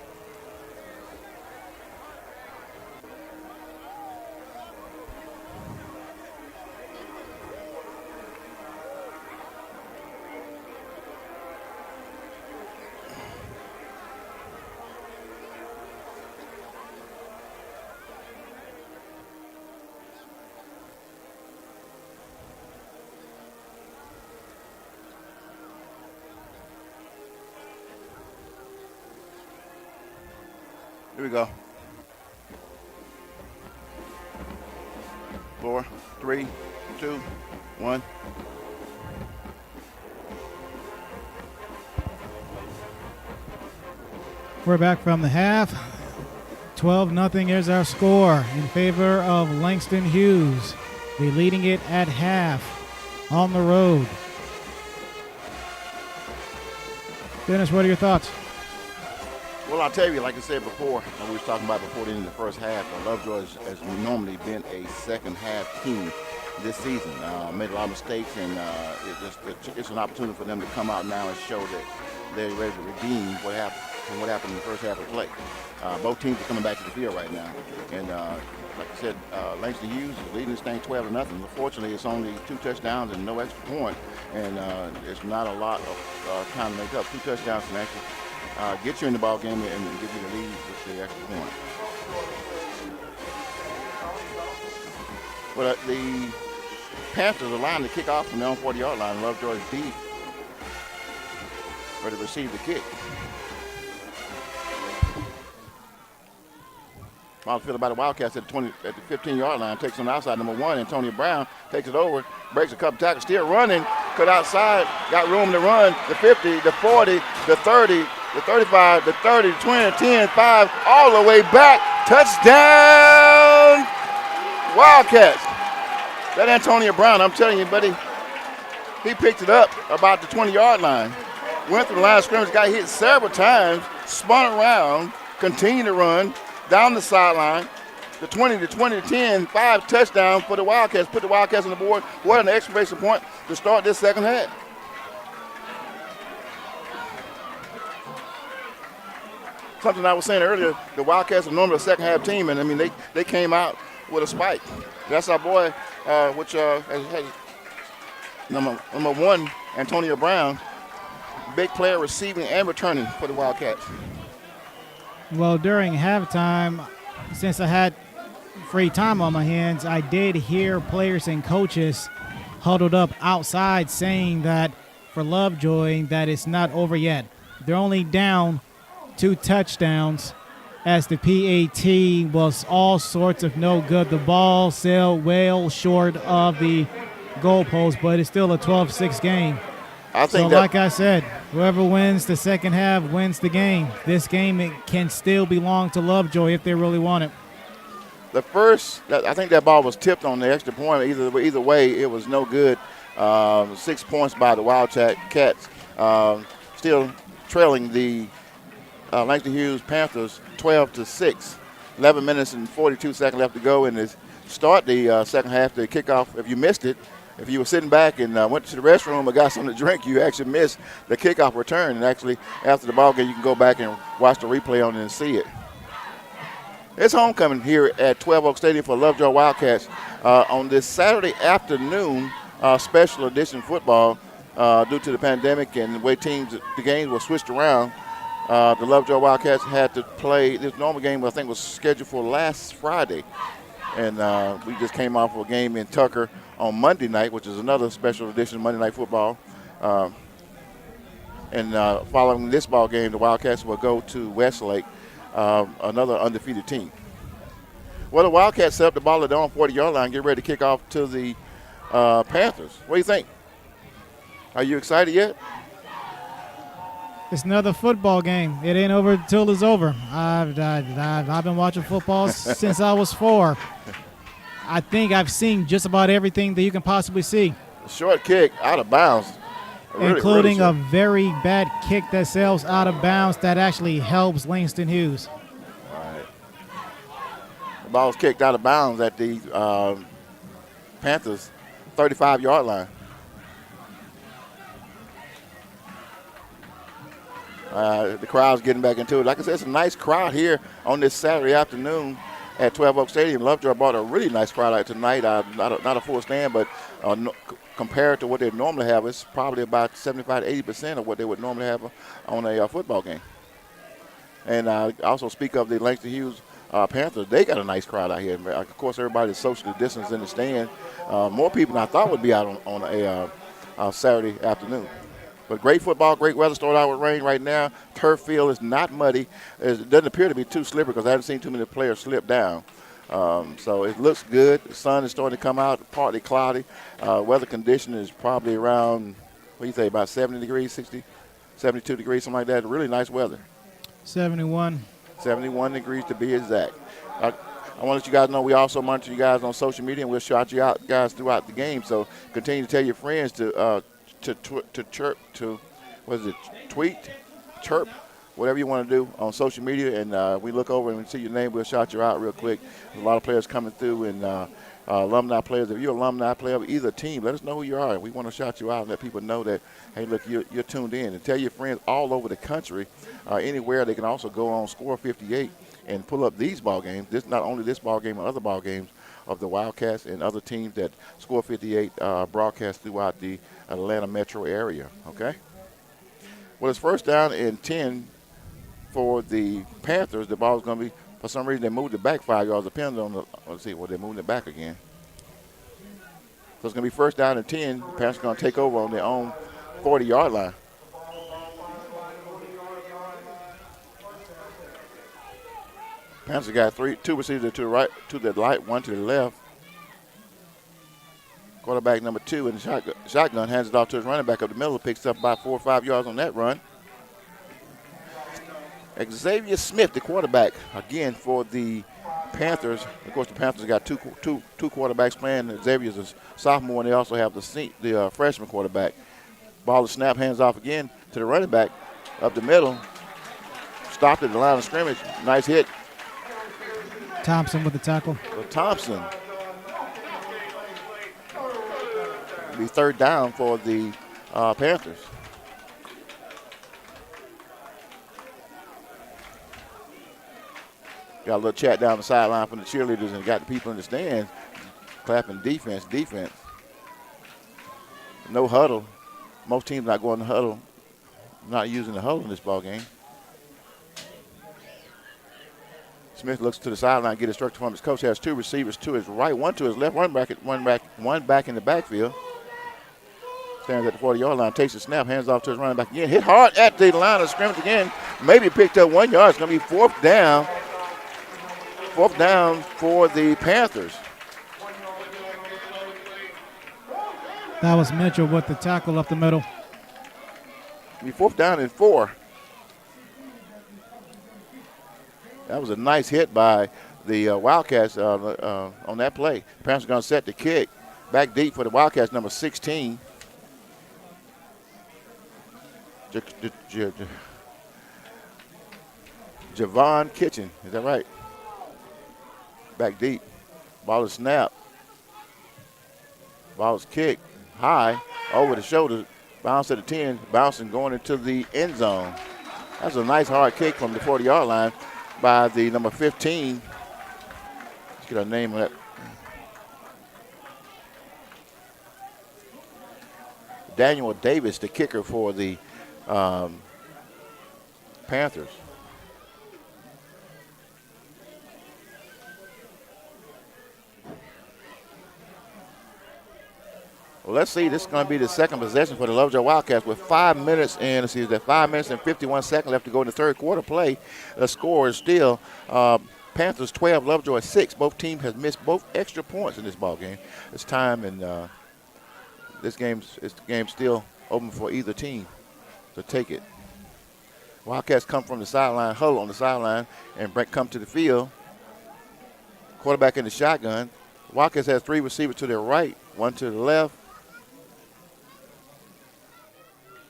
[SPEAKER 1] Here we go. 4, 3, 2, 1.
[SPEAKER 2] We're back from the half. 12-0 is our score in favor of Langston Hughes. We're leading it at half on the road. Dennis, what are your thoughts?
[SPEAKER 1] Well, I'll tell you, like I said before, we were talking about before the end of the first half, Lovejoy has normally been a second half team this season. Made a lot of mistakes, and it's an opportunity for them to come out now and show that they're ready to redeem what happened in the first half of play. Both teams are coming back to the field right now, and like I said, Langston Hughes is leading this thing 12-0. Unfortunately, it's only 2 touchdowns and no extra point, and it's not a lot of time to make up. 2 touchdowns can actually get you in the ball game and give you the lead with the extra point. But the Panthers are lined to kick off from the own 40-yard line. Lovejoy is deep, ready to receive the kick. How I feel about the Wildcats at the 15-yard line. Takes on the outside. Number 1, Antonio Brown takes it over, breaks a couple tackles, still running, cut outside, got room to run. The 50, the 40, the 30, the 35, the 30, the 20, 10, 5, all the way back. Touchdown, Wildcats. That Antonio Brown, I'm telling you, buddy, he picked it up about the 20-yard line. Went through the line of scrimmage, got hit several times, spun around, continued to run down the sideline. The 20, the 20, the 10, 5 touchdowns for the Wildcats. Put the Wildcats on the board. What an exclamation point to start this second half. Something I was saying earlier, the Wildcats are normally a second half team, and I mean they came out with a spike. That's our boy, which has number 1, Antonio Brown, big player receiving and returning for the Wildcats.
[SPEAKER 2] Well, during halftime, since I had free time on my hands, I did hear players and coaches huddled up outside saying that for Lovejoy that it's not over yet. They're only down 2 touchdowns as the PAT was all sorts of no good. The ball sailed well short of the goalpost, but it's still a 12-6 game. Like I said, whoever wins the second half wins the game. This game, it can still belong to Lovejoy if they really want it.
[SPEAKER 1] I think that ball was tipped on the extra point. Either way, it was no good. 6 points by the Wildcats, still trailing the Langston Hughes Panthers 12-6. 11 minutes and 42 seconds left to go in the start the second half. The kickoff, if you missed it, if you were sitting back and went to the restroom or got something to drink, you actually missed the kickoff return. And actually, after the ball game, you can go back and watch the replay on it and see it. It's homecoming here at 12 Oak Stadium for Lovejoy Wildcats on this Saturday afternoon special edition football due to the pandemic and the way the games were switched around. The Lovejoy Wildcats had to play this normal game, I think, was scheduled for last Friday. And we just came off of a game in Tucker on Monday night, which is another special edition of Monday Night Football. And following this ball game, the Wildcats will go to Westlake, another undefeated team. Well, the Wildcats set up the ball at their own 40-yard line, get ready to kick off to the Panthers. What do you think? Are you excited yet?
[SPEAKER 2] It's another football game. It ain't over until it's over. I've been watching football since I was 4. I think I've seen just about everything that you can possibly see.
[SPEAKER 1] Short kick out of bounds.
[SPEAKER 2] Including a very bad kick that sails out of bounds that actually helps Langston Hughes.
[SPEAKER 1] All right. The ball's kicked out of bounds at the Panthers' 35-yard line. The crowd's getting back into it. Like I said, it's a nice crowd here on this Saturday afternoon at 12 Oak Stadium. Lovejoy brought a really nice crowd out tonight. Not a full stand, but compared to what they normally have, it's probably about 75 to 80% of what they would normally have on a football game. And I also speak of the Langston Hughes Panthers. They got a nice crowd out here. Of course, everybody's socially distanced in the stand. More people than I thought would be out on a Saturday afternoon. But great football, great weather. Started out with rain right now. Turf field is not muddy. It doesn't appear to be too slippery because I haven't seen too many players slip down. So it looks good. The sun is starting to come out, partly cloudy. Weather condition is probably around, what do you say, about 70 degrees, 60, 72 degrees, something like that. Really nice weather.
[SPEAKER 2] 71.
[SPEAKER 1] 71 degrees to be exact. I want to let you guys know we also monitor you guys on social media, and we'll shout you out guys throughout the game. So continue to tell your friends to chirp, tweet, chirp, whatever you want to do on social media. And we look over and we see your name, we'll shout you out real quick. There's a lot of players coming through, and alumni players. If you're an alumni player of either team, let us know who you are. We want to shout you out and let people know that, hey, look, you're tuned in. And tell your friends all over the country, anywhere. They can also go on Score 58 and pull up these ball games. This, not only this ball game, but other ball games of the Wildcats and other teams that Score 58 broadcast throughout the Atlanta metro area. Okay. Well, it's first down and 10 for the Panthers. The ball is going to be, for some reason, they moved it back 5 yards. Depends on the, let's see, well, they're moving it back again. So it's going to be first down and 10. The Panthers are going to take over on their own 40-yard line. Panthers got two receivers to the right, to the right, one to the left. Quarterback number 2 in the shotgun hands it off to his running back up the middle. Picks up about 4 or 5 yards on that run. Xavier Smith, the quarterback, again for the Panthers. Of course, the Panthers got two quarterbacks playing. Xavier's a sophomore, and they also have the freshman quarterback. Ball is snap, hands off again to the running back up the middle. Stopped at the line of scrimmage. Nice hit.
[SPEAKER 2] Thompson with the tackle.
[SPEAKER 1] So Thompson. Be third down for the Panthers. Got a little chat down the sideline from the cheerleaders and got the people in the stands clapping defense. No huddle. Most teams not going to huddle, not using the huddle in this ball game. Smith looks to the sideline, get instruction from his coach. Has 2 receivers to his right, one to his left, one back in the backfield. Stands at the 40-yard line, takes the snap, hands off to his running back again. Hit hard at the line of scrimmage again. Maybe picked up 1 yard. It's going to be fourth down. Fourth down for the Panthers.
[SPEAKER 2] That was Mitchell with the tackle up the middle.
[SPEAKER 1] It'll be fourth down and 4. That was a nice hit by the Wildcats on that play. The Panthers are going to set the kick. Back deep for the Wildcats, number 16. Javon Kitchen, is that right? Back deep. Ball is snapped. Ball is kicked high over the shoulder. Bounce at the 10, bouncing going into the end zone. That's a nice hard kick from the 40-yard line by the number 15. Let's get our name on that. Daniel Davis, the kicker for the Panthers. Well, let's see. This is going to be the second possession for the Lovejoy Wildcats with 5 minutes and 5 minutes and 51 seconds left to go in the third quarter play. The score is still Panthers 12, Lovejoy 6. Both teams have missed both extra points in this ball game. It's time, and this game's still open for either team to take it. Wildcats come from the sideline, huddle on the sideline, and come to the field. Quarterback in the shotgun. Wildcats has 3 receivers to their right, 1 to the left.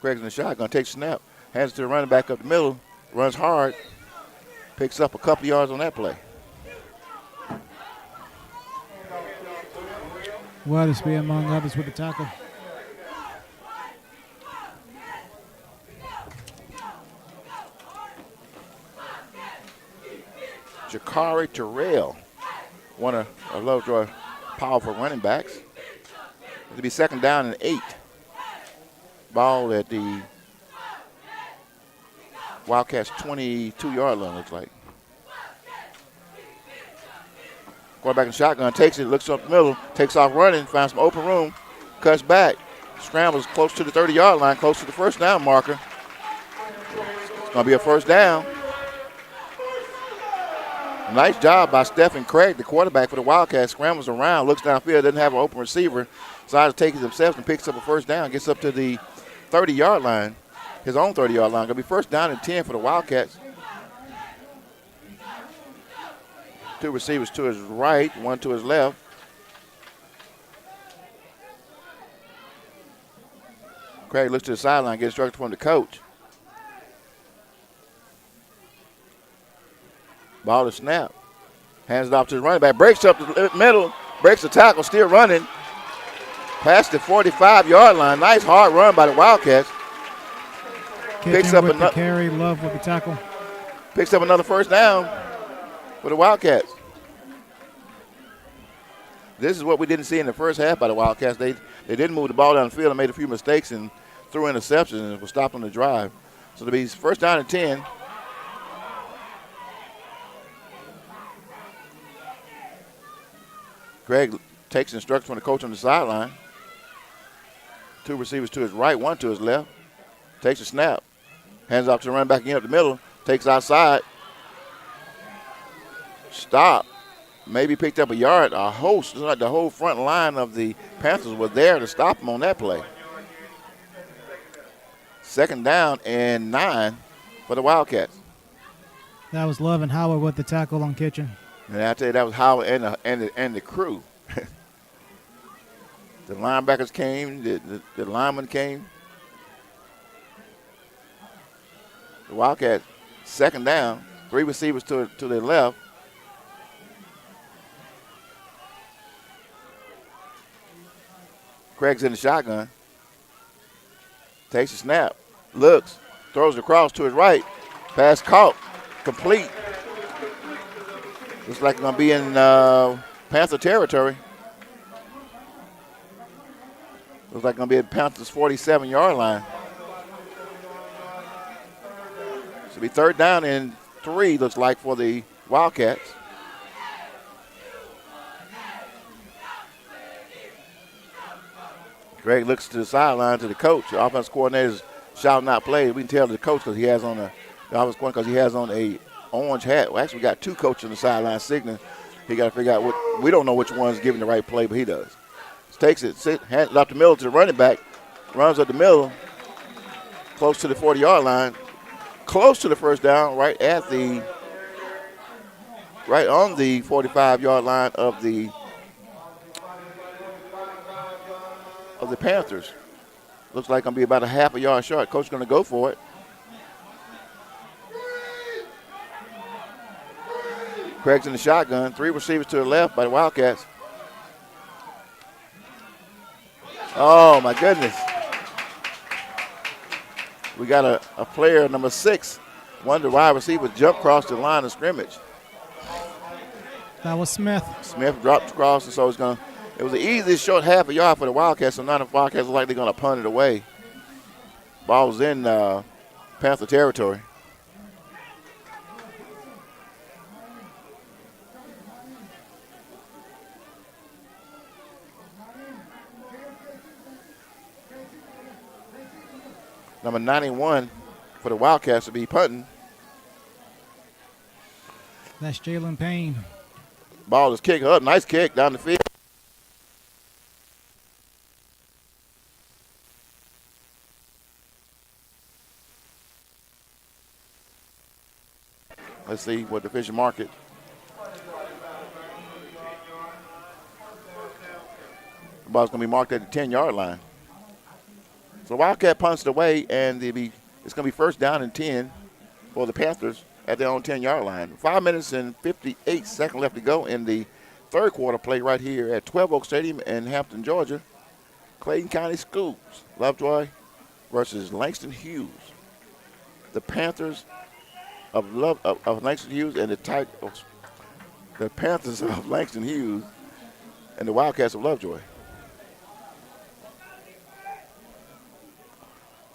[SPEAKER 1] Greg's in the shotgun, takes a snap, hands it to the running back up the middle, runs hard, picks up a couple yards on that play.
[SPEAKER 2] Weathersby among others with the tackle.
[SPEAKER 1] Jakari Terrell, one of Lovejoy powerful running backs. It'll be second down and 8. Ball at the Wildcats 22-yard line, looks like. Quarterback in shotgun takes it, looks up the middle, takes off running, finds some open room, cuts back, scrambles close to the 30-yard line, close to the first down marker. It's going to be a first down. Nice job by Stephen Craig, the quarterback for the Wildcats. Scrambles around, looks downfield, doesn't have an open receiver. Decides to take it himself and picks up a first down. Gets up to the 30-yard line, his own 30-yard line. Going to be first down and 10 for the Wildcats. Two receivers to his right, one to his left. Craig looks to the sideline, gets instructed from the coach. Ball is snapped. Hands it off to the running back. Breaks up the middle. Breaks the tackle. Still running. Past the 45-yard line. Nice hard run by the Wildcats.
[SPEAKER 2] Picks up another carry. Love with the tackle.
[SPEAKER 1] Picks up another first down for the Wildcats. This is what we didn't see in the first half by the Wildcats. They didn't move the ball down the field and made a few mistakes and threw interceptions and was stopping the drive. So it'll be first down and 10. Greg takes instructions from the coach on the sideline. Two receivers to his right, one to his left. Takes a snap. Hands off to the running back again up the middle. Takes outside. Stop. Maybe picked up a yard. A host, like the whole front line of the Panthers was there to stop him on that play. Second down and 9 for the Wildcats.
[SPEAKER 2] That was Love and Howard with the tackle on Kitchen.
[SPEAKER 1] And I tell you, that was Howard and the crew. The linebackers came, the linemen came. The Wildcats, second down, 3 receivers to their left. Craig's in the shotgun. Takes a snap, looks, throws it across to his right. Pass caught, complete. Looks like it's going to be in Panther territory. Looks like it's going to be at Panthers' 47-yard line. So it'll be third down and 3, looks like, for the Wildcats. Greg looks to the sideline to the coach. The offense coordinator's shouting out plays. We can tell the coach because he has on a orange hat. Well, actually, we got 2 coaches on the sideline signaling. He got to figure out what. We don't know which one's giving the right play, but he does. Takes it, hands it up the middle to the running back, runs up the middle, close to the 40-yard line, close to the first down, right on the 45-yard line of the Panthers. Looks like going to be about a half a yard short. Coach going to go for it. Craig's in the shotgun. 3 receivers to the left by the Wildcats. Oh, my goodness. We got a player, number 6, one of the wide receivers, jump across the line of scrimmage.
[SPEAKER 2] That was Smith.
[SPEAKER 1] Smith dropped across, and so it was the easiest short half a yard for the Wildcats, so now the Wildcats are likely going to punt it away. Ball was in Panther territory. Number 91 for the Wildcats to be punting.
[SPEAKER 2] That's Jalen Payne.
[SPEAKER 1] Ball is kicked up. Nice kick down the field. Let's see what the official mark it. The ball's going to be marked at the 10-yard line. So Wildcat punts it away, and it's going to be first down and 10 for the Panthers at their own 10-yard line. 5 minutes and 58 seconds left to go in the third quarter play right here at 12 Oak Stadium in Hampton, Georgia. Clayton County Schools, Lovejoy versus Langston Hughes. The Panthers of Langston Hughes and the Panthers of Langston Hughes and the Wildcats of Lovejoy.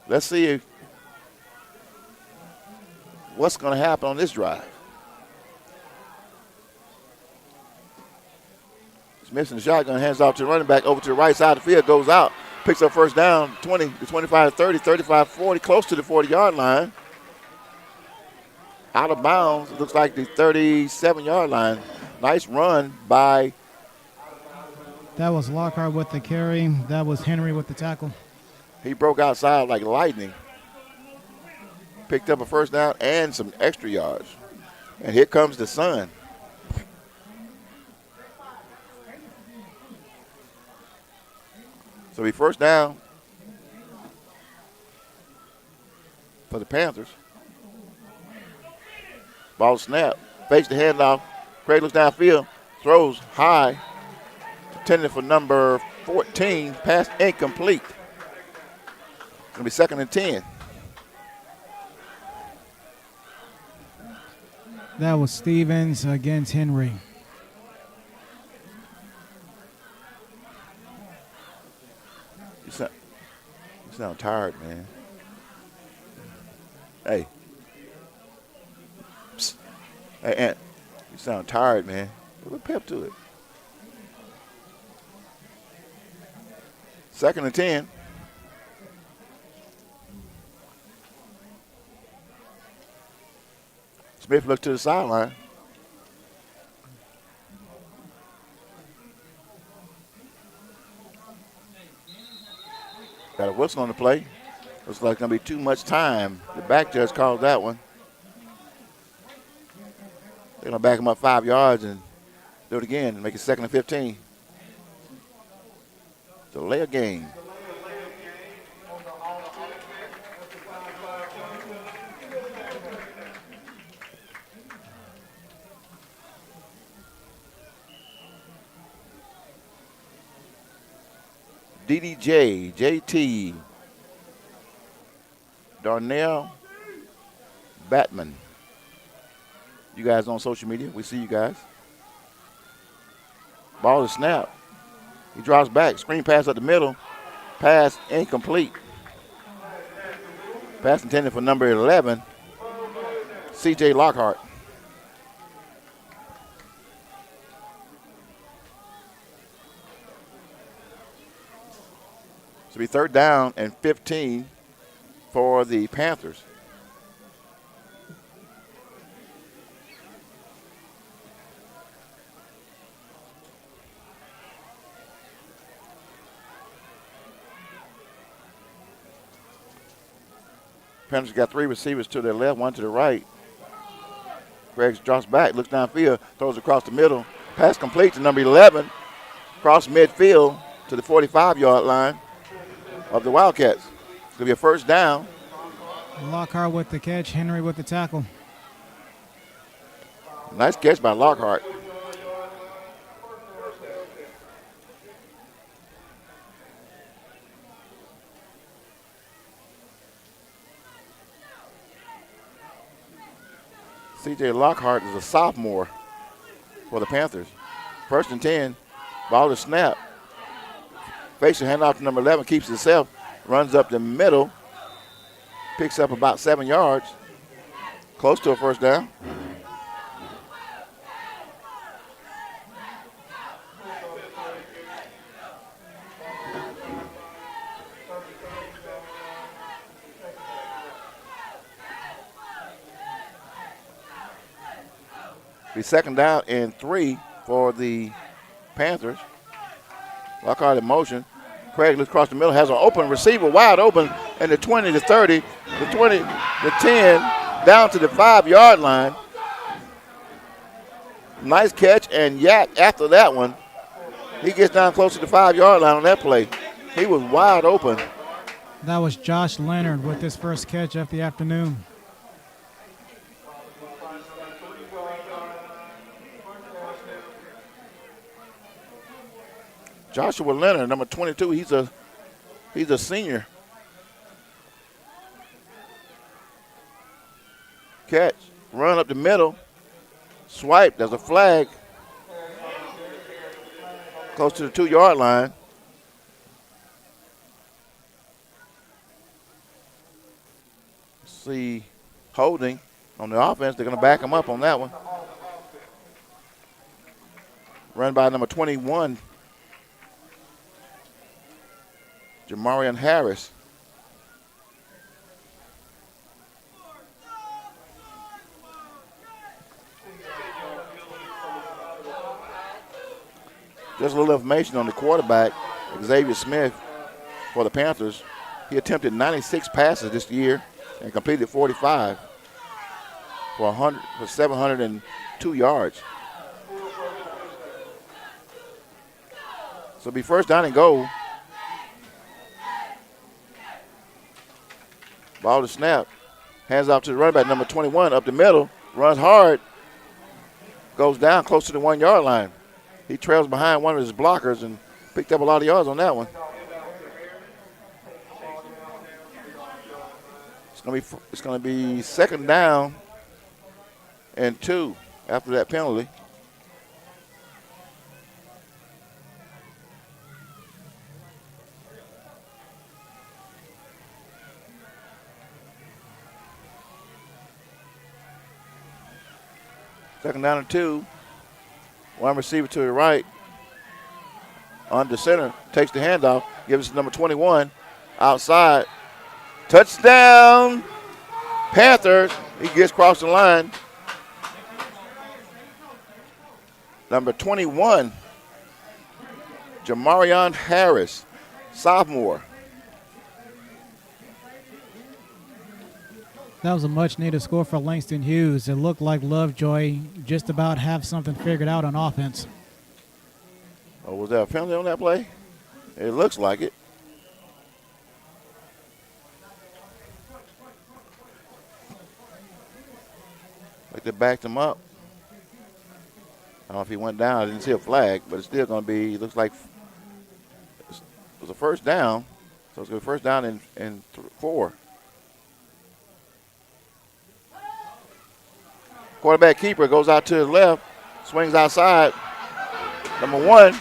[SPEAKER 1] Let's see what's going to happen on this drive. Smith in the shotgun, hands off to the running back, over to the right side of the field, goes out. Picks up first down, 20 to 25, 30, 35, 40, close to the 40-yard line. Out of bounds, it looks like the 37-yard line. Nice run by.
[SPEAKER 2] That was Lockhart with the carry. That was Henry with the tackle.
[SPEAKER 1] He broke outside like lightning. Picked up a first down and some extra yards. And here comes the sun. So we first down for the Panthers. Ball snap. Fakes the handoff. Craig looks downfield. Throws high. Intended for number 14. Pass incomplete. It's going to be 2nd and 10.
[SPEAKER 2] That was Stevens against Henry.
[SPEAKER 1] You sound tired, man. Hey. Psst. Hey, Ant. You sound tired, man. Put pep to it. 2nd and 10. Smith looked to the sideline. Got a whistle on the play. Looks like going to be too much time. The back judge called that one. They're going to back him up 5 yards and do it again and make it 2nd and 15. Delay a game. DDJ, JT, Darnell, Batman. You guys on social media? We see you guys. Ball is snapped. He drops back. Screen pass up the middle. Pass incomplete. Pass intended for number 11, C.J. Lockhart. So be 3rd down and 15 for the Panthers. Panthers got 3 receivers to their left, 1 to the right. Griggs drops back, looks downfield, throws across the middle. Pass complete to number 11, across midfield to the 45-yard line of the Wildcats. It's going to be a first down.
[SPEAKER 2] Lockhart with the catch, Henry with the tackle.
[SPEAKER 1] Nice catch by Lockhart. C.J. Lockhart is a sophomore for the Panthers. 1st and 10, ball to snap. Fakes the handoff to number 11, keeps himself, runs up the middle, picks up about 7 yards, close to a first down. Be 2nd down and 3 for the Panthers. Lockhart in motion. Craig looks across the middle, has an open receiver, wide open, and the 20 to 30, the 20 to 10, down to the 5-yard line. Nice catch, and Yak after that one. He gets down close to the 5-yard line on that play. He was wide open.
[SPEAKER 2] That was Josh Leonard with his first catch of the afternoon.
[SPEAKER 1] Joshua Leonard, number 22, he's a senior. Catch, run up the middle, swipe, there's a flag. Close to the 2-yard line. See holding on the offense. They're going to back him up on that one. Run by number 21. Jamarian Harris. Just a little information on the quarterback, Xavier Smith, for the Panthers. He attempted 96 passes this year and completed 45 for 702 yards. So it'll be first down and goal. Ball to snap. Hands off to the running back, number 21, up the middle. Runs hard. Goes down close to the 1 yard line. He trails behind one of his blockers and picked up a lot of yards on that one. It's going to be second down and 2 after that penalty. Second down and 2. One receiver to the right. Under center. Takes the handoff. Gives it to number 21. Outside. Touchdown. Panthers. He gets across the line. Number 21. Jamarian Harris. Sophomore.
[SPEAKER 2] That was a much-needed score for Langston Hughes. It looked like Lovejoy just about have something figured out on offense.
[SPEAKER 1] Oh, was there a penalty on that play? It looks like it. Like they backed him up. I don't know if he went down. I didn't see a flag, but it's still going to be, it looks like it was a first down. So it's going to be first down and 4. Quarterback keeper goes out to the left, swings outside. Number 1,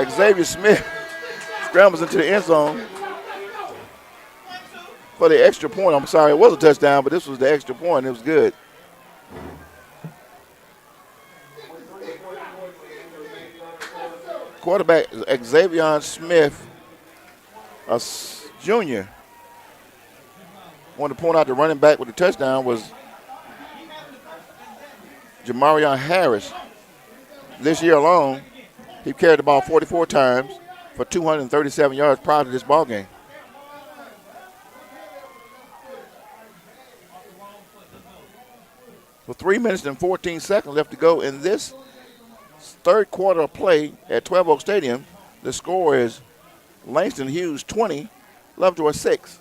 [SPEAKER 1] Xavier Smith scrambles into the end zone for the extra point. I'm sorry, it was a touchdown, but this was the extra point. It was good. Quarterback Xavier Smith, a junior. Wanted to point out the running back with the touchdown was Jamarian Harris. This year alone, he carried the ball 44 times for 237 yards prior to this ball game. With 3 minutes and 14 seconds left to go in this third quarter of play at 12 Oak Stadium, the score is Langston Hughes 20, Lovejoy 6.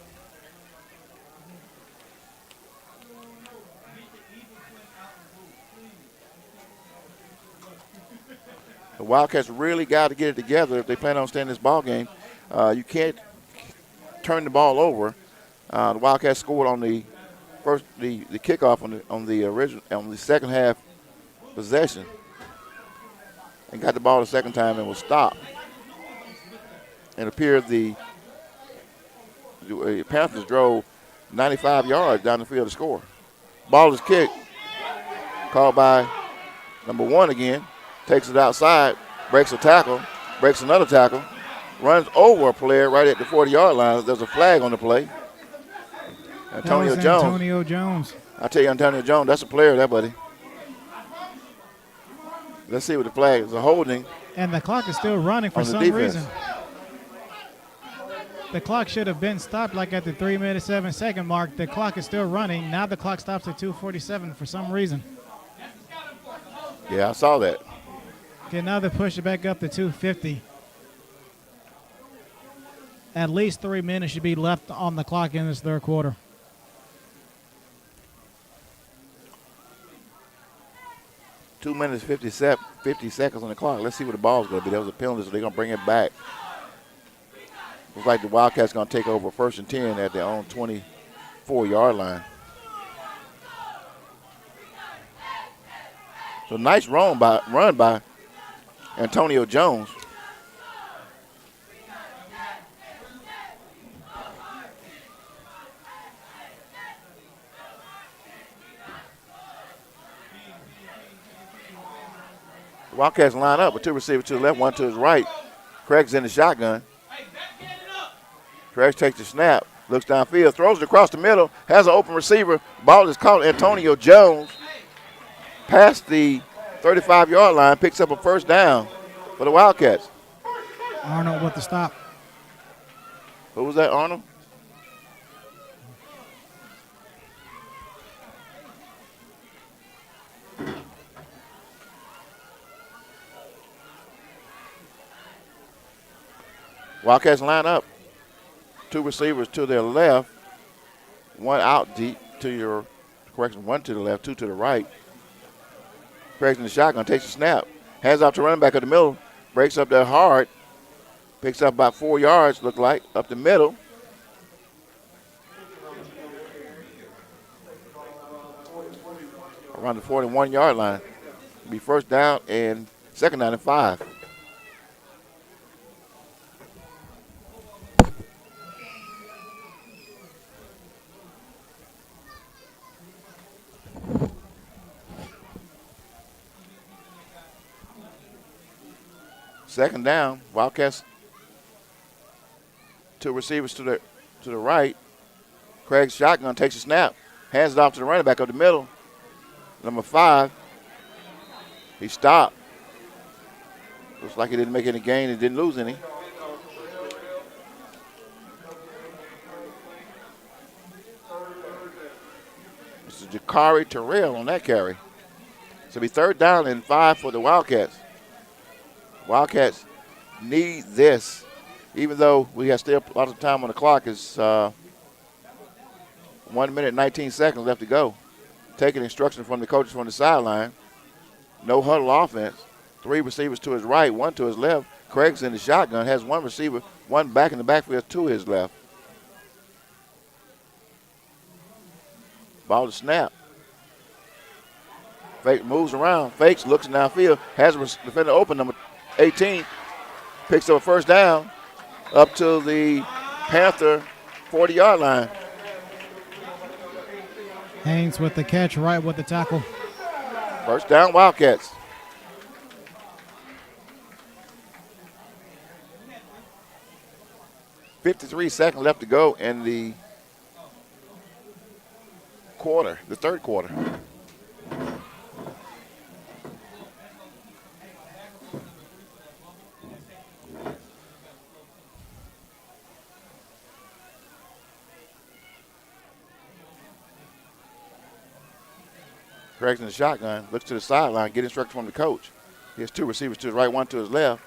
[SPEAKER 1] The Wildcats really got to get it together if they plan on staying in this ball game. You can't turn the ball over. The Wildcats scored on the kickoff on the second half possession, and got the ball the second time and was stopped. It appeared the Panthers drove 95 yards down the field to score. Ball is kicked, called by number 1 again. Takes it outside, breaks a tackle, breaks another tackle, runs over a player right at the 40-yard line. There's a flag on the play. Antonio Jones. I tell you, Antonio Jones, that's a player there, buddy. Let's see what the flag is. A holding.
[SPEAKER 2] And the clock is still running for some reason. The clock should have been stopped like at the 3 minute 7 second mark. The clock is still running. Now the clock stops at 2:47 for some reason.
[SPEAKER 1] Yeah, I saw that.
[SPEAKER 2] Okay, now they push it back up to 2:50. At least 3 minutes should be left on the clock in this third quarter.
[SPEAKER 1] Two minutes, 50 seconds on the clock. Let's see what the ball's going to be. That was a penalty, so they're going to bring it back. Looks like the Wildcats going to take over first and 10 at their own 24-yard line. So nice run by Antonio Jones. The Wildcats line up with 2 receivers to the left, 1 to his right. Craig's in the shotgun. Craig takes the snap, looks downfield, throws it across the middle, has an open receiver. Ball is caught. Antonio Jones past the 35-yard line, picks up a first down for the Wildcats.
[SPEAKER 2] Arnold with the stop.
[SPEAKER 1] Who was that, Arnold? Wildcats line up. Two receivers to their left, one out deep to your correction, one to the left, two to the right. Craig's in the shotgun, takes the snap, hands off to running back up the middle, breaks up there hard, picks up about 4 yards, look like, up the middle. Around the 41-yard line. It'll be first down and second down and 5. Second down, Wildcats. Two receivers to the right. Craig's shotgun takes a snap, hands it off to the running back up the middle. Number 5. He stopped. Looks like he didn't make any gain and didn't lose any. This is Jakari Terrell on that carry. So it'll be third down and 5 for the Wildcats. Wildcats need this, even though we have still a lot of time on the clock. It's 1 minute and 19 seconds left to go. Taking instruction from the coaches from the sideline. No huddle offense. 3 receivers to his right, 1 to his left. Craig's in the shotgun, has 1 receiver, 1 back in the backfield to his left. Ball to snap. Fake moves around, fakes, looks downfield, has a defender open, number 18, picks up a first down up to the Panther 40-yard line.
[SPEAKER 2] Haynes with the catch, right with the tackle.
[SPEAKER 1] First down, Wildcats. .53 seconds left to go in the quarter, the third quarter. Craig's in the shotgun, looks to the sideline, get instructions from the coach. He has 2 receivers to his right, 1 to his left.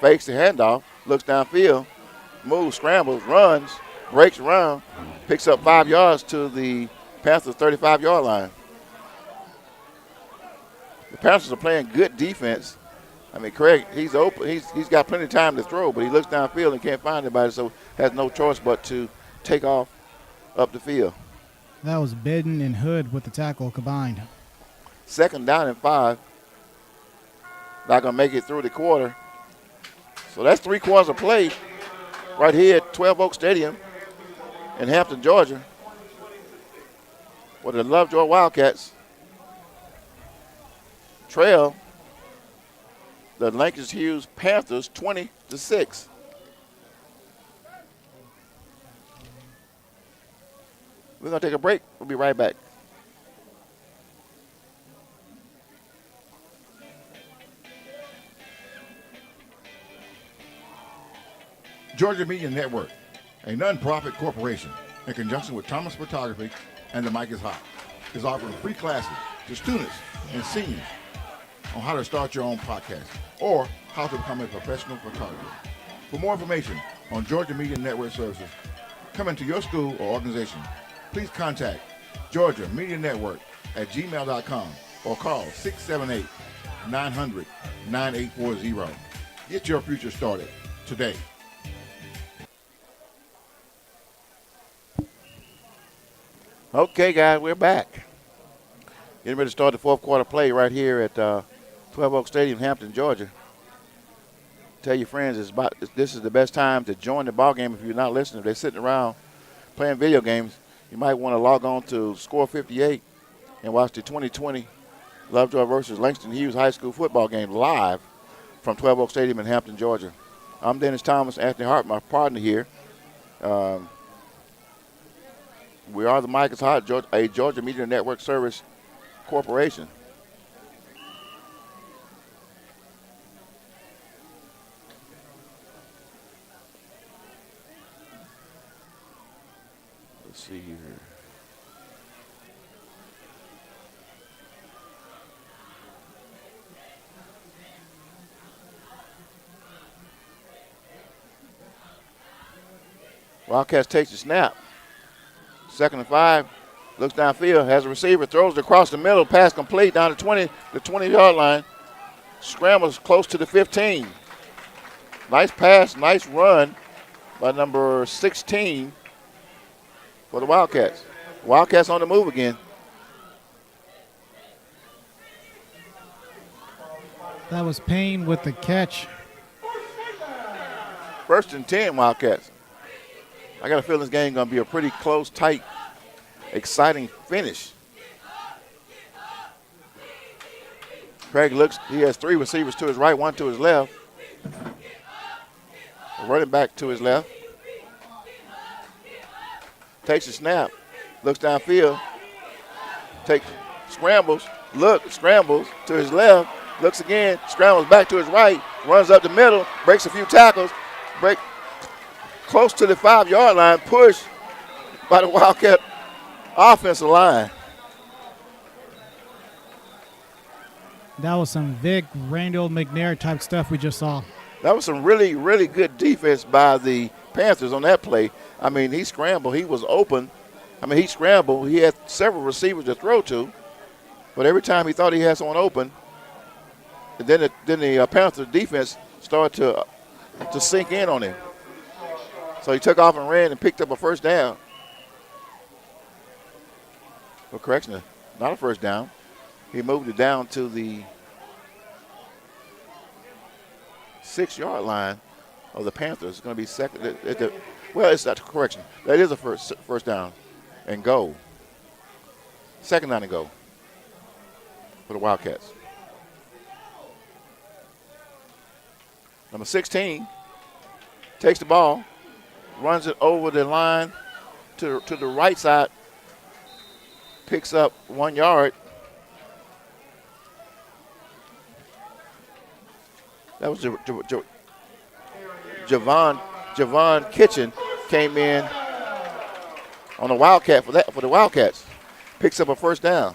[SPEAKER 1] Fakes the handoff, looks downfield, moves, scrambles, runs, breaks around, picks up 5 yards to the Panthers' 35-yard line. The Panthers are playing good defense. I mean, Craig, he's open. He's got plenty of time to throw, but he looks downfield and can't find anybody, so has no choice but to take off up the field.
[SPEAKER 2] That was Bedden and Hood with the tackle combined.
[SPEAKER 1] Second down and 5. Not going to make it through the quarter. So that's 3 quarters of play right here at 12 Oak Stadium in Hampton, Georgia, where the Lovejoy Wildcats trail the Langston Hughes Panthers 20-6. We're going to take a break. We'll be right back.
[SPEAKER 3] Georgia Media Network, a nonprofit corporation in conjunction with Thomas Photography and The Mic is Hot, is offering free classes to students and seniors on how to start your own podcast or how to become a professional photographer. For more information on Georgia Media Network services coming to your school or organization, please contact Georgia Media Network at gmail.com or call 678-900-9840. Get your future started today.
[SPEAKER 1] Okay, guys, we're back. Getting ready to start the fourth quarter play right here at 12 Oak Stadium, Hampton, Georgia. Tell your friends this is the best time to join the ball game if you're not listening. If they're sitting around playing video games, you might want to log on to Score 58 and watch the 2020 Lovejoy versus Langston Hughes High School football game live from 12 Oak Stadium in Hampton, Georgia. I'm Dennis Thomas, Anthony Hart, my partner here. We are the Mike is Hot, a Georgia Media Network Service Corporation. Let's see here. Wildcats takes the snap. 2nd and 5. Looks downfield, has a receiver, throws it across the middle, pass complete down to the 20-yard line. Scrambles close to the 15. Nice pass, nice run by number 16 for the Wildcats. Wildcats on the move again.
[SPEAKER 2] That was Payne with the catch.
[SPEAKER 1] 1st and 10, Wildcats. I got a feeling this game going to be a pretty close, tight, exciting finish. Craig looks, he has 3 receivers to his right, 1 to his left. Running back to his left. Takes the snap, looks downfield, scrambles to his left, looks again, scrambles back to his right, runs up the middle, breaks a few tackles, close to the 5-yard line, push by the Wildcat offensive line.
[SPEAKER 2] That was some Vic Randall McNair type stuff we just saw.
[SPEAKER 1] That was some really, really good defense by the Panthers on that play. I mean, he scrambled. He was open. He scrambled. He had several receivers to throw to. But every time he thought he had someone open, then the Panthers defense started to sink in on him. So he took off and ran and picked up a 1st down. Well, correction, not a 1st down. He moved it down to the 6-yard line of the Panthers. It's going to be second. Well, it's not correction. That is a first down and goal. 2nd down and goal for the Wildcats. Number 16 takes the ball, runs it over the line to the right side, picks up 1 yard. That was Javon Kitchen came in on the Wildcat for the Wildcats. Picks up a 1st down.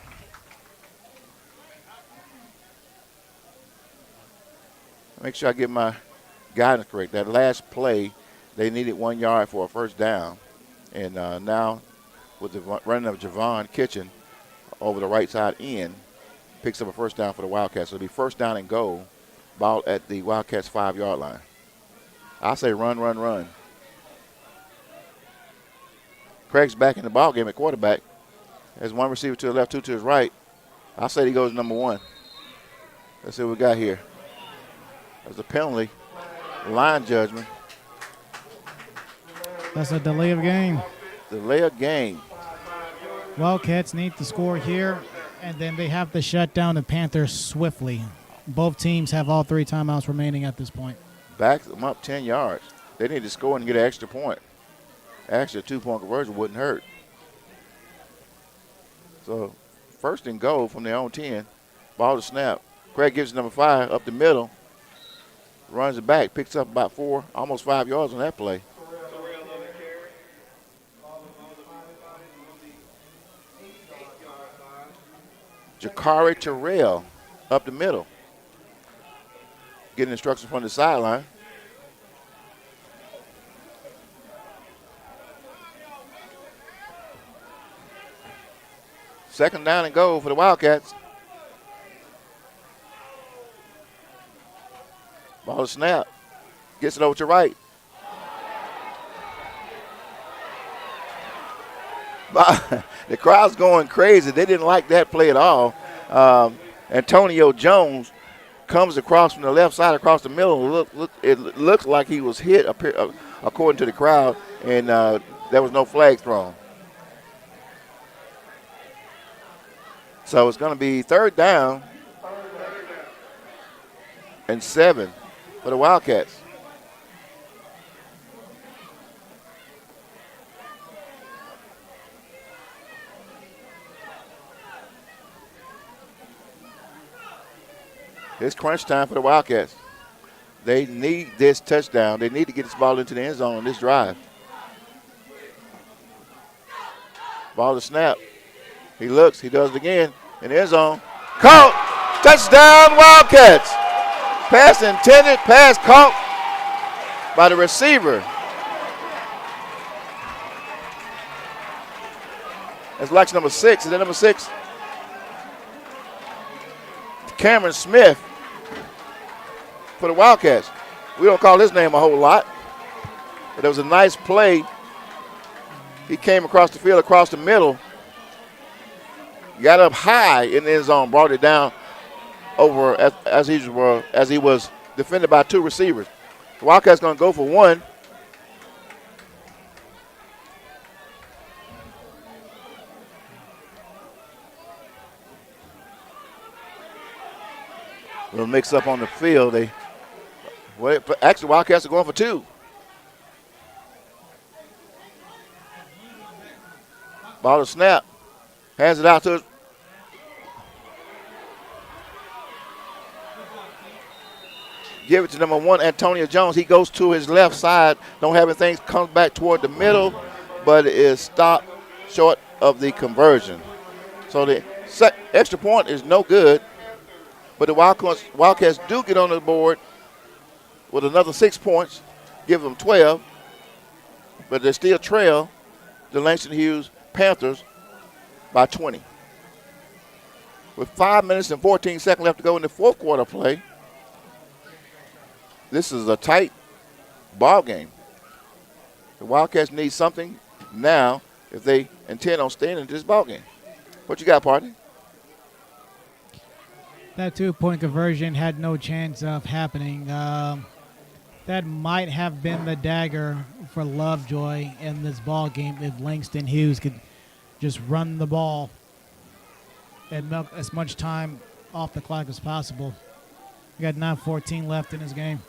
[SPEAKER 1] Make sure I get my guidance correct. That last play, they needed 1 yard for a 1st down. And now with the running of Javon Kitchen over the right side in, picks up a 1st down for the Wildcats. So it'll be 1st down and goal. Ball at the Wildcats 5-yard line. I say run, run, run. Craig's back in the ball game at quarterback. There's 1 receiver to the left, 2 to his right. I say he goes number 1. Let's see what we got here. There's a penalty, line judgment.
[SPEAKER 2] That's a delay of game.
[SPEAKER 1] Delay of game.
[SPEAKER 2] Wildcats need to score here, and then they have to shut down the Panthers swiftly. Both teams have all 3 timeouts remaining at this point.
[SPEAKER 1] Back them up 10 yards. They need to score and get an extra point. Actually, a 2-point conversion wouldn't hurt. So, 1st and goal from their own 10. Ball to snap. Craig gives it number 5 up the middle. Runs it back, picks up about 4, almost 5 yards on that play. Jakari Terrell up the middle. Getting instructions from the sideline. Second down and goal for the Wildcats. Ball to snap. Gets it over to right. The crowd's going crazy. They didn't like that play at all. Antonio Jones comes across from the left side across the middle. It looks like he was hit according to the crowd, and there was no flag thrown. So it's going to be 3rd down and 7 for the Wildcats. It's crunch time for the Wildcats. They need this touchdown. They need to get this ball into the end zone on this drive. Ball to snap. He looks. He does it again in the end zone. Caught. Touchdown, Wildcats. Pass intended. Pass caught by the receiver. That's Langston number 6. Is that number 6? Cameron Smith for the Wildcats. We don't call his name a whole lot, but it was a nice play. He came across the field, across the middle, got up high in the end zone, brought it down over as he was defended by 2 receivers. The Wildcats going to go for 1. Little mix up on the field. Actually, Wildcats are going for 2. Ball to snap. Hands it out to give it to number 1, Antonio Jones. He goes to his left side. Don't have anything. Comes back toward the middle, but it is stopped short of the conversion. So the extra point is no good. But the Wildcats do get on the board with another 6 points, give them 12. But they still trail the Langston Hughes Panthers by 20. With 5 minutes and 14 seconds left to go in the fourth quarter play, this is a tight ball game. The Wildcats need something now if they intend on staying in this ball game. What you got, partner?
[SPEAKER 5] That 2-point conversion had no chance of happening. That might have been the dagger for Lovejoy in this ball game if Langston Hughes could just run the ball and milk as much time off the clock as possible. We got 9:14 left in this game.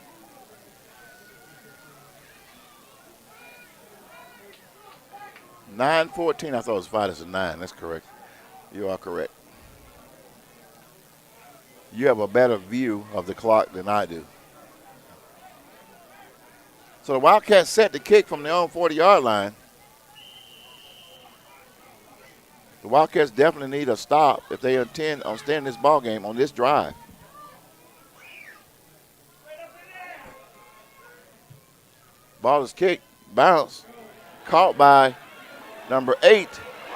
[SPEAKER 1] $9:14. I thought it was 5 to 9. That's correct. You are correct. You have a better view of the clock than I do. So the Wildcats set the kick from their own 40-yard line. The Wildcats definitely need a stop if they intend on staying in this ball game on this drive. Ball is kicked, bounce, caught by number 8.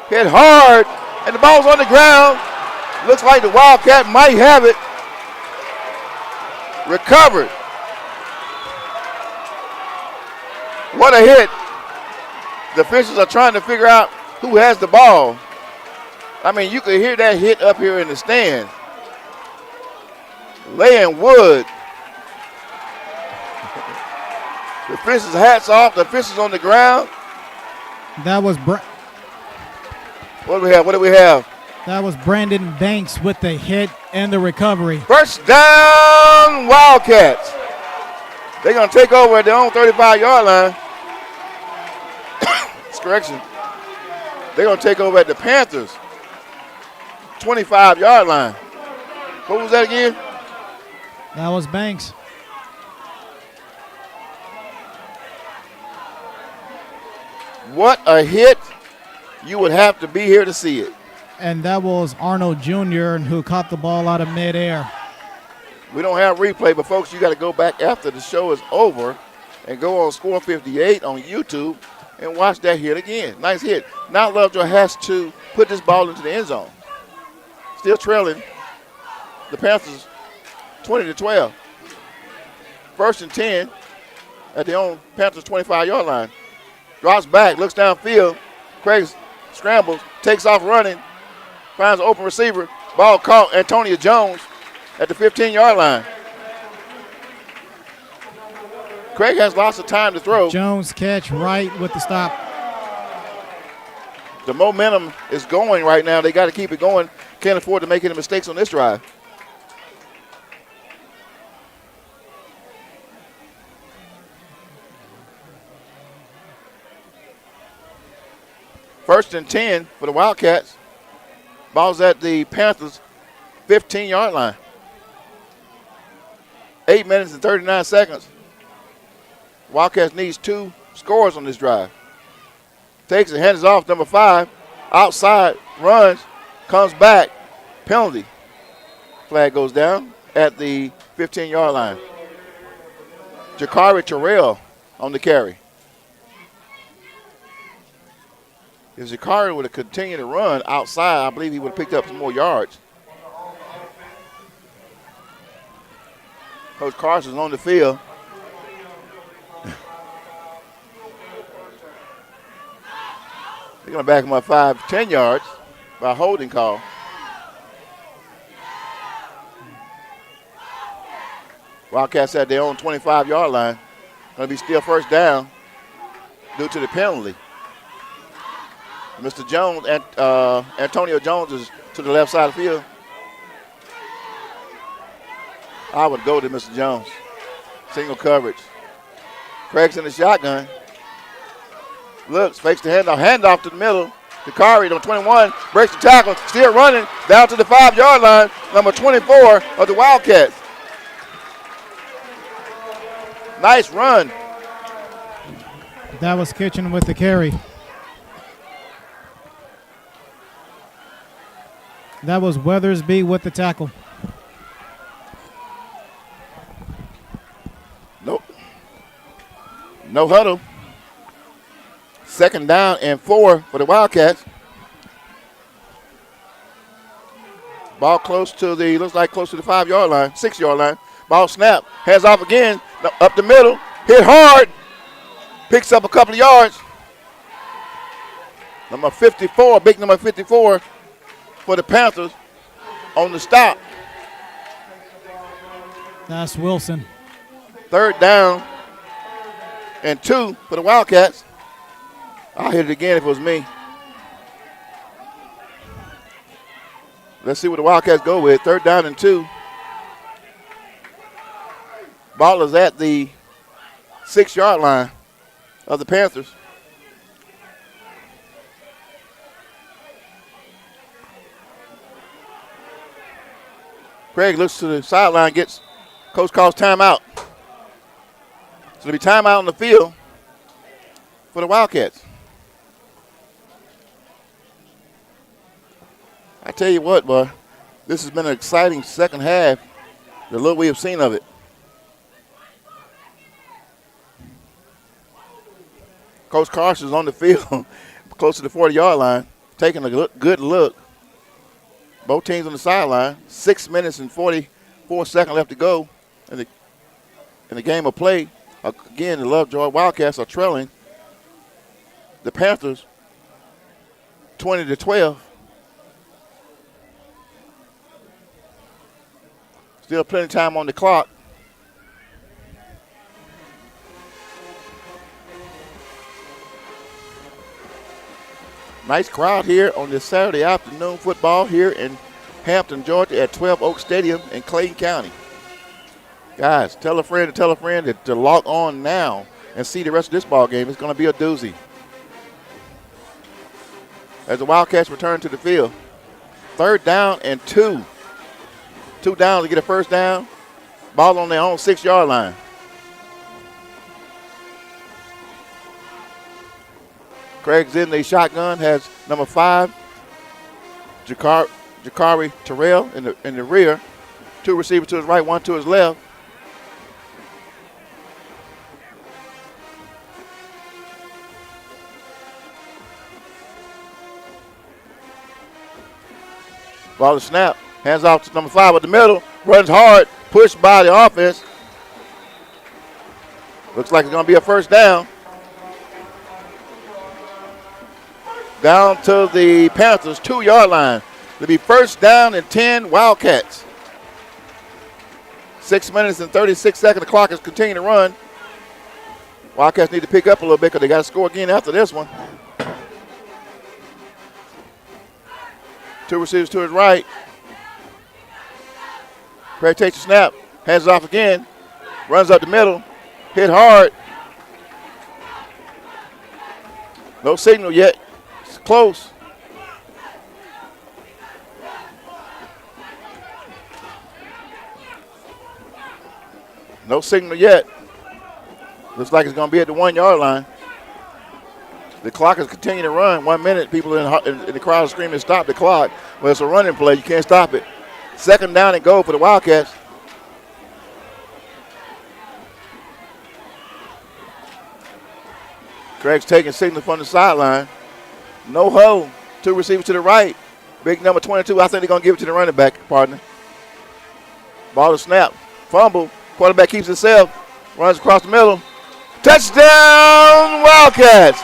[SPEAKER 1] Hit hard, and the ball's on the ground. Looks like the Wildcat might have it. Recovered. What a hit. The officials are trying to figure out who has the ball. I mean, you could hear that hit up here in the stand. Laying wood. The officials' hats off. The officials on the ground.
[SPEAKER 5] That was
[SPEAKER 1] What do we have? What do we have?
[SPEAKER 5] That was Brandon Banks with the hit and the recovery.
[SPEAKER 1] First down, Wildcats. They're going to take over at their own 35-yard line. Correction. They're going to take over at the Panthers' 25-yard line. What was that again?
[SPEAKER 5] That was Banks.
[SPEAKER 1] What a hit. You would have to be here to see it.
[SPEAKER 5] And that was Arnold Jr. who caught the ball out of midair.
[SPEAKER 1] We don't have replay, but folks, you got to go back after the show is over and go on Score 58 on YouTube and watch that hit again. Nice hit. Now Lovejoy has to put this ball into the end zone. Still trailing the Panthers 20-12. 1st and 10 at their own Panthers 25-yard line. Drops back, looks downfield. Craig scrambles, takes off running, finds an open receiver. Ball caught, Antonio Jones at the 15-yard line. Craig has lots of time to throw.
[SPEAKER 5] Jones catch right with the stop.
[SPEAKER 1] The momentum is going right now. They got to keep it going. Can't afford to make any mistakes on this drive. First and 10 for the Wildcats. Ball's at the Panthers' 15-yard line. 8 minutes and 39 seconds. Wildcats needs 2 scores on this drive. Takes it, hands it off, number 5. Outside, runs, comes back. Penalty. Flag goes down at the 15-yard line. Jakari Terrell on the carry. If Jakari would have continued to run outside, I believe he would have picked up some more yards. Coach Carson's on the field. They're going to back him up 5-10 yards by a holding call. Wildcats at their own 25-yard line. Going to be still first down due to the penalty. Mr. Jones, Antonio Jones is to the left side of the field. I would go to Mr. Jones. Single coverage. Craig's in the shotgun. Looks, fakes the handoff to the middle. Jakari on 21, breaks the tackle, still running down to the 5-yard line. Number 24 of the Wildcats. Nice run.
[SPEAKER 5] That was Kitchen with the carry. That was Weathersby with the tackle.
[SPEAKER 1] Nope. No huddle. Second down and 4 for the Wildcats. Ball close to the, looks like close to the 5-yard line, 6-yard line. Ball snap, hands off again, up the middle, hit hard, picks up a couple of yards. Number 54, big number 54 for the Panthers on the stop.
[SPEAKER 5] That's Wilson.
[SPEAKER 1] Third down and 2 for the Wildcats. I'll hit it again if it was me. Let's see what the Wildcats go with. Third down and 2. Ball is at the 6-yard line of the Panthers. Craig looks to the sideline, gets, coach calls timeout. So there'll be timeout on the field for the Wildcats. I tell you what, boy, this has been an exciting second half, the little we have seen of it. Coach Carson's on the field, close to the 40-yard line, taking a good look. Both teams on the sideline. 6 minutes and 44 seconds left to go in the game of play. Again, the Lovejoy Wildcats are trailing the Panthers 20-12. Still plenty of time on the clock. Nice crowd here on this Saturday afternoon football here in Hampton, Georgia at 12 Oak Stadium in Clayton County. Guys, tell a friend to log on now and see the rest of this ball game. It's going to be a doozy. As the Wildcats return to the field. Third down and 2. 2 downs to get a first down. Ball on their own 6-yard line. Craig's in the shotgun, has number 5, Jakari Terrell in the rear. 2 receivers to his right, 1 to his left. Ball to snap, hands off to number 5 at the middle, runs hard, pushed by the offense. Looks like it's going to be a first down. Down to the Panthers' 2-yard line. It'll be first down and 10 Wildcats. 6 minutes and 36 seconds. The clock is continuing to run. Wildcats need to pick up a little bit because they got to score again after this one. 2 receivers to his right. Craig takes the snap, hands it off again, runs up the middle, hit hard. No signal yet. It's close. No signal yet. Looks like it's going to be at the 1 yard line. The clock is continuing to run. 1 minute. People in the crowd are screaming, stop the clock. Well, it's a running play. You can't stop it. 2nd down and goal for the Wildcats. Craig's taking signal from the sideline. No huddle. 2 receivers to the right. Big number 22. I think they're going to give it to the running back partner. Ball to snap. Fumble. Quarterback keeps himself. Runs across the middle. Touchdown, Wildcats.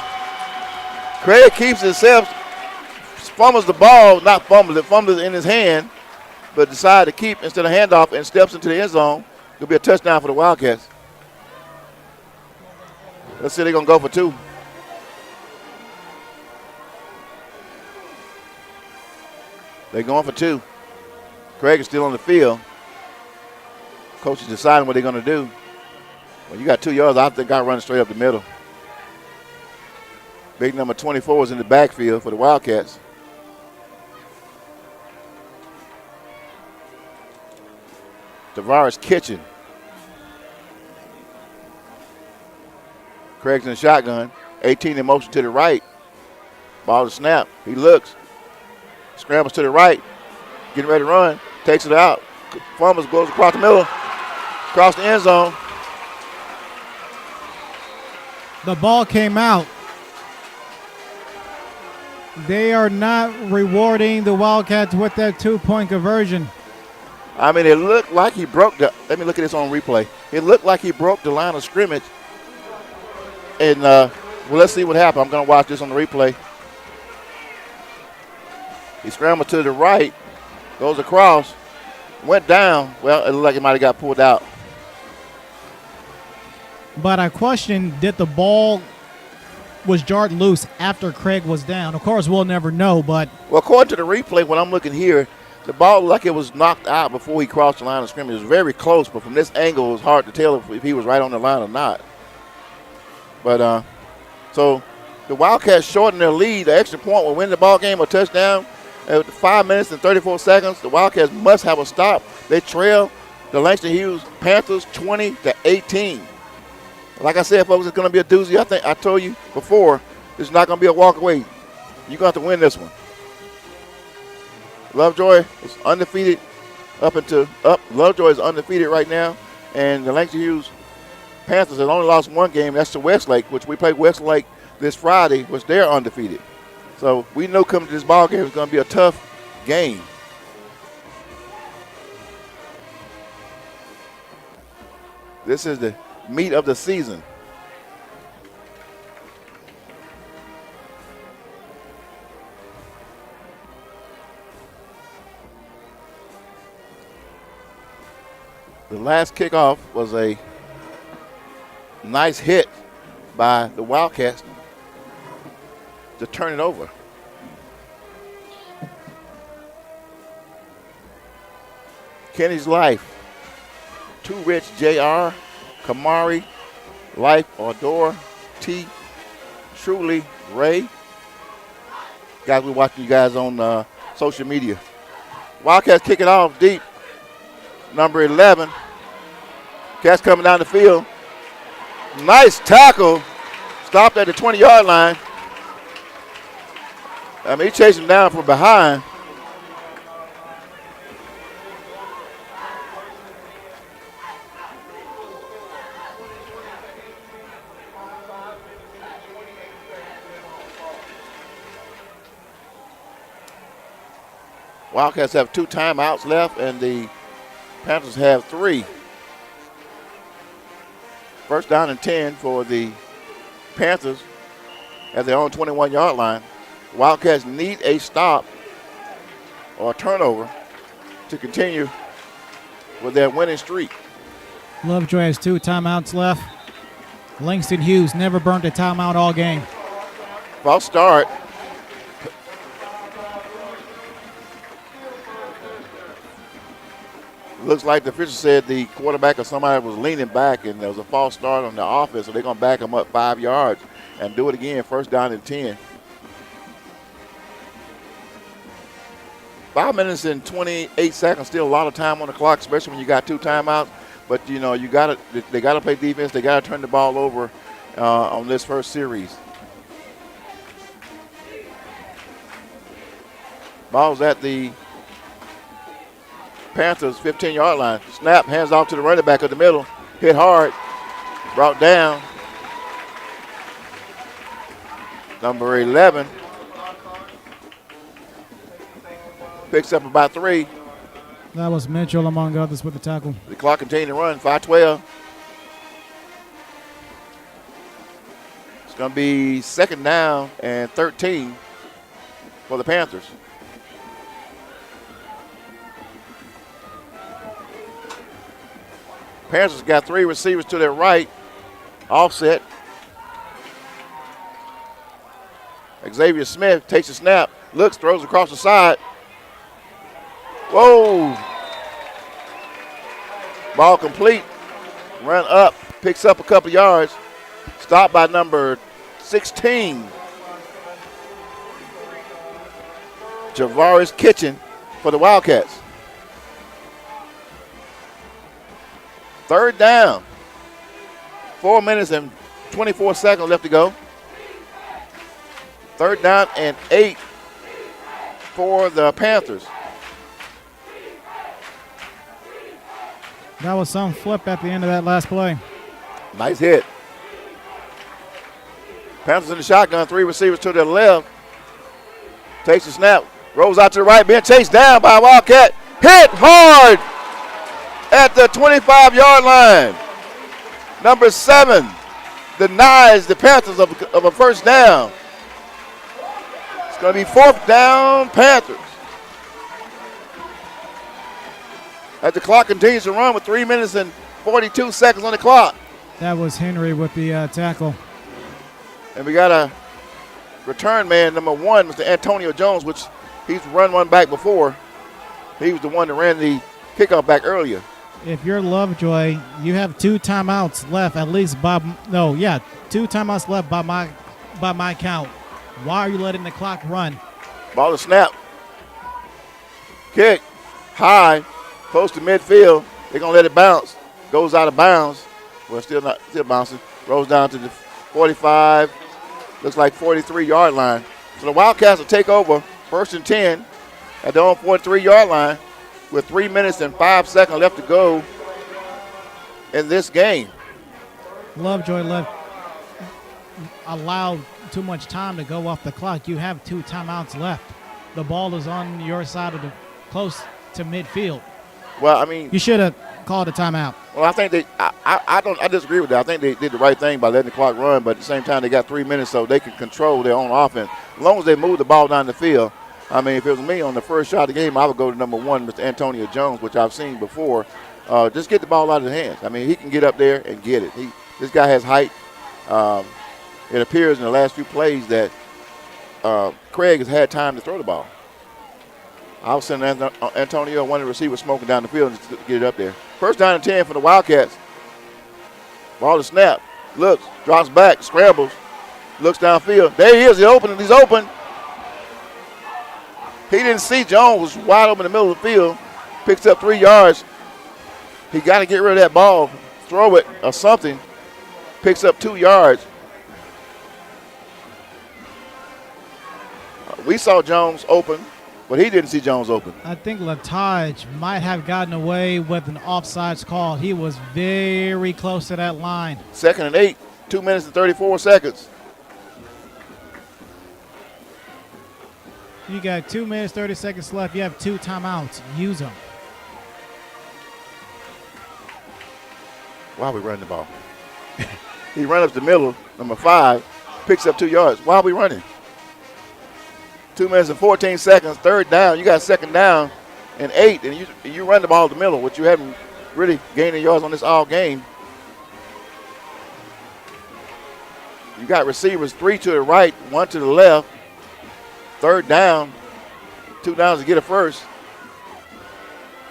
[SPEAKER 1] Craig keeps himself. Fumbles the ball. Not fumbles it. Fumbles it in his hand. But decided to keep instead of handoff and steps into the end zone. It'll be a touchdown for the Wildcats. Let's see, they're going to go for 2. They're going for 2. Craig is still on the field. Coach is deciding what they're going to do. When you got 2 yards, I think I run straight up the middle. Big number 24 is in the backfield for the Wildcats. Tavares Kitchen. Craig's in the shotgun. 18 in motion to the right. Ball to snap. He looks. Scrambles to the right. Getting ready to run. Takes it out. Fumbles, goes across the middle. Across the end zone.
[SPEAKER 5] The ball came out. They are not rewarding the Wildcats with that 2-point conversion.
[SPEAKER 1] I mean, it looked like he broke the. Let me look at this on replay. It looked like he broke the line of scrimmage. And, well, let's see what happened. I'm going to watch this on the replay. He scrambled to the right, goes across, went down. Well, it looked like he might have got pulled out.
[SPEAKER 5] But I question, did the ball was jarred loose after Craig was down? Of course, we'll never know, but.
[SPEAKER 1] Well, according to the replay, when I'm looking here, the ball looked like it was knocked out before he crossed the line of scrimmage. It was very close, but from this angle, it was hard to tell if he was right on the line or not. But so the Wildcats shortened their lead. The extra point will win the ball game or touchdown. At 5 minutes and 34 seconds, the Wildcats must have a stop. They trail the Langston Hughes Panthers 20-18. Like I said, folks, it's going to be a doozy. I think I told you before, it's not going to be a walk away. You're going to have to win this one. Lovejoy is undefeated Lovejoy is undefeated right now, and the Langston Hughes Panthers have only lost 1 game. That's to Westlake, which we played Westlake this Friday, which they're undefeated. So we know coming to this ball game it's going to be a tough game. This is the meat of the season. The last kickoff was a nice hit by the Wildcats to turn it over. Kenny's Life, Too Rich Jr., Kamari, Life Odor, T, Truly, Ray. Guys, we're watching you guys on social media. Wildcats kick it off deep. Number 11. Cats coming down the field. Nice tackle. Stopped at the 20-yard line. I mean, he chased him down from behind. Wildcats have 2 timeouts left, and the Panthers have 3. First down and 10 for the Panthers at their own 21-yard line. Wildcats need a stop or a turnover to continue with their winning streak.
[SPEAKER 5] Lovejoy has 2 timeouts left. Langston Hughes never burned a timeout all game.
[SPEAKER 1] False start. Looks like the official said the quarterback or somebody was leaning back and there was a false start on the offense, so they're going to back them up 5 yards and do it again, first down and 10. 5 minutes and 28 seconds, still a lot of time on the clock, especially when you got 2 timeouts. But you know, they gotta play defense. They gotta turn the ball over on this first series. Ball's at the Panthers 15-yard line. Snap, hands off to the running back of the middle. Hit hard, brought down. Number 11 picks up about 3.
[SPEAKER 5] That was Mitchell, among others, with the tackle.
[SPEAKER 1] The clock continuing to run, 5:12. It's going to be 2nd down and 13 for the Panthers. Panthers got 3 receivers to their right. Offset. Xavier Smith takes a snap, looks, throws across the side. Whoa. Ball complete. Run up, picks up a couple yards. Stopped by number 16. Javaris Kitchen for the Wildcats. 3rd down. 4 minutes and 24 seconds left to go. 3rd down and 8 for the Panthers.
[SPEAKER 5] That was some flip at the end of that last play.
[SPEAKER 1] Nice hit. Panthers in the shotgun, 3 receivers to their left. Takes the snap, rolls out to the right, being chased down by a Wildcat. Hit hard at the 25-yard line. Number 7 denies the Panthers of a 1st down. It's going to be 4th down, Panthers. As the clock continues to run with 3 minutes and 42 seconds on the clock.
[SPEAKER 5] That was Henry with the tackle.
[SPEAKER 1] And we got a return man, number 1, Mr. Antonio Jones, which he's run one back before. He was the one that ran the kickoff back earlier.
[SPEAKER 5] If you're Lovejoy, you have 2 timeouts left, at least 2 timeouts left by my count. Why are you letting the clock run?
[SPEAKER 1] Ball to snap. Kick. High. Close to midfield. They're going to let it bounce. Goes out of bounds. Well, still bouncing. Rolls down to the 45. Looks like 43-yard line. So the Wildcats will take over 1st and 10 at their own 43-yard line with 3 minutes and 5 seconds left to go in this game.
[SPEAKER 5] Lovejoy allowed too much time to go off the clock. You have 2 timeouts left. The ball is on your side of close to midfield.
[SPEAKER 1] Well, I mean,
[SPEAKER 5] you should have called a timeout.
[SPEAKER 1] Well, I think I disagree with that. I think they did the right thing by letting the clock run, but at the same time they got 3 minutes so they can control their own offense. As long as they move the ball down the field. I mean, if it was me on the first shot of the game, I would go to number 1, Mr. Antonio Jones, which I've seen before. Just get the ball out of his hands. I mean, he can get up there and get it. This guy has height. It appears in the last few plays that Craig has had time to throw the ball. I was sending Antonio, one of the receivers, smoking down the field to get it up there. 1st down and 10 for the Wildcats. Ball to snap. Looks, drops back, scrambles, looks downfield. There he is. He's open. He didn't see Jones was wide open in the middle of the field. Picks up 3 yards. He got to get rid of that ball, throw it or something. Picks up 2 yards. We saw Jones open, but he didn't see Jones open.
[SPEAKER 5] I think Latage might have gotten away with an offsides call. He was very close to that line.
[SPEAKER 1] 2nd and 8, 2 minutes and 34 seconds.
[SPEAKER 5] You got 2 minutes, 30 seconds left. You have 2 timeouts. Use them.
[SPEAKER 1] Why are we running the ball? He runs up the middle, number 5, picks up 2 yards. Why are we running? 2 minutes and 14 seconds, 3rd down. You got 2nd down and 8, and you run the ball up the middle, which you haven't really gained any yards on this all game. You got receivers 3 to the right, 1 to the left. 3rd down, 2 downs to get a first.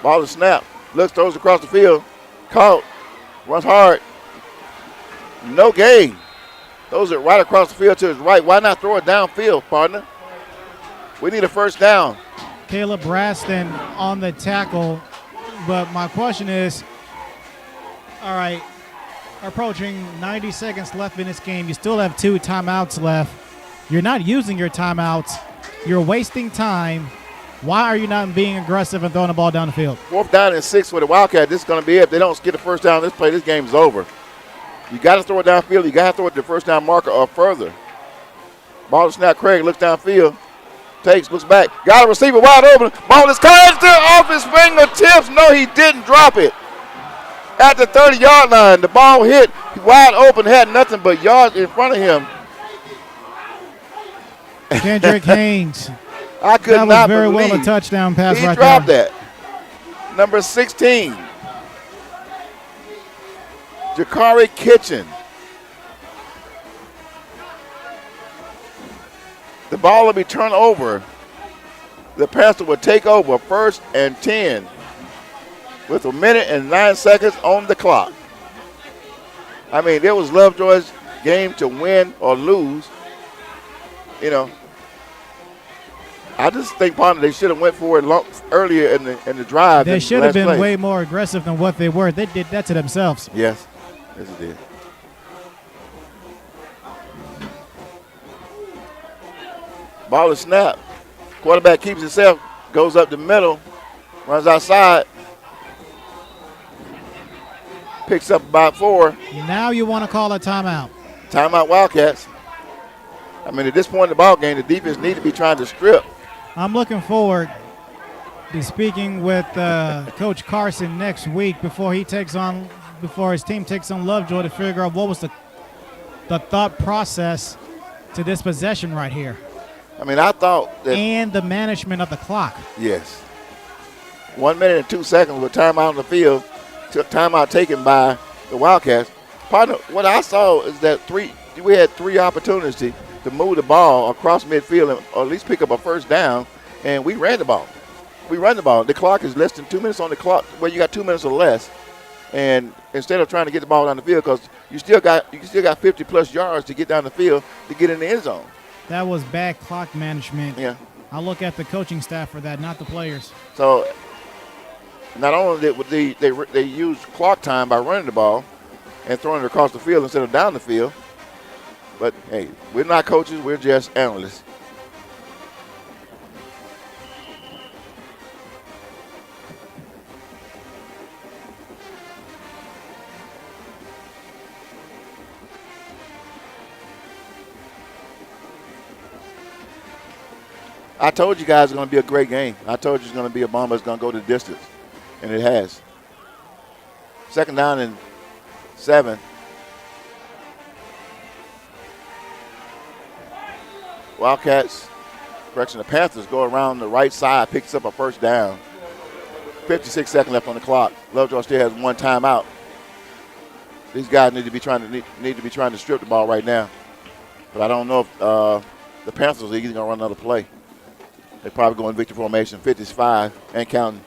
[SPEAKER 1] Ball to snap. Looks, throws across the field. Caught. Runs hard. No gain. Throws it right across the field to his right. Why not throw it downfield, partner? We need a 1st down.
[SPEAKER 5] Caleb Braston on the tackle. But my question is, All right. Approaching 90 seconds left in this game. You still have 2 timeouts left. You're not using your timeouts. You're wasting time. Why are you not being aggressive and throwing the ball down the field?
[SPEAKER 1] 4th down and 6 for the Wildcat. This is going to be it. If they don't get the first down this play, this game's over. You got to throw it downfield. You got to throw it to the first down marker or further. Ball to snap. Craig looks downfield. Takes, looks back. Got a receiver wide open. Ball is caught still off his fingertips. No, he didn't drop it. At the 30-yard line, the ball hit wide open, had nothing but yards in front of him.
[SPEAKER 5] Kendrick Haynes.
[SPEAKER 1] I could
[SPEAKER 5] that
[SPEAKER 1] not
[SPEAKER 5] was very
[SPEAKER 1] believe
[SPEAKER 5] well a touchdown pass
[SPEAKER 1] he
[SPEAKER 5] right
[SPEAKER 1] dropped
[SPEAKER 5] there.
[SPEAKER 1] that. Number 16, Jakari Kitchen. The ball will be turned over. The Panther will take over 1st and 10 with 1 minute and 9 seconds on the clock. I mean, it was Lovejoy's game to win or lose. You know, I just think partner they should have went for it earlier in the drive.
[SPEAKER 5] They should have been
[SPEAKER 1] play.
[SPEAKER 5] way more aggressive than what they were. They did that to themselves.
[SPEAKER 1] Yes, yes it did. Ball is snapped. Quarterback keeps himself, goes up the middle, runs outside, picks up about 4.
[SPEAKER 5] Now you want to call a timeout.
[SPEAKER 1] Timeout Wildcats. I mean, at this point in the ball game, the defense need to be trying to strip.
[SPEAKER 5] I'm looking forward to speaking with Coach Carson next week before his team takes on Lovejoy to figure out what was the thought process to this possession right here.
[SPEAKER 1] I mean, I thought that.
[SPEAKER 5] And the management of the clock.
[SPEAKER 1] Yes. 1 minute and 2 seconds with timeout on the field. Timeout taken by the Wildcats. Partner, what I saw is that we had 3 opportunities to move the ball across midfield or at least pick up a first down, and we ran the ball. We run the ball. The clock is less than 2 minutes on the clock. Well, you got 2 minutes or less, and instead of trying to get the ball down the field, because you still got 50-plus yards to get down the field to get in the end zone.
[SPEAKER 5] That was bad clock management.
[SPEAKER 1] Yeah.
[SPEAKER 5] I'll look at the coaching staff for that, not the players.
[SPEAKER 1] So not only did they use clock time by running the ball and throwing it across the field instead of down the field, but, hey, we're not coaches. We're just analysts. I told you guys it's going to be a great game. I told you it's going to be a bomb that's going to go the distance, and it has. 2nd down and 7. Wildcats, the Panthers go around the right side, picks up a first down. 56 seconds left on the clock. Lovejoy still has 1 timeout. These guys need to be trying to strip the ball right now. But I don't know if the Panthers are even going to run another play. They probably go in victory formation, 55 and counting.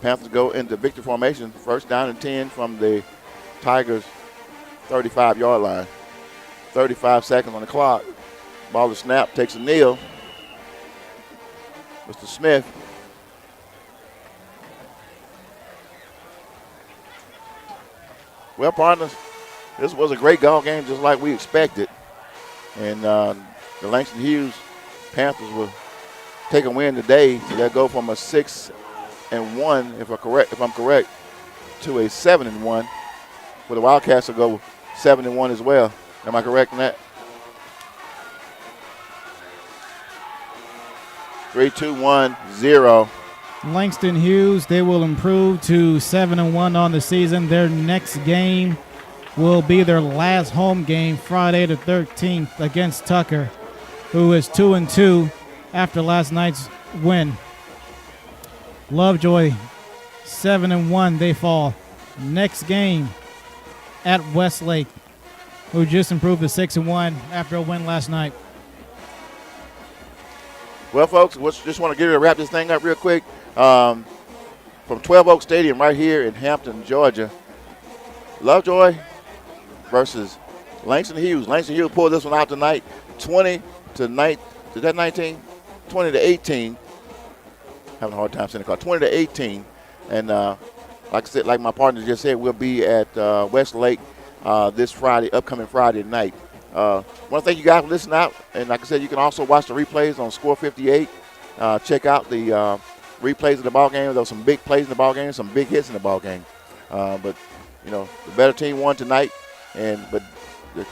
[SPEAKER 1] Panthers go into victory formation, 1st down and 10 from the Tigers' 35-yard line. 35 seconds on the clock. Ball to snap, takes a kneel. Mr. Smith. Well, partners, this was a great ball game just like we expected. And the Langston Hughes Panthers will take a win today. So they'll go from a 6-1, if I'm correct, to a 7-1. For the Wildcats will go 7-1 as well. Am I correct in that? 3-2-1-0.
[SPEAKER 5] Langston Hughes, they will improve to 7-1 on the season. Their next game will be their last home game, Friday the 13th against Tucker, who is 2-2 after last night's win. Lovejoy, 7-1, they fall. Next game at Westlake, who just improved to 6-1 after a win last night.
[SPEAKER 1] Well, folks, just want to get ready to wrap this thing up real quick. From 12 Oak Stadium right here in Hampton, Georgia, Lovejoy versus Langston Hughes. Langston Hughes pulled this one out tonight, 20 to 9. Is that 19? 20 to 18. Having a hard time saying the call. 20 to 18. And like I said, like my partner just said, we'll be at Westlake this Friday, upcoming Friday night. I want to thank you guys for listening out. And like I said, you can also watch the replays on Score 58. Check out the replays of the ball game. There were some big plays in the ball game, some big hits in the ball game. But the better team won tonight. But neither